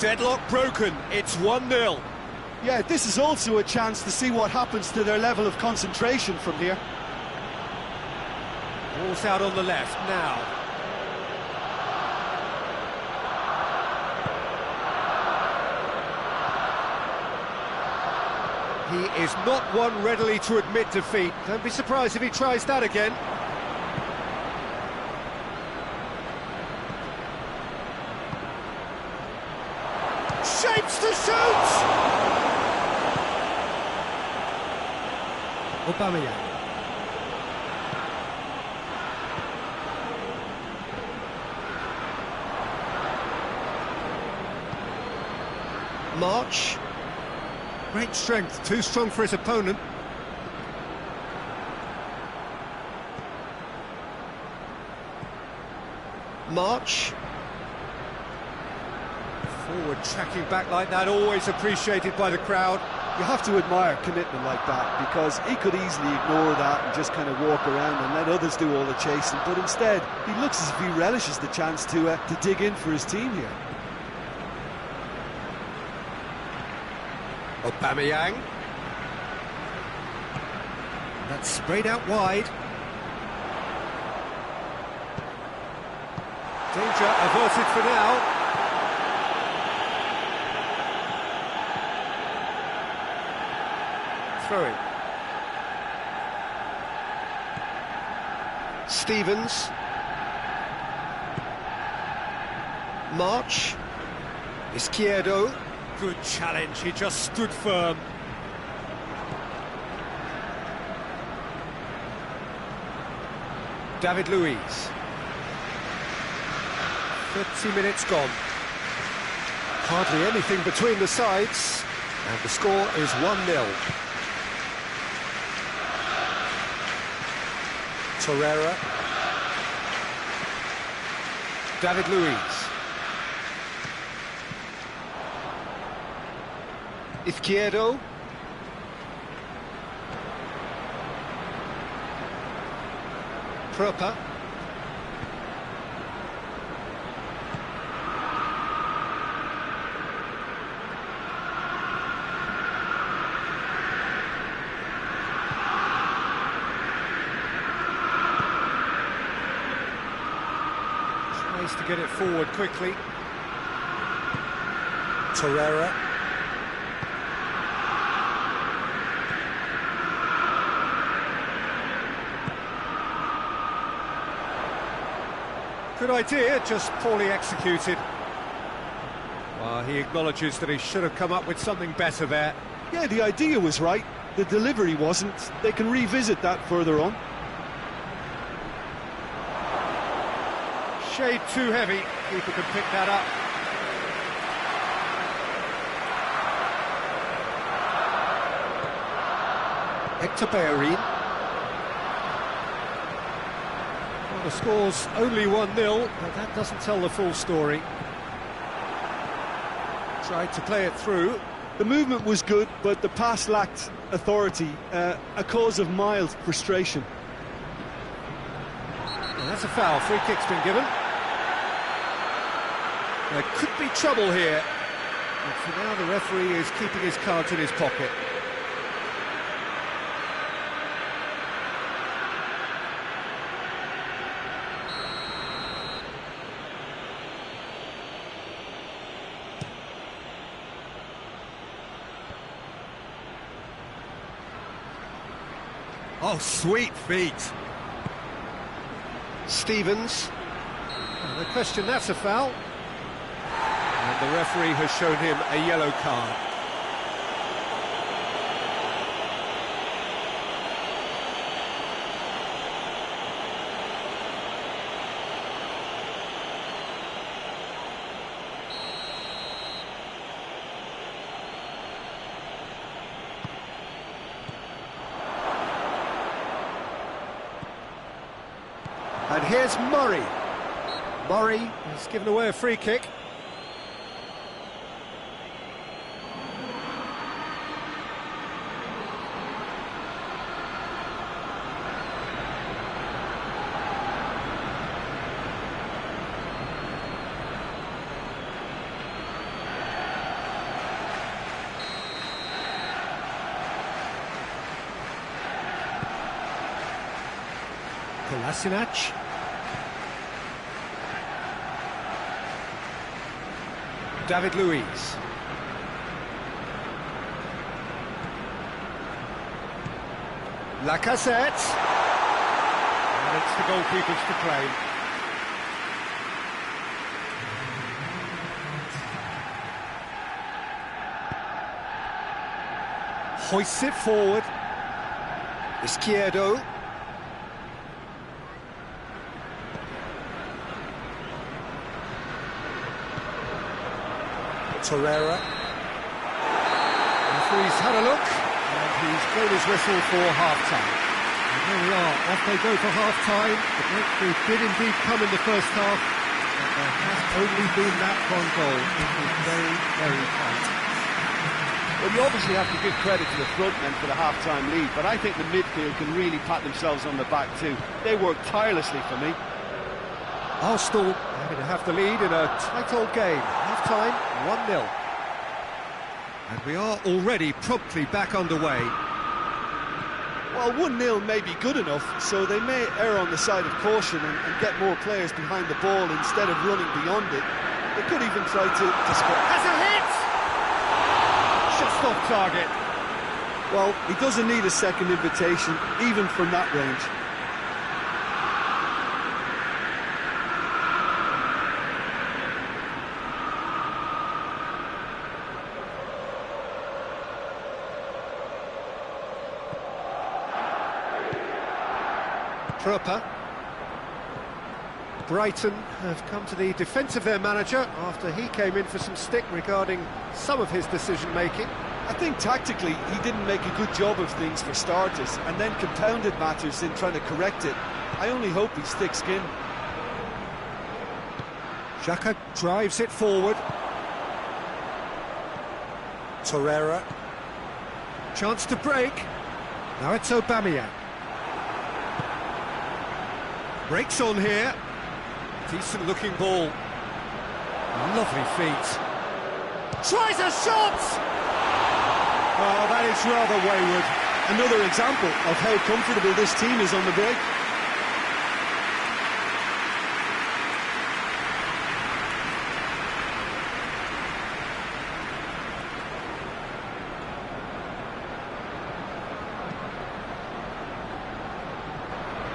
Deadlock broken, it's 1-0.
Yeah, this is also a chance to see what happens to their level of concentration from here.
Ball's out on the left now. He is not one readily to admit defeat. Don't be surprised if he tries that again. Shapes to shoot! Aubameyang. March. Great strength, too strong for his opponent. March. Forward tracking back like that, always appreciated by the crowd.
You have to admire commitment like that, because he could easily ignore that and just kind of walk around and let others do all the chasing, but instead he looks as if he relishes the chance to dig in for his team here.
Aubameyang. That's sprayed out wide. Danger averted for now. Throw-in. Stevens. March. Izquierdo. Good challenge, he just stood firm. David Luiz. 30 minutes gone. Hardly anything between the sides, and the score is 1-0. Torreira. David Luiz. Izquierdo. Proper. Tries to get it forward quickly. Torreira. Good idea, just poorly executed. Well, he acknowledges that he should have come up with something better there.
Yeah, the idea was right, the delivery wasn't. They can revisit that further on.
Shade too heavy, keeper can pick that up. Hector Bellerin. The score's only 1-0, but that doesn't tell the full story. Tried to play it through.
The movement was good, but the pass lacked authority, a cause of mild frustration.
And that's a foul, free kick's been given. There could be trouble here. But for now, the referee is keeping his cards in his pocket. Oh, sweet feet. Stevens. Well, the question, that's a foul. And the referee has shown him a yellow card. And here's Murray. Murray has given away a free kick. Kolasinac. David Luiz. Lacazette. And it's the goalkeeper's to claim. Hoists it forward. Izquierdo. Torreira. Referee's had a look, and he's blown his whistle for half-time. And there we are, off they go for half-time. The breakthrough did indeed come in the first half, but there has only been that one goal. It was very, very tight.
Well, you obviously have to give credit to the front men for the half-time lead, but I think the midfield can really pat themselves on the back too. They worked tirelessly for me.
Arsenal are going to have the lead in a tight old game. Half-time, 1-0. And we are already promptly back underway.
Well, 1-0 may be good enough, so they may err on the side of caution and get more players behind the ball instead of running beyond it. They could even try to score.
Has a hit! Just off target.
Well, he doesn't need a second invitation, even from that range.
Proper. Brighton have come to the defence of their manager after he came in for some stick regarding some of his decision-making.
I think tactically he didn't make a good job of things for starters, and then compounded matters in trying to correct it. I only hope he's thick-skinned.
Xhaka drives it forward. Torreira. Chance to break. Now it's Aubameyang. Breaks on here. Decent looking ball. Lovely feet. Tries a shot! Oh, that is rather wayward.
Another example of how comfortable this team is on the break.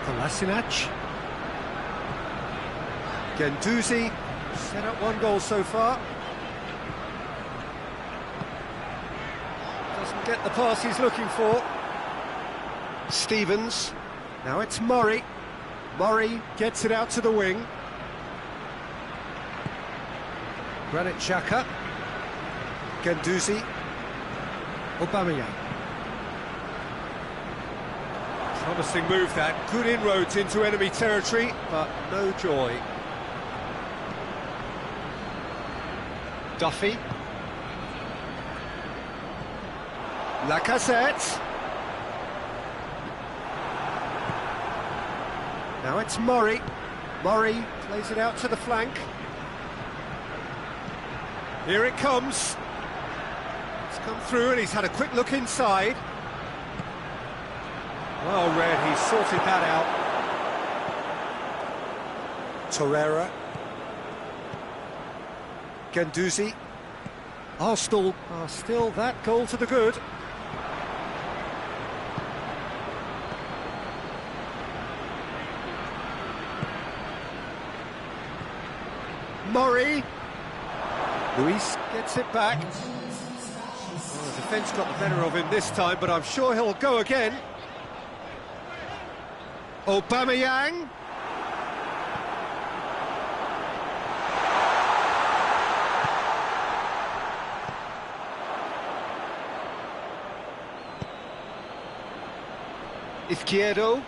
Kolasinac. Guendouzi, set up one goal so far. Doesn't get the pass he's looking for. Stevens. Now it's Murray. Murray gets it out to the wing. Granit Xhaka. Guendouzi. Aubameyang. Promising move that. Good inroads into enemy territory, but no joy. Duffy. Lacazette. Now it's Murray. Murray plays it out to the flank. Here it comes. It's come through and he's had a quick look inside. Well read, he sorted that out. Torreira. Guendouzi. Arsenal are still that goal to the good. Murray. Luis gets it back. Well, the defence got the better of him this time, but I'm sure he'll go again. Aubameyang. Izquierdo.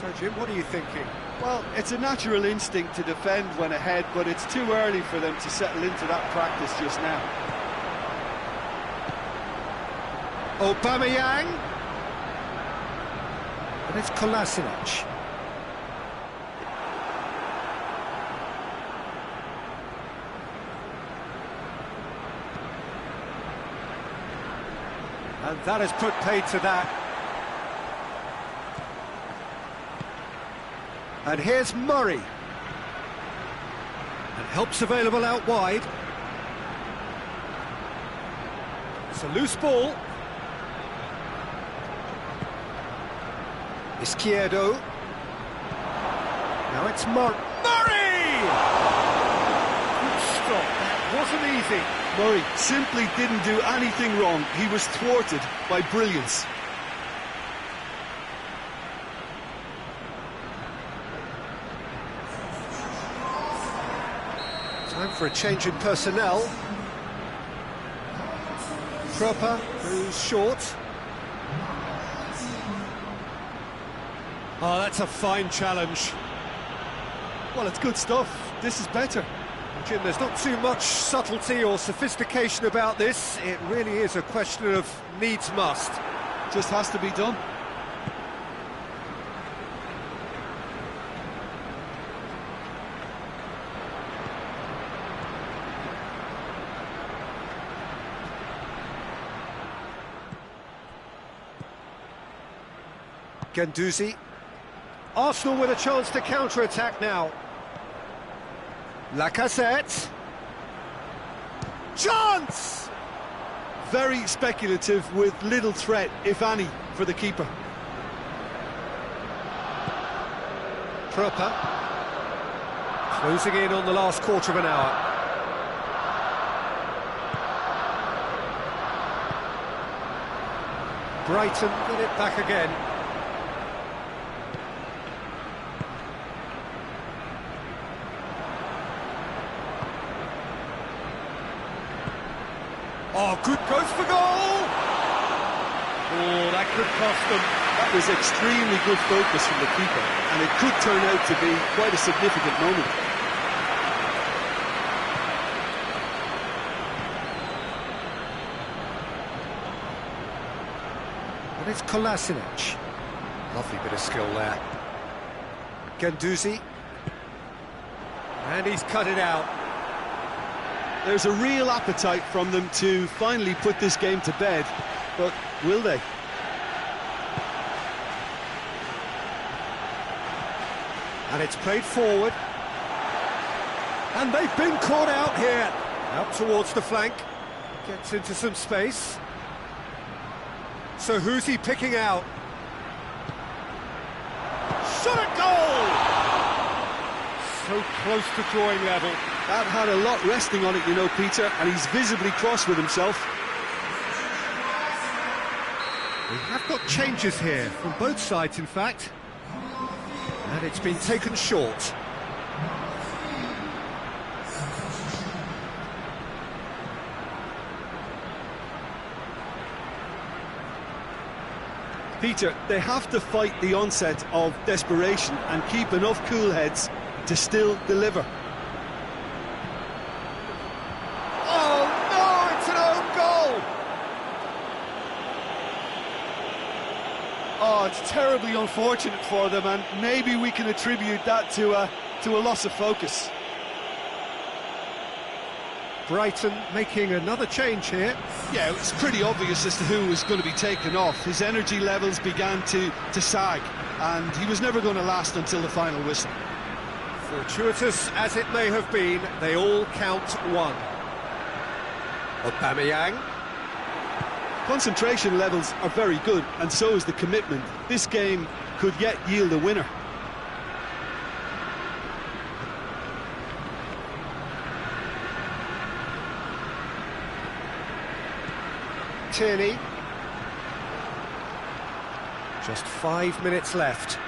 So, Jim, what are you thinking?
Well, it's a natural instinct to defend when ahead, but it's too early for them to settle into that practice just now.
Aubameyang. And it's Kolasinac. And that has put paid to that. And here's Murray. And help's available out wide. It's a loose ball. Izquierdo. Now it's Murray! Good stop, that wasn't easy.
Murray simply didn't do anything wrong. He was thwarted by brilliance.
Time for a change in personnel. Proper, who's short. Oh, that's a fine challenge.
Well, it's good stuff. This is better.
Jim, there's not too much subtlety or sophistication about this. It really is a question of needs must.
Just has to be done.
Guendouzi. Arsenal with a chance to counter-attack now. Lacazette. Chance!
Very speculative with little threat, if any, for the keeper.
Proper. Closing in on the last quarter of an hour. Brighton get it back again. Oh, good, goes for goal! Oh, that could cost them.
That was extremely good focus from the keeper, and it could turn out to be quite a significant moment.
And it's Kolasinac. Lovely bit of skill there. Guendouzi. And he's cut it out.
There's a real appetite from them to finally put this game to bed, but will they?
And it's played forward. And they've been caught out here. Out towards the flank. Gets into some space. So who's he picking out? Shot at goal! So close to drawing level.
That had a lot resting on it, you know, Peter, and he's visibly cross with himself.
We have got changes here, from both sides, in fact. And it's been taken short.
Peter, they have to fight the onset of desperation and keep enough cool heads to still deliver.
Oh no, it's an own goal!
Oh, it's terribly unfortunate for them, and maybe we can attribute that to a loss of focus.
Brighton making another change here.
Yeah, it was pretty obvious as to who was going to be taken off. His energy levels began to sag, and he was never going to last until the final whistle.
Fortuitous as it may have been, they all count one. Aubameyang.
Concentration levels are very good, and so is the commitment. This game could yet yield a winner.
Tierney. Just 5 minutes left.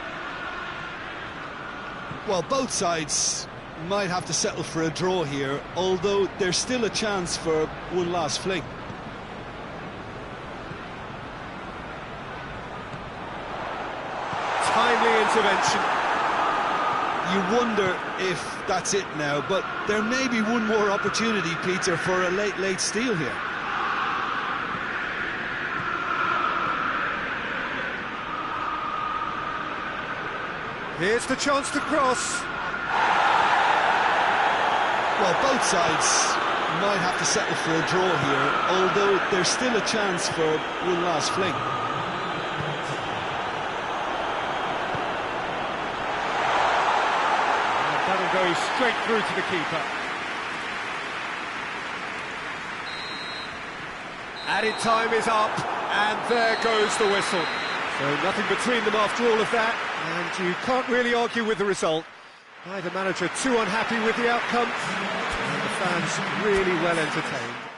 Well, both sides might have to settle for a draw here, although there's still a chance for one last fling.
Timely intervention.
You wonder if that's it now, but there may be one more opportunity, Peter, for a late steal here.
Here's the chance to cross.
Well, both sides might have to settle for a draw here, although there's still a chance for one last fling.
goes straight through to the keeper. Added time is up, and there goes the whistle. So nothing between them after all of that, and you can't really argue with the result. Neither manager too unhappy with the outcome, and the fans really well entertained.